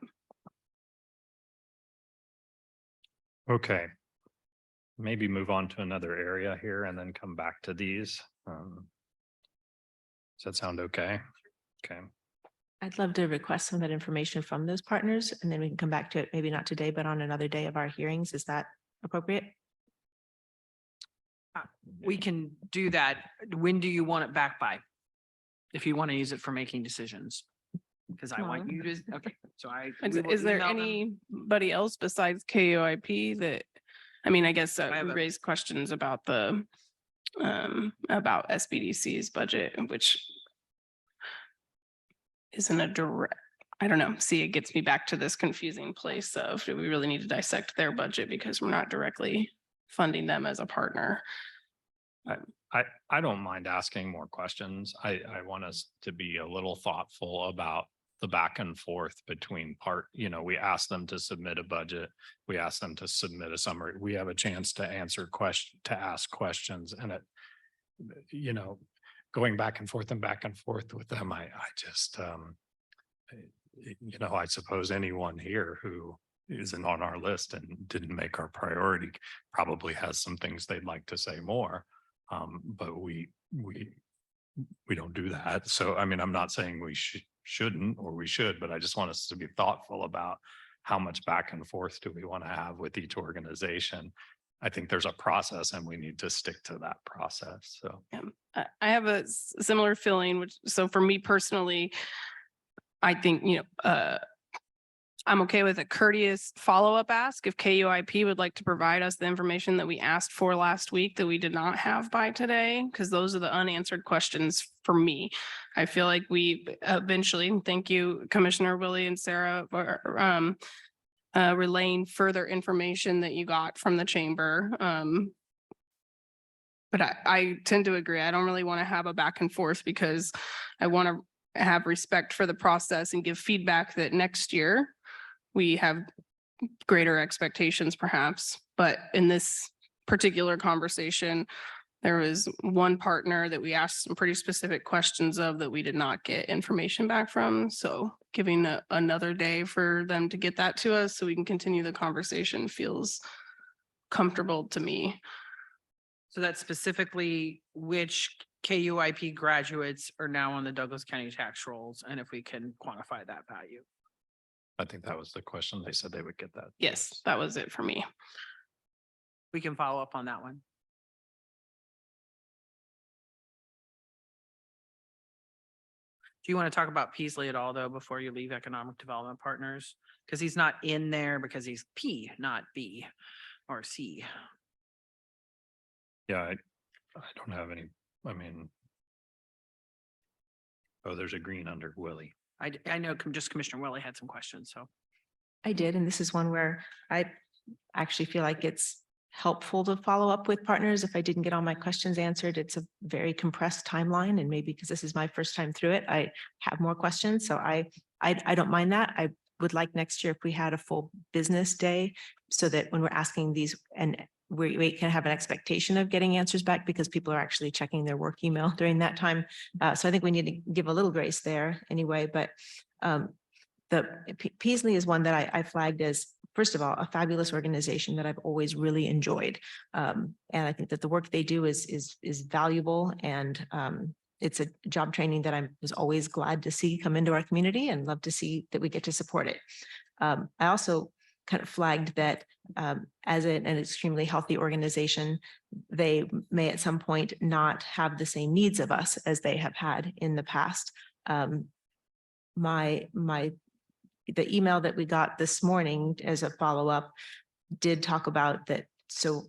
Okay. Maybe move on to another area here and then come back to these. Does that sound okay? Okay. I'd love to request some of that information from those partners, and then we can come back to it, maybe not today, but on another day of our hearings. Is that appropriate? We can do that. When do you want it back by? If you want to use it for making decisions. Because I want you to, okay, so Is there anybody else besides KUIP that, I mean, I guess we raised questions about about SBDC's budget, which isn't a direct, I don't know. See, it gets me back to this confusing place of, do we really need to dissect their budget because we're not directly funding them as a partner? I don't mind asking more questions. I want us to be a little thoughtful about the back and forth between we ask them to submit a budget. We ask them to submit a summary. We have a chance to to ask questions, and going back and forth with them, I just, I suppose anyone here who isn't on our list and didn't make our priority probably has some things they'd like to say more. But we don't do that. So, I mean, I'm not saying we shouldn't, or we should, but I just want us to be thoughtful about how much back and forth do we want to have with each organization. I think there's a process and we need to stick to that process. So. I have a similar feeling, so for me personally, I think, I'm okay with a courteous follow-up ask if KUIP would like to provide us the information that we asked for last week that we did not have by today, because those are the unanswered questions for me. I feel like we eventually, thank you, Commissioner Willie and Sarah, for relaying further information that you got from the chamber. But I tend to agree. I don't really want to have a back and forth because I want to have respect for the process and give feedback that next year we have greater expectations perhaps. But in this particular conversation, there was one partner that we asked some pretty specific questions of that we did not get information back from. So giving another day for them to get that to us so we can continue the conversation feels comfortable to me. So that's specifically which KUIP graduates are now on the Douglas County tax rolls, and if we can quantify that value. I think that was the question. They said they would get that. Yes, that was it for me. We can follow up on that one. Do you want to talk about Peasley at all, though, before you leave Economic Development Partners? Because he's not in there because he's P, not B or C. Yeah, I don't have any, I mean. Oh, there's a green under Willie. I know just Commissioner Willie had some questions, so. I did, and this is one where I actually feel like it's helpful to follow up with partners. If I didn't get all my questions answered, it's a very compressed timeline, and maybe because this is my first time through it, I have more questions. So I don't mind that. I would like next year if we had a full business day so that when we're asking these and we can have an expectation of getting answers back because people are actually checking their work email during that time. So I think we need to give a little grace there anyway, but the Peasley is one that I flagged as, first of all, a fabulous organization that I've always really enjoyed. And I think that the work they do is valuable, and it's a job training that I was always glad to see come into our community and love to see that we get to support it. I also kind of flagged that as an extremely healthy organization, they may at some point not have the same needs of us as they have had in the past. The email that we got this morning as a follow-up did talk about that. So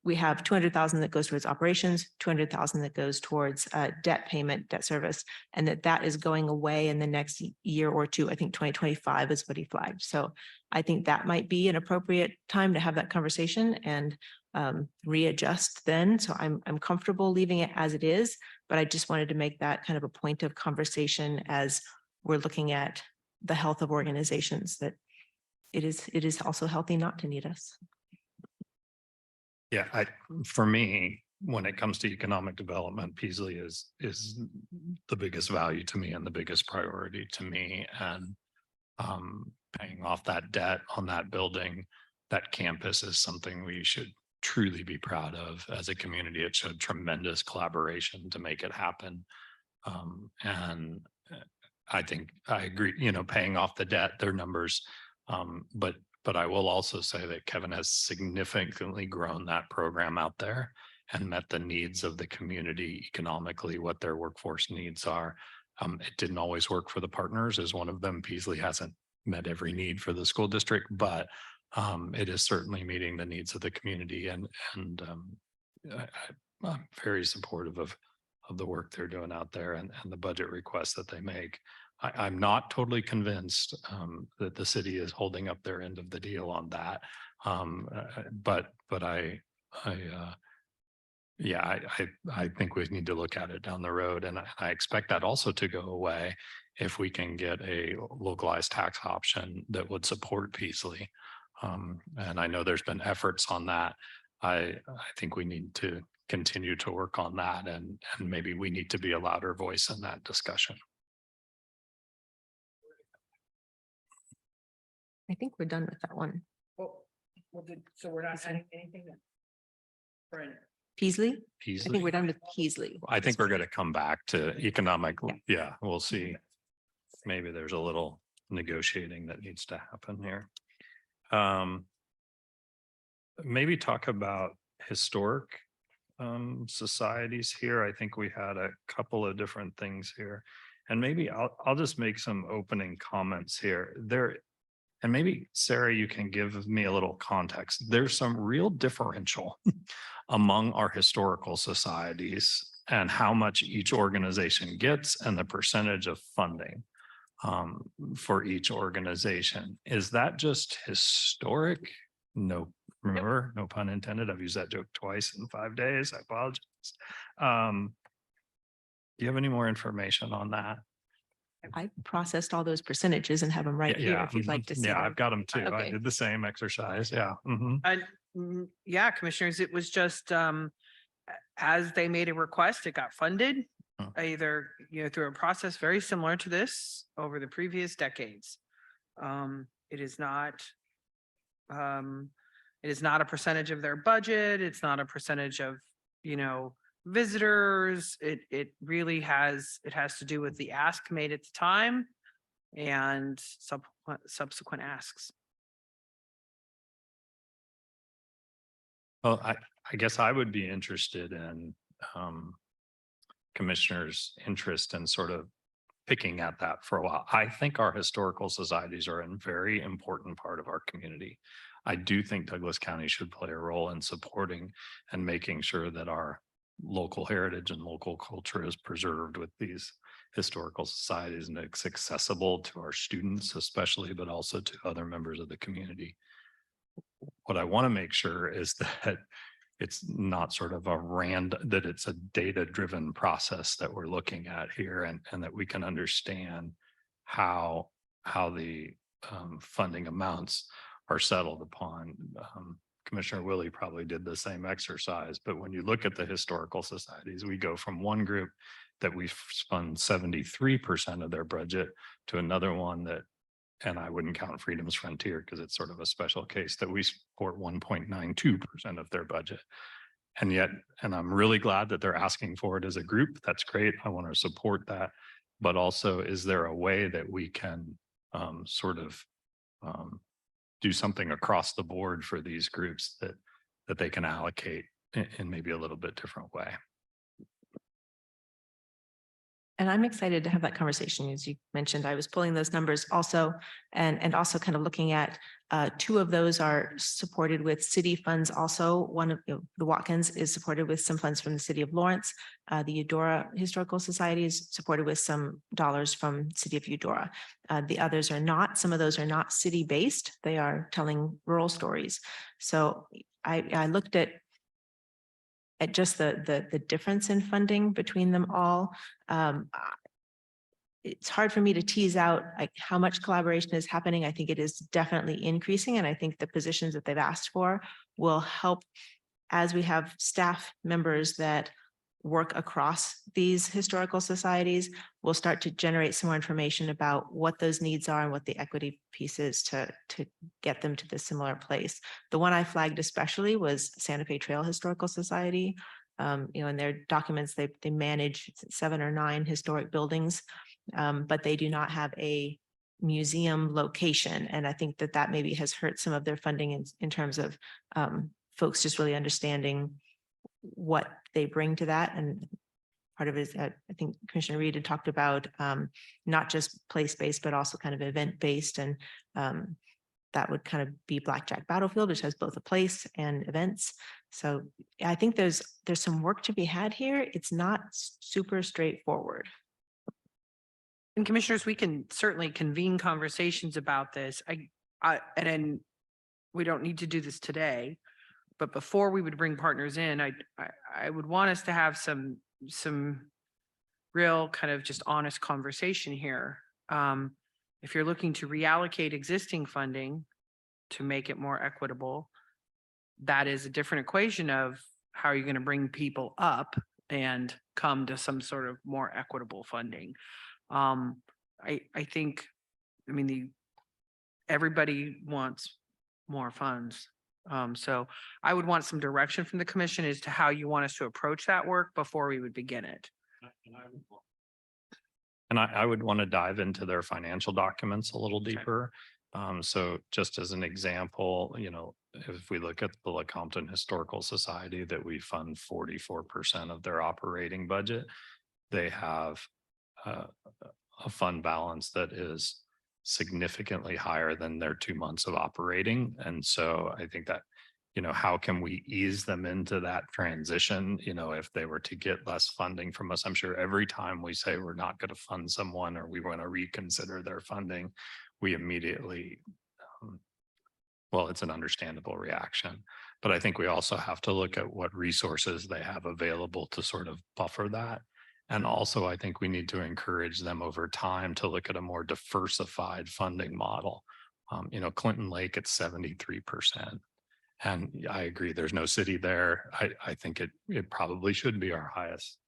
we have 200,000 that goes towards operations, 200,000 that goes towards debt payment, debt service, and that is going away in the next year or two. I think 2025 is what he flagged. So I think that might be an appropriate time to have that conversation and readjust then. So I'm comfortable leaving it as it is, but I just wanted to make that kind of a point of conversation as we're looking at the health of organizations, that it is also healthy not to need us. Yeah, for me, when it comes to economic development, Peasley is the biggest value to me and the biggest priority to me. And paying off that debt on that building, that campus is something we should truly be proud of as a community. It showed tremendous collaboration to make it happen. And I think I agree, paying off the debt, their numbers, but I will also say that Kevin has significantly grown that program out there and met the needs of the community economically, what their workforce needs are. It didn't always work for the partners as one of them. Peasley hasn't met every need for the school district, but it is certainly meeting the needs of the community. And I'm very supportive of the work they're doing out there and the budget requests that they make. I'm not totally convinced that the city is holding up their end of the deal on that. But yeah, I think we need to look at it down the road, and I expect that also to go away if we can get a localized tax option that would support Peasley. And I know there's been efforts on that. I think we need to continue to work on that, and maybe we need to be a louder voice in that discussion. I think we're done with that one. Well, so we're not adding anything then? Right. Peasley? I Peasley. think we're done with Peasley. I think we're going to come back to economic. Yeah. Yeah, we'll see. Maybe there's a little negotiating that needs to happen here. Maybe talk about historic societies here. I think we had a couple of different things here. And maybe I'll just make some opening comments here. And maybe Sarah, you can give me a little context. There's some real differential among our historical societies and how much each organization gets and the percentage of funding for each organization. Is that just historic? No, remember, no pun intended. I've used that joke twice in 5 days. I apologize. Do you have any more information on that? I processed all those percentages and have them right here if you'd like to see. Yeah, them. I've got them too. I Okay. did the same exercise. Yeah. Yeah, commissioners, it was just as they made a request, it got funded. Oh. Either, through a process very similar to this over the previous decades. It is not a percentage of their budget. It's not a percentage of, visitors. It really has to do with the ask made at the time and subsequent asks. Well, I guess I would be interested in commissioners' interest in sort of picking at that for a while. I think our historical societies are a very important part of our community. I do think Douglas County should play a role in supporting and making sure that our local heritage and local culture is preserved with these historical societies, and it's accessible to our students especially, but also to other members of the community. What I want to make sure is that it's not sort of that it's a data-driven process that we're looking at here, and that we can understand how the funding amounts are settled upon. Commissioner Willie probably did the same exercise, but when you look at the historical societies, we go from one group that we fund 73% of their budget to another one that, and I wouldn't count Freedom's Frontier because it's sort of a special case, that we support 1.92% of their budget. And yet, and I'm really glad that they're asking for it as a group. That's great. I want to support that. But also, is there a way that we can sort of do something across the board for these groups that they can allocate in maybe a little bit different way? And I'm excited to have that conversation. As you mentioned, I was pulling those numbers also, and also kind of looking at two of those are supported with city funds. Also, one of the Watkins is supported with some funds from the city of Lawrence. The Eudora Historical Society is supported with some dollars from city of Eudora. The others are not. Some of those are not city based. They are telling rural stories. So I looked at just the difference in funding between them all. It's hard for me to tease out like how much collaboration is happening. I think it is definitely increasing, and I think the positions that they've asked for will help as we have staff members that work across these historical societies. We'll start to generate some more information about what those needs are and what the equity piece is to get them to the similar place. The one I flagged especially was Santa Fe Trail Historical Society. In their documents, they manage 7 or 9 historic buildings, but they do not have a museum location. And I think that maybe has hurt some of their funding in terms of folks just really understanding what they bring to that. And part of it is, I think Commissioner Reed had talked about not just place-based, but also kind of event-based. And that would kind of be Blackjack Battlefield, which has both a place and events. So I think there's some work to be had here. It's not super straightforward. And commissioners, we can certainly convene conversations about this. And then we don't need to do this today. But before we would bring partners in, I would want us to have some real kind of just honest conversation here. If you're looking to reallocate existing funding to make it more equitable, that is a different equation of how you're going to bring people up and come to some sort of more equitable funding. I think, I mean, everybody wants more funds. So I would want some direction from the commission as to how you want us to approach that work before we would begin it. And I would want to dive into their financial documents a little deeper. So just as an example, if we look at the Lecompton Historical Society, that we fund 44% of their operating budget, they have a fund balance that is significantly higher than their 2 months of operating. And so I think that, how can we ease them into that transition? If they were to get less funding from us, I'm sure every time we say we're not going to fund someone or we want to reconsider their funding, we immediately, well, it's an understandable reaction. But I think we also have to look at what resources they have available to sort of buffer that. And also, I think we need to encourage them over time to look at a more diversified funding model. Clinton Lake at 73%. And I agree, there's no city there. I think it probably should be our highest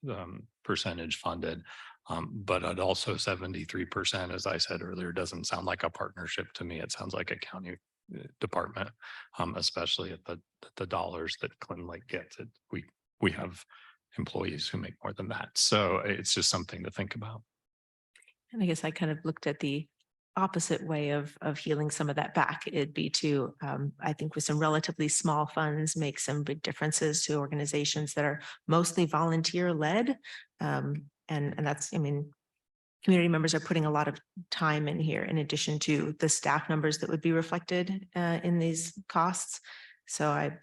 percentage funded. But at also 73%, as I said earlier, doesn't sound like a partnership to me. It sounds like a county department, especially at the dollars that Clinton Lake gets. We have employees who make more than that. So it's just something to think about. And I guess I kind of looked at the opposite way of healing some of that back. It'd be to, I think with some relatively small funds, make some big differences to organizations that are mostly volunteer led. And that's, community members are putting a lot of time in here in addition to the staff numbers that would be reflected in these costs. So I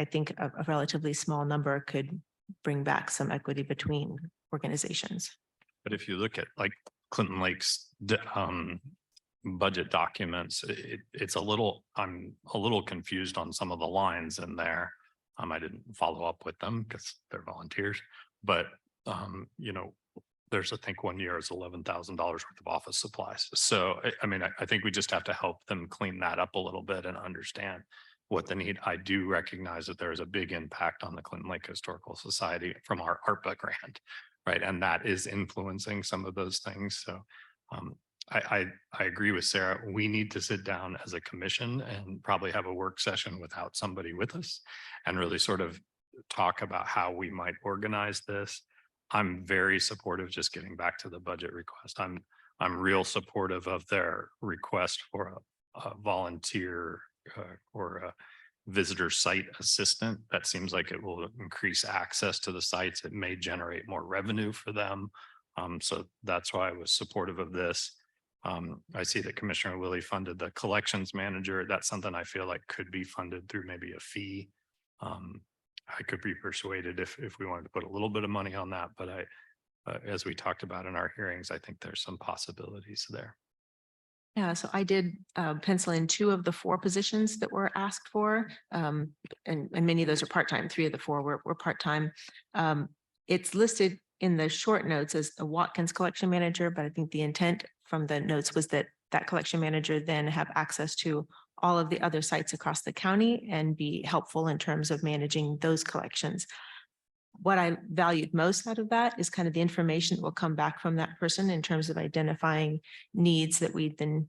think a relatively small number could bring back some equity between organizations. But if you look at like Clinton Lake's budget documents, it's I'm a little confused on some of the lines in there. I didn't follow up with them because they're volunteers, but there's, I think 1 year is $11,000 worth of office supplies. So, I think we just have to help them clean that up a little bit and understand what they need. I do recognize that there is a big impact on the Clinton Lake Historical Society from our ARPA grant, right? And that is influencing some of those things. So I agree with Sarah. We need to sit down as a commission and probably have a work session without somebody with us and really sort of talk about how we might organize this. I'm very supportive, just getting back to the budget request. I'm real supportive of their request for a volunteer or a visitor site assistant. That seems like it will increase access to the sites. It may generate more revenue for them. So that's why I was supportive of this. I see that Commissioner Willie funded the collections manager. That's something I feel like could be funded through maybe a fee. I could be persuaded if we wanted to put a little bit of money on that, but as we talked about in our hearings, I think there's some possibilities there. Yeah, so I did pencil in 2 of the 4 positions that were asked for, and many of those are part-time. 3 of the 4 were part-time. It's listed in the short notes as a Watkins collection manager, but I think the intent from the notes was that collection manager then have access to all of the other sites across the county and be helpful in terms of managing those collections. What I valued most out of that is kind of the information that will come back from that person in terms of identifying needs that we've been,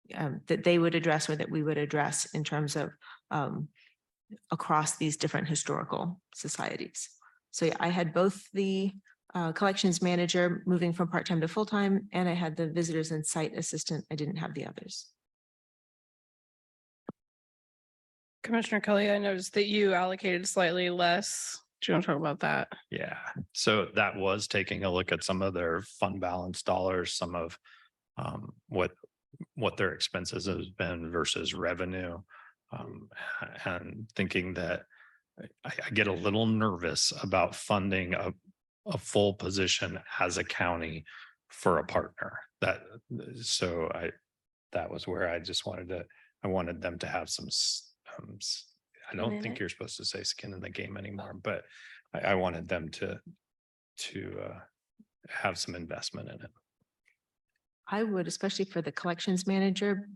that they would address or that we would address in terms of across these different historical societies. So yeah, I had both the collections manager moving from part-time to full-time, and I had the visitors and site assistant. I didn't have the others. Commissioner Kelly, I noticed that you allocated slightly less. Do you want to talk about that? Yeah, so that was taking a look at some of their fund balance dollars, some of what their expenses has been versus revenue, and thinking that I get a little nervous about funding a full position as a county for a partner that, so that was where I wanted them to have some, I don't in think it. you're supposed to say skin in the game anymore, but I wanted them to have some investment in it. I would, especially for the collections manager,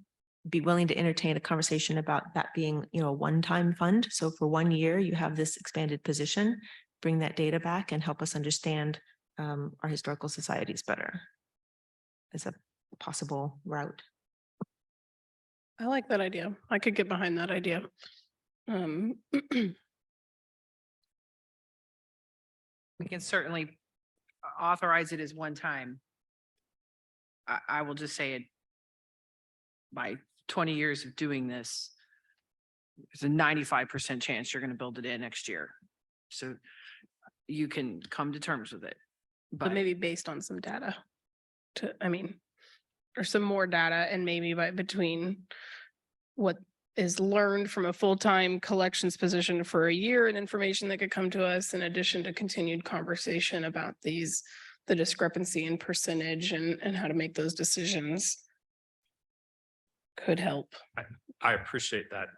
be willing to entertain a conversation about that being, a one-time fund. So for 1 year, you have this expanded position, bring that data back and help us understand our historical societies better as a possible route. I like that idea. I could get behind that idea. We can certainly authorize it as one time. I will just say it. By 20 years of doing this, there's a 95% chance you're going to build it in next year. So you can come to terms with it. But maybe based on some data or some more data, and maybe between what is learned from a full-time collections position for a year and information that could come to us in addition to continued conversation about the discrepancy in percentage and how to make those decisions could help. I appreciate that,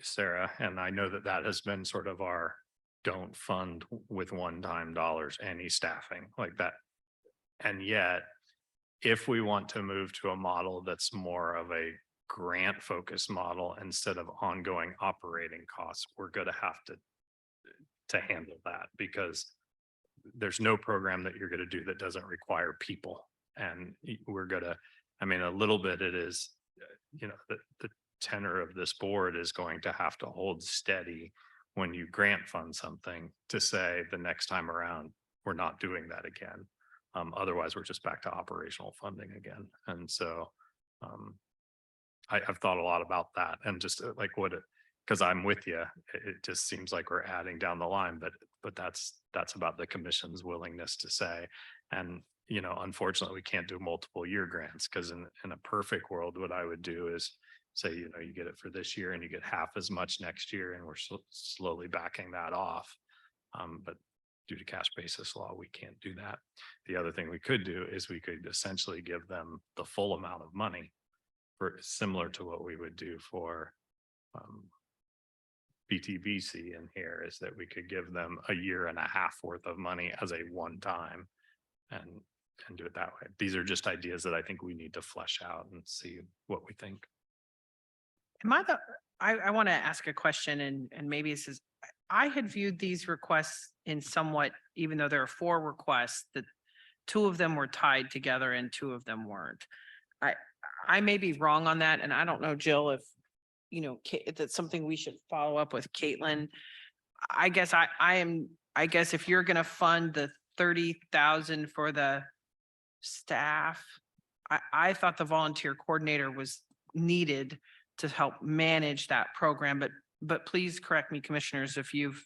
Sarah, and I know that has been sort of our don't fund with one-time dollars any staffing like that. And yet, if we want to move to a model that's more of a grant focused model instead of ongoing operating costs, we're going to have to handle that, because there's no program that you're going to do that doesn't require people. And we're going to, a little bit it is, the tenor of this board is going to have to hold steady when you grant fund something to say the next time around, we're not doing that again. Otherwise, we're just back to operational funding again. And so I've thought a lot about that, and just like because I'm with you, it just seems like we're adding down the line, but that's about the commission's willingness to say. And unfortunately, we can't do multiple year grants, because in a perfect world, what I would do is say, you get it for this year and you get half as much next year, and we're slowly backing that off. But due to cash basis law, we can't do that. The other thing we could do is we could essentially give them the full amount of money, for similar to what we would do for BTBC in here, is that we could give them a year and a half worth of money as a one time and do it that way. These are just ideas that I think we need to flesh out and see what we think. I want to ask a question, and maybe this is, I had viewed these requests in somewhat, even though there are 4 requests, that 2 of them were tied together and 2 of them weren't. I may be wrong on that, and I don't know, Jill, if if that's something we should follow up with Caitlin. I guess I guess if you're going to fund the 30,000 for the staff, I thought the volunteer coordinator was needed to help manage that program, but please correct me, commissioners, if you've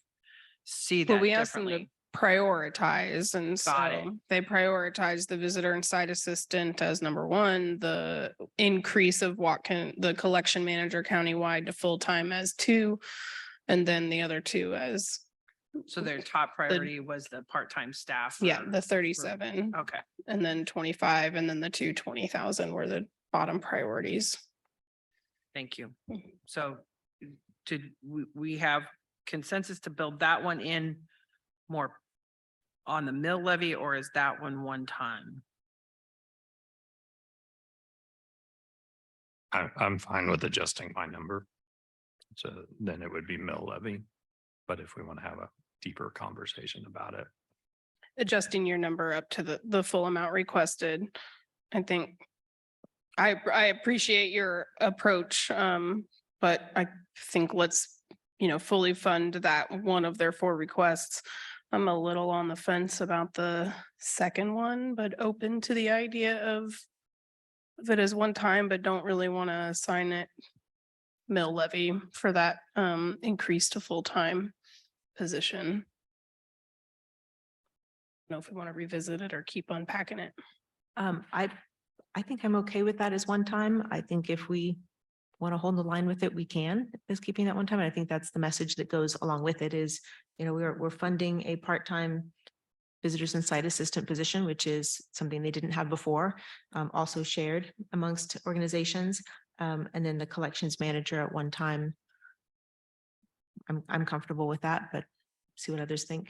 see that Well, we asked them to differently. prioritize, and Got it. so they prioritize the visitor and site assistant as number 1, the increase of the collection manager countywide to full-time as 2, and then the other 2 as, So their top priority was the part-time staff. the 37, Okay, and then 25, and then the 20,000 were the bottom priorities. thank you. So did we have consensus to build that one in more on the mill levy, or is that one time? I'm fine with adjusting my number. So then it would be mill levy. But if we want to have a deeper conversation about it. Adjusting your number up to the full amount requested. I think I appreciate your approach, but I think let's, fully fund that one of their 4 requests. I'm a little on the fence about the second one, but open to the idea of it as one time, but don't really want to assign it mill levy for that increase to full-time position. I don't know if we want to revisit it or keep unpacking it. I think I'm okay with that as one time. I think if we want to hold the line with it, we can, as keeping that one time. And I think that's the message that goes along with it is, we're funding a part-time visitors and site assistant position, which is something they didn't have before, also shared amongst organizations. And then the collections manager at one time. I'm comfortable with that, but see what others think.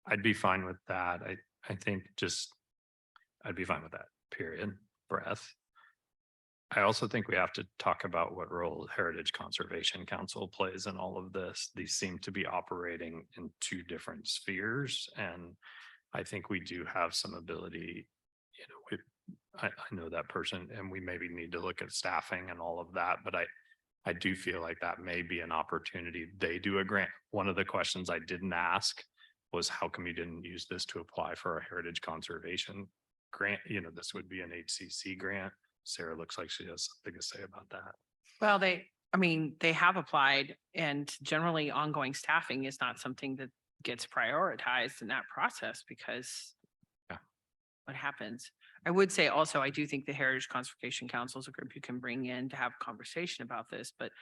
I'd be fine with that. I think just, I'd be fine with that, period, breath. I also think we have to talk about what role Heritage Conservation Council plays in all of this. These seem to be operating in two different spheres, and I think we do have some ability, you know, I know that person, and we maybe need to look at staffing and all of that, but I do feel like that may be an opportunity. They do a grant. One of the questions I didn't ask was how come you didn't use this to apply for a heritage conservation grant? You know, this would be an HCC grant. Sarah looks like she has something to say about that. Well, they have applied, and generally ongoing staffing is not something that gets prioritized in that process because Yeah. what happens? I would say also, I do think the Heritage Conservation Council is a group you can bring in to have a conversation about this, but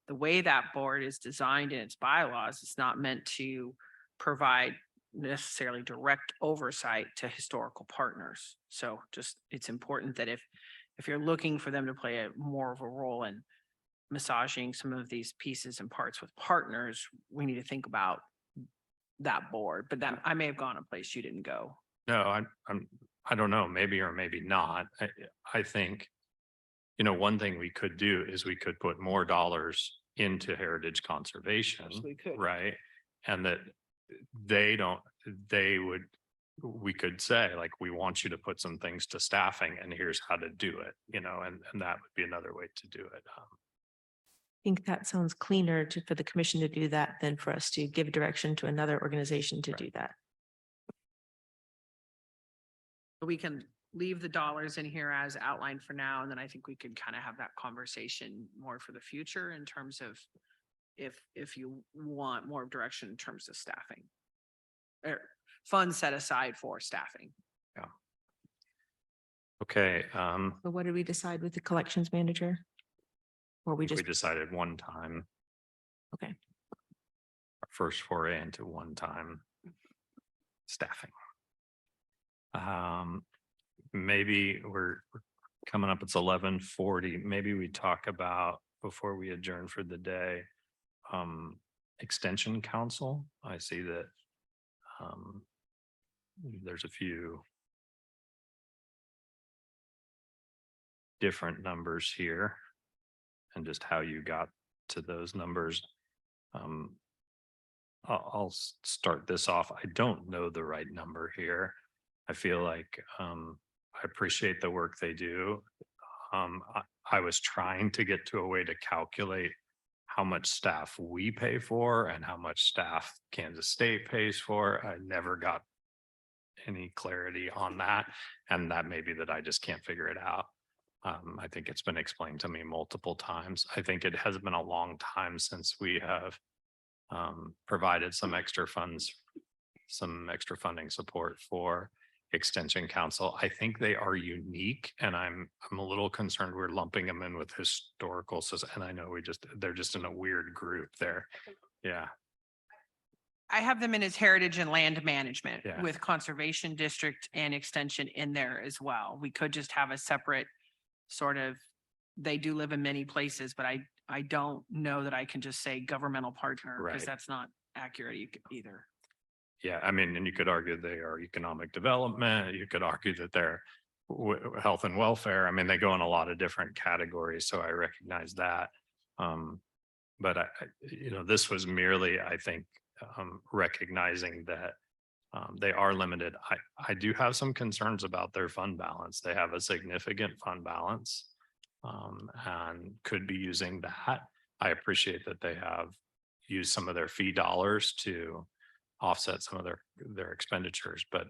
the way that board is designed in its bylaws, it's not meant to provide necessarily direct oversight to historical partners. So just, it's important that if you're looking for them to play more of a role in massaging some of these pieces and parts with partners, we need to think about that board, but that I may have gone a place you didn't go. No, I don't know, maybe or maybe not. I think, you know, one thing we could do is we could put more dollars into heritage conservation, We could. right? And that we could say, like, we want you to put some things to staffing and here's how to do it, you know, and that would be another way to do it. I think that sounds cleaner for the commission to do that than for us to give direction to another organization to do that. We can leave the dollars in here as outlined for now, and then I think we could kind of have that conversation more for the future in terms of if you want more direction in terms of staffing. Or funds set aside for staffing. Okay, But what did we decide with the collections manager? Or we we just, decided one time. Okay. Our first foray into one-time staffing. Maybe we're coming up, it's 11:40. Maybe we talk about, before we adjourn for the day, extension council. I see that there's a few different numbers here and just how you got to those numbers. I'll start this off. I don't know the right number here. I feel like I appreciate the work they do. I was trying to get to a way to calculate how much staff we pay for and how much staff Kansas State pays for. I never got any clarity on that. And that may be that I just can't figure it out. I think it's been explained to me multiple times. I think it has been a long time since we have provided some extra funds, some extra funding support for Extension Council. I think they are unique, and I'm a little concerned we're lumping them in with historical. And I know they're just in a weird group there. Yeah. I have them in as heritage and land management Yeah. with conservation district and extension in there as well. We could just have a separate sort of, they do live in many places, but I don't know that I can just say governmental partner because Right. that's not accurate either. Yeah, I mean, and you could argue they are economic development. You could argue that they're health and welfare. I mean, they go in a lot of different categories, so I recognize that. But this was merely, I think, recognizing that they are limited. I do have some concerns about their fund balance. They have a significant fund balance and could be using that. I appreciate that they have used some of their fee dollars to offset some of their expenditures, but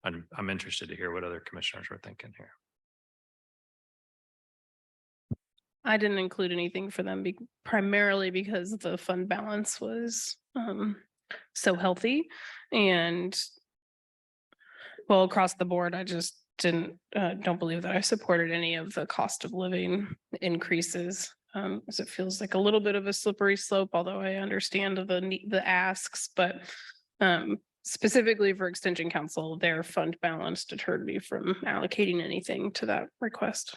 I'm interested to hear what other commissioners are thinking here. I didn't include anything for them primarily because the fund balance was so healthy, and well, across the board, I just don't believe that I supported any of the cost of living increases. As it feels like a little bit of a slippery slope, although I understand the asks, but specifically for Extension Council, their fund balance deterred me from allocating anything to that request.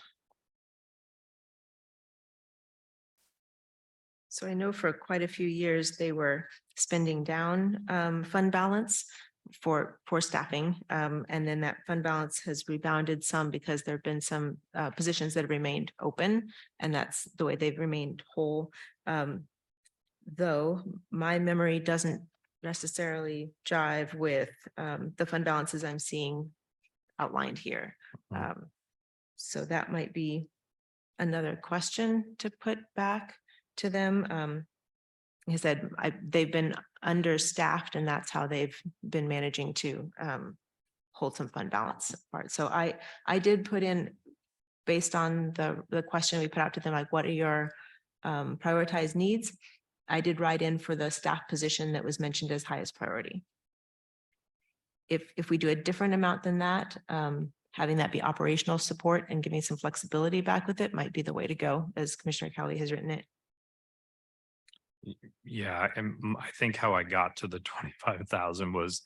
So I know for quite a few years, they were spending down fund balance for staffing. And then that fund balance has rebounded some because there have been some positions that have remained open, and that's the way they've remained whole. Though my memory doesn't necessarily jive with the fund balances I'm seeing outlined here. So that might be another question to put back to them. Like I said, they've been understaffed, and that's how they've been managing to hold some fund balance apart. So I did put in, based on the question we put out to them, like, what are your prioritized needs? I did write in for the staff position that was mentioned as highest priority. If we do a different amount than that, having that be operational support and giving some flexibility back with it might be the way to go, as Commissioner Kelly has written it. Yeah, and I think how I got to the 25,000 was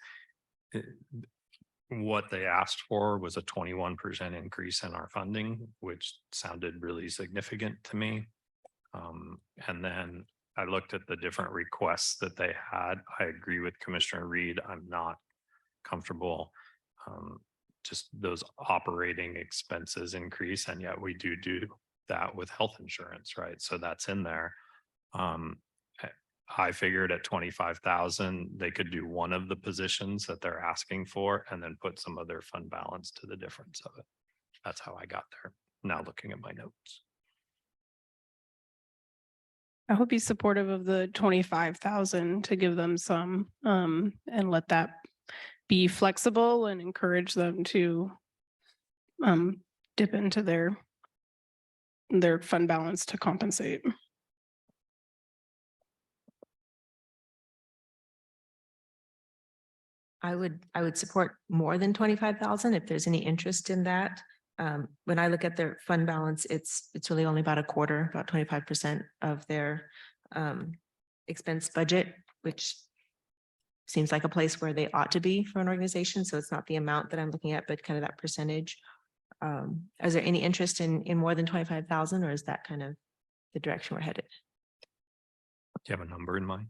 what they asked for was a 21% increase in our funding, which sounded really significant to me. And then I looked at the different requests that they had. I agree with Commissioner Reed. I'm not comfortable. Just those operating expenses increase, and yet we do that with health insurance, right? So that's in there. I figured at 25,000, they could do one of the positions that they're asking for and then put some other fund balance to the difference of it. That's how I got there. Now looking at my notes. I would be supportive of the 25,000 to give them some, and let that be flexible and encourage them to dip into their fund balance to compensate. I would support more than 25,000 if there's any interest in that. When I look at their fund balance, it's really only about a quarter, about 25% of their expense budget, which seems like a place where they ought to be for an organization. So it's not the amount that I'm looking at, but kind of that percentage. Is there any interest in more than 25,000, or is that kind of the direction we're headed? Do you have a number in mind?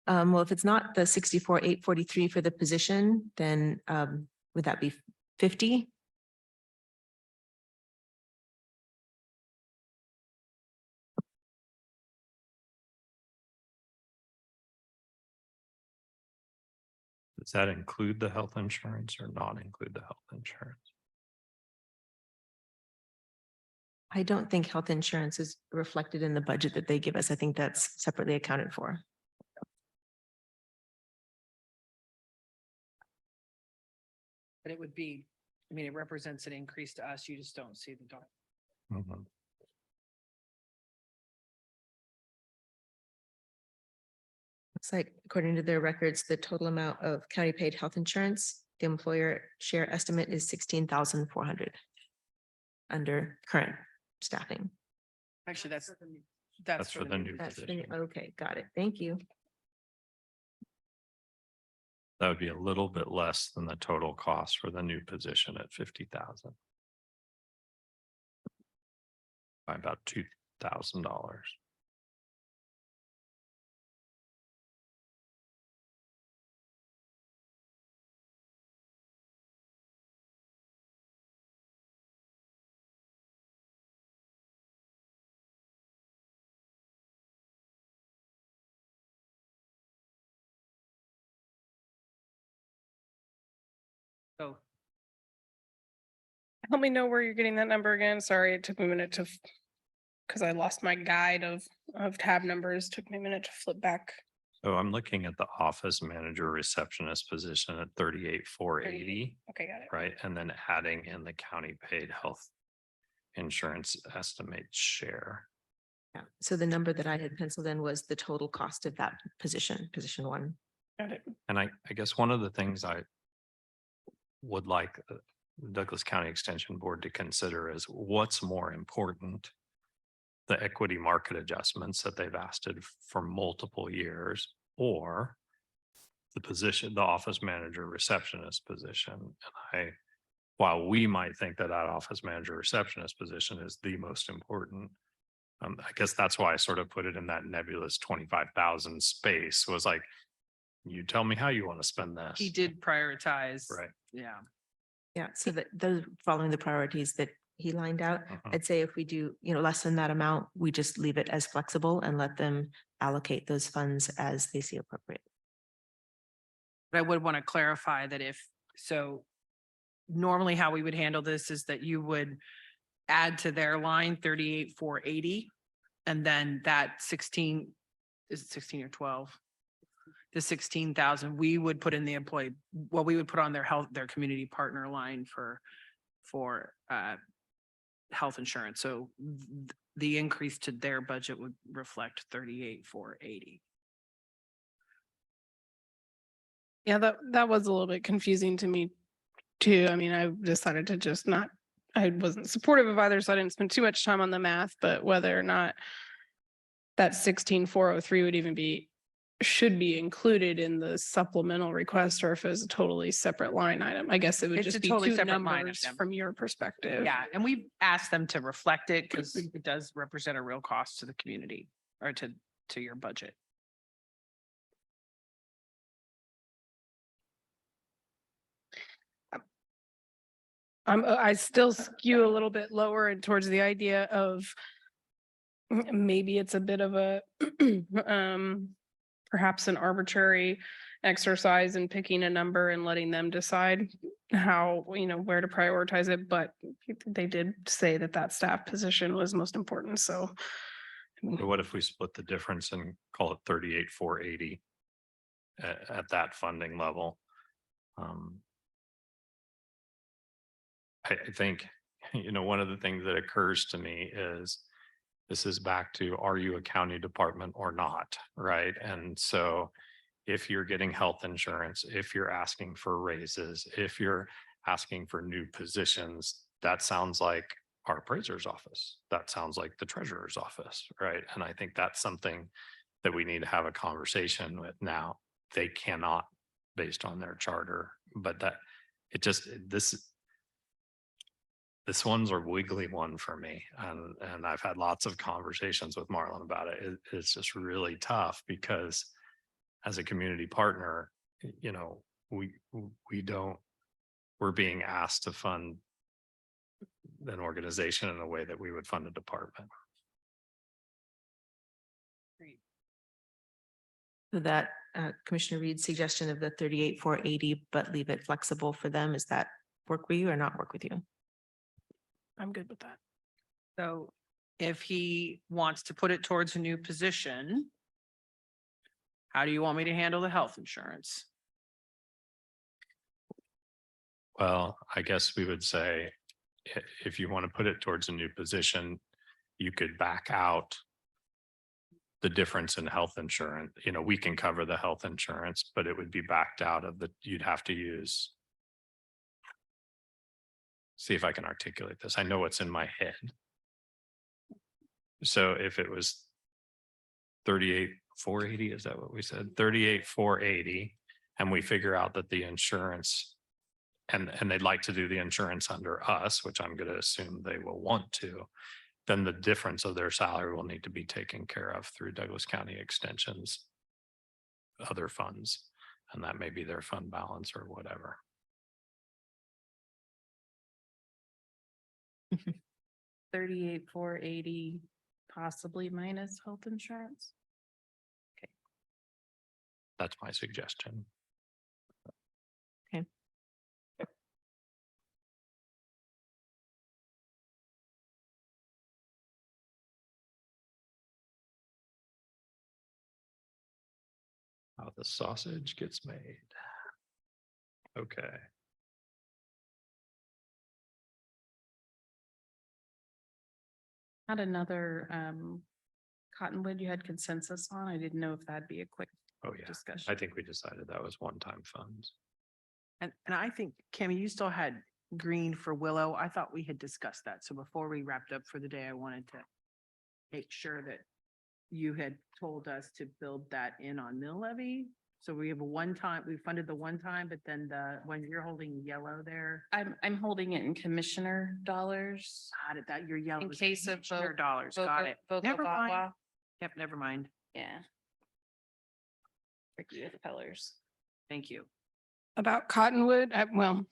Well, if it's not the 64,843 for the position, then would that be 50? Does that include the health insurance or not include the health insurance? I don't think health insurance is reflected in the budget that they give us. I think that's separately accounted for. But it would be, I mean, it represents an increase to us. You just don't see the dollar. Mhm. Looks like, according to their records, the total amount of county paid health insurance, the employer share estimate is 16,400 under current staffing. Actually, that's That's for the new That's the position. okay, got it. Thank you. That would be a little bit less than the total cost for the new position at 50,000. By about $2,000. So Help me know where you're getting that number again. Sorry, it took me a minute to, because I lost my guide of tab numbers. Took me a minute to flip back. So I'm looking at the office manager receptionist position at 38,480, Okay, got it. right? And then adding in the county paid health insurance estimate share. Yeah. So the number that I had penciled in was the total cost of that position, position one. Got it. And I guess one of the things I would like the Douglas County Extension Board to consider is what's more important the equity market adjustments that they've asked for multiple years, or the position, the office manager receptionist position. And while we might think that that office manager receptionist position is the most important, I guess that's why I sort of put it in that nebulous 25,000 space, was like, you tell me how you want to spend this. He did prioritize. Right. Yeah. Yeah, so that those following the priorities that he lined out, Mhm. I'd say if we do, less than that amount, we just leave it as flexible and let them allocate those funds as they see appropriate. But I would want to clarify that so normally how we would handle this is that you would add to their line 38,480. And then that 16, is it 16 or 12? The 16,000, we would put in the employee, we would put on their community partner line for health insurance. So the increase to their budget would reflect 38,480. Yeah, that was a little bit confusing to me too. I mean, I decided to just not, I wasn't supportive of either, so I didn't spend too much time on the math, but whether or not that 16,403 would even should be included in the supplemental request, or if it was a totally separate line item. I guess it would It's a just be totally two separate line numbers item. from your perspective. Yeah, and we asked them to reflect it because it does represent a real cost to the community or to your budget. I still skew a little bit lower and towards the idea of maybe it's a bit of a perhaps an arbitrary exercise in picking a number and letting them decide how, where to prioritize it. But they did say that that staff position was most important. So But what if we split the difference and call it 38,480 at that funding level? I think, one of the things that occurs to me is this is back to, are you a county department or not? Right. And so if you're getting health insurance, if you're asking for raises, if you're asking for new positions, that sounds like our appraiser's office. That sounds like the treasurer's office. Right. And I think that's something that we need to have a conversation with now. They cannot, based on their charter, but that it just, this one's a wiggly one for me. And I've had lots of conversations with Marlon about it. It's just really tough because as a community partner, we're being asked to fund an organization in a way that we would fund a department. So that Commissioner Reed's suggestion of the 38,480, but leave it flexible for them, is that work with you or not work with you? I'm good with that. So if he wants to put it towards a new position, how do you want me to handle the health insurance? Well, I guess we would say, if you want to put it towards a new position, you could back out the difference in health insurance. We can cover the health insurance, but it would be backed out of you'd have to use. See if I can articulate this. I know what's in my head. So if it was 38,480, is that what we said? 38,480, and we figure out that the insurance and they'd like to do the insurance under us, which I'm going to assume they will want to, then the difference of their salary will need to be taken care of through Douglas County Extension's other funds. And that may be their fund balance or whatever. 38,480, possibly minus health insurance. That's my suggestion. Okay. How the sausage gets made. Okay. Had another Cottonwood you had consensus on. I didn't know if that'd be a quick Oh, yeah. discussion. I think we decided that was one-time funds. And I think, Kimmy, you still had green for Willow. I thought we had discussed that. So before we wrapped up for the day, I wanted to make sure that you had told us to build that in on mill levy. So we have a one-time, we funded the one time, but then the, when you're holding yellow there, I'm holding it in commissioner dollars. got it, that your yellow In is case of commissioner voc- dollars, got Voca- it. Never mind. Vocavawa. Yep, never mind. Yeah. Tricky with the colors. Thank you. About Cottonwood, well.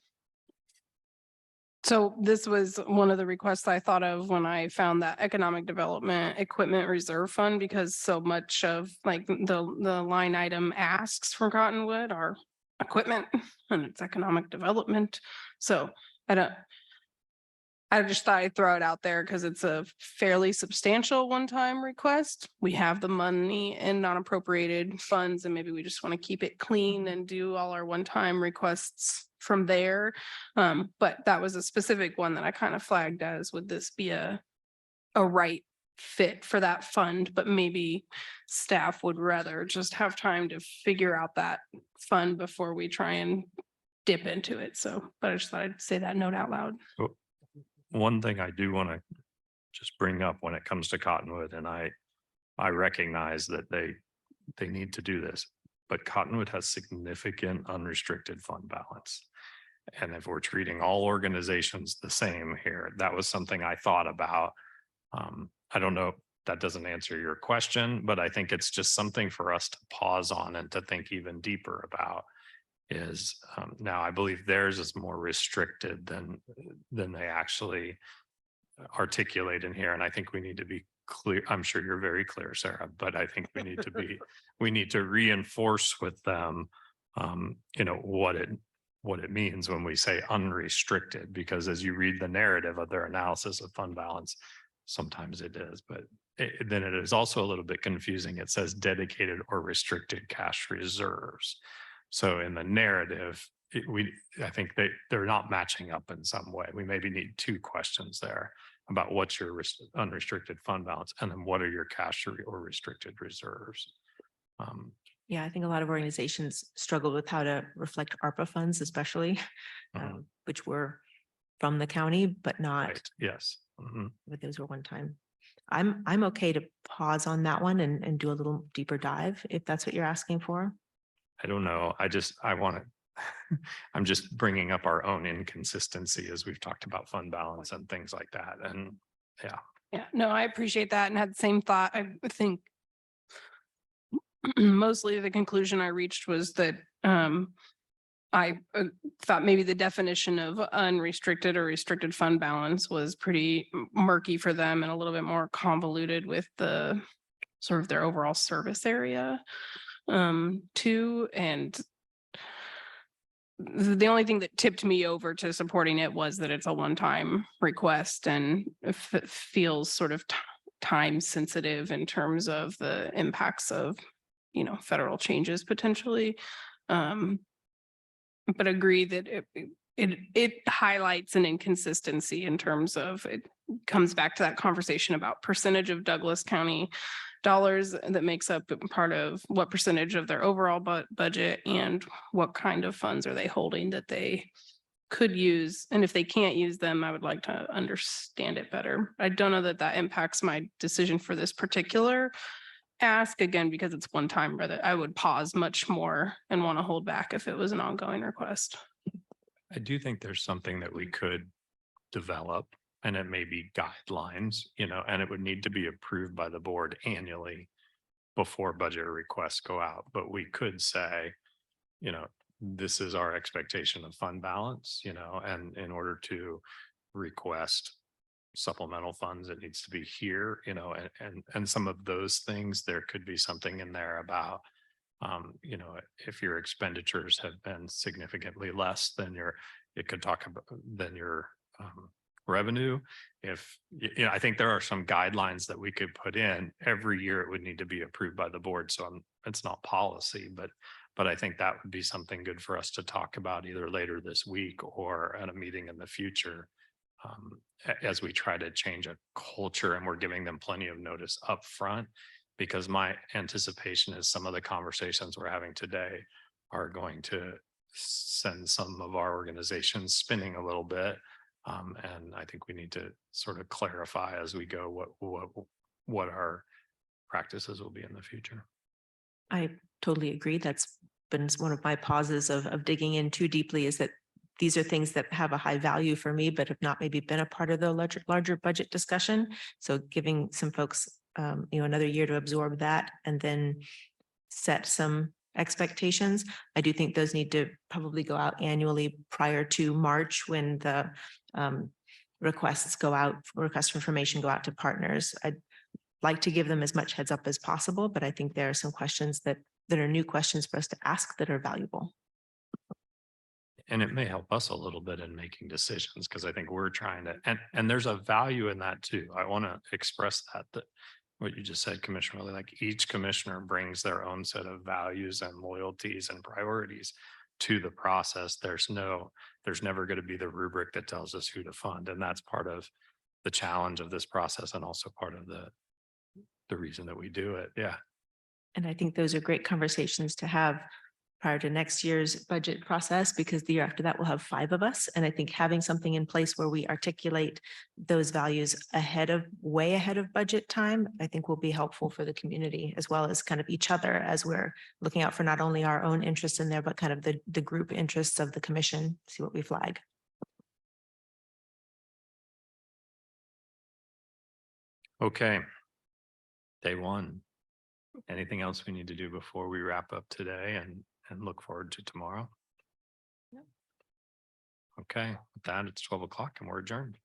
So this was one of the requests I thought of when I found that Economic Development Equipment Reserve Fund, because so much of like the line item asks for Cottonwood are equipment and it's economic development. So I just thought I'd throw it out there because it's a fairly substantial one-time request. We have the money in non-appropriated funds and maybe we just want to keep it clean and do all our one-time requests from there. But that was a specific one that I kind of flagged as, would this be a right fit for that fund? But maybe staff would rather just have time to figure out that fund before we try and dip into it. So, but I just thought I'd say that note out loud. One thing I do want to just bring up when it comes to Cottonwood, and I recognize that they need to do this, but Cottonwood has significant unrestricted fund balance. And if we're treating all organizations the same here, that was something I thought about. I don't know, that doesn't answer your question, but I think it's just something for us to pause on and to think even deeper about. Is now I believe theirs is more restricted than they actually articulate in here. And I think we need to be clear. I'm sure you're very clear, Sarah, but I think we need to be, we need to reinforce with them, what it means when we say unrestricted, because as you read the narrative of their analysis of fund balance, sometimes it is, but then it is also a little bit confusing. It says dedicated or restricted cash reserves. So in the narrative, I think they're not matching up in some way. We maybe need two questions there about what's your unrestricted fund balance and then what are your cash or restricted reserves. Yeah, I think a lot of organizations struggle with how to reflect ARPA funds, especially, which were from the county, but not, Right. Yes. but those were one time. I'm okay to pause on that one and do a little deeper dive if that's what you're asking for. I don't know. I want to, I'm just bringing up our own inconsistency as we've talked about fund balance and things like that. And yeah. Yeah, no, I appreciate that and had the same thought. I think mostly the conclusion I reached was that I thought maybe the definition of unrestricted or restricted fund balance was pretty murky for them and a little bit more convoluted with the sort of their overall service area too. And the only thing that tipped me over to supporting it was that it's a one-time request and if it feels sort of time sensitive in terms of the impacts of, federal changes potentially. But agree that it highlights an inconsistency in terms of, it comes back to that conversation about percentage of Douglas County dollars that makes up part of what percentage of their overall budget and what kind of funds are they holding that they could use. And if they can't use them, I would like to understand it better. I don't know that that impacts my decision for this particular ask, again, because it's one time, rather I would pause much more and want to hold back if it was an ongoing request. I do think there's something that we could develop, and it may be guidelines, and it would need to be approved by the board annually before budget requests go out. But we could say, this is our expectation of fund balance, and in order to request supplemental funds, it needs to be here, and some of those things, there could be something in there about, if your expenditures have been significantly less than it could talk about than your revenue. If, I think there are some guidelines that we could put in every year. It would need to be approved by the board. So it's not policy, but I think that would be something good for us to talk about either later this week or at a meeting in the future. As we try to change a culture, and we're giving them plenty of notice up front, because my anticipation is some of the conversations we're having today are going to send some of our organizations spinning a little bit. And I think we need to sort of clarify as we go what our practices will be in the future. I totally agree. That's been one of my pauses of digging in too deeply, is that these are things that have a high value for me, but have not maybe been a part of the larger budget discussion. So giving some folks, another year to absorb that and then set some expectations. I do think those need to probably go out annually prior to March, when the requests for information go out to partners. I'd like to give them as much heads up as possible, but I think there are some questions that are new questions for us to ask that are valuable. And it may help us a little bit in making decisions, because I think we're trying to, and there's a value in that too. I want to express that what you just said, Commissioner, really, like each commissioner brings their own set of values and loyalties and priorities to the process. There's never going to be the rubric that tells us who to fund. And that's part of the challenge of this process, and also part of the reason that we do it. Yeah. And I think those are great conversations to have prior to next year's budget process, because the year after that we'll have 5 of us. And I think having something in place where we articulate those values way ahead of budget time, I think will be helpful for the community, as well as kind of each other, as we're looking out for not only our own interests in there, but kind of the group interests of the commission, see what we flag. Okay. Day 1. Anything else we need to do before we wrap up today and look forward to tomorrow? No. Okay, with that, it's 12 o'clock and we're adjourned.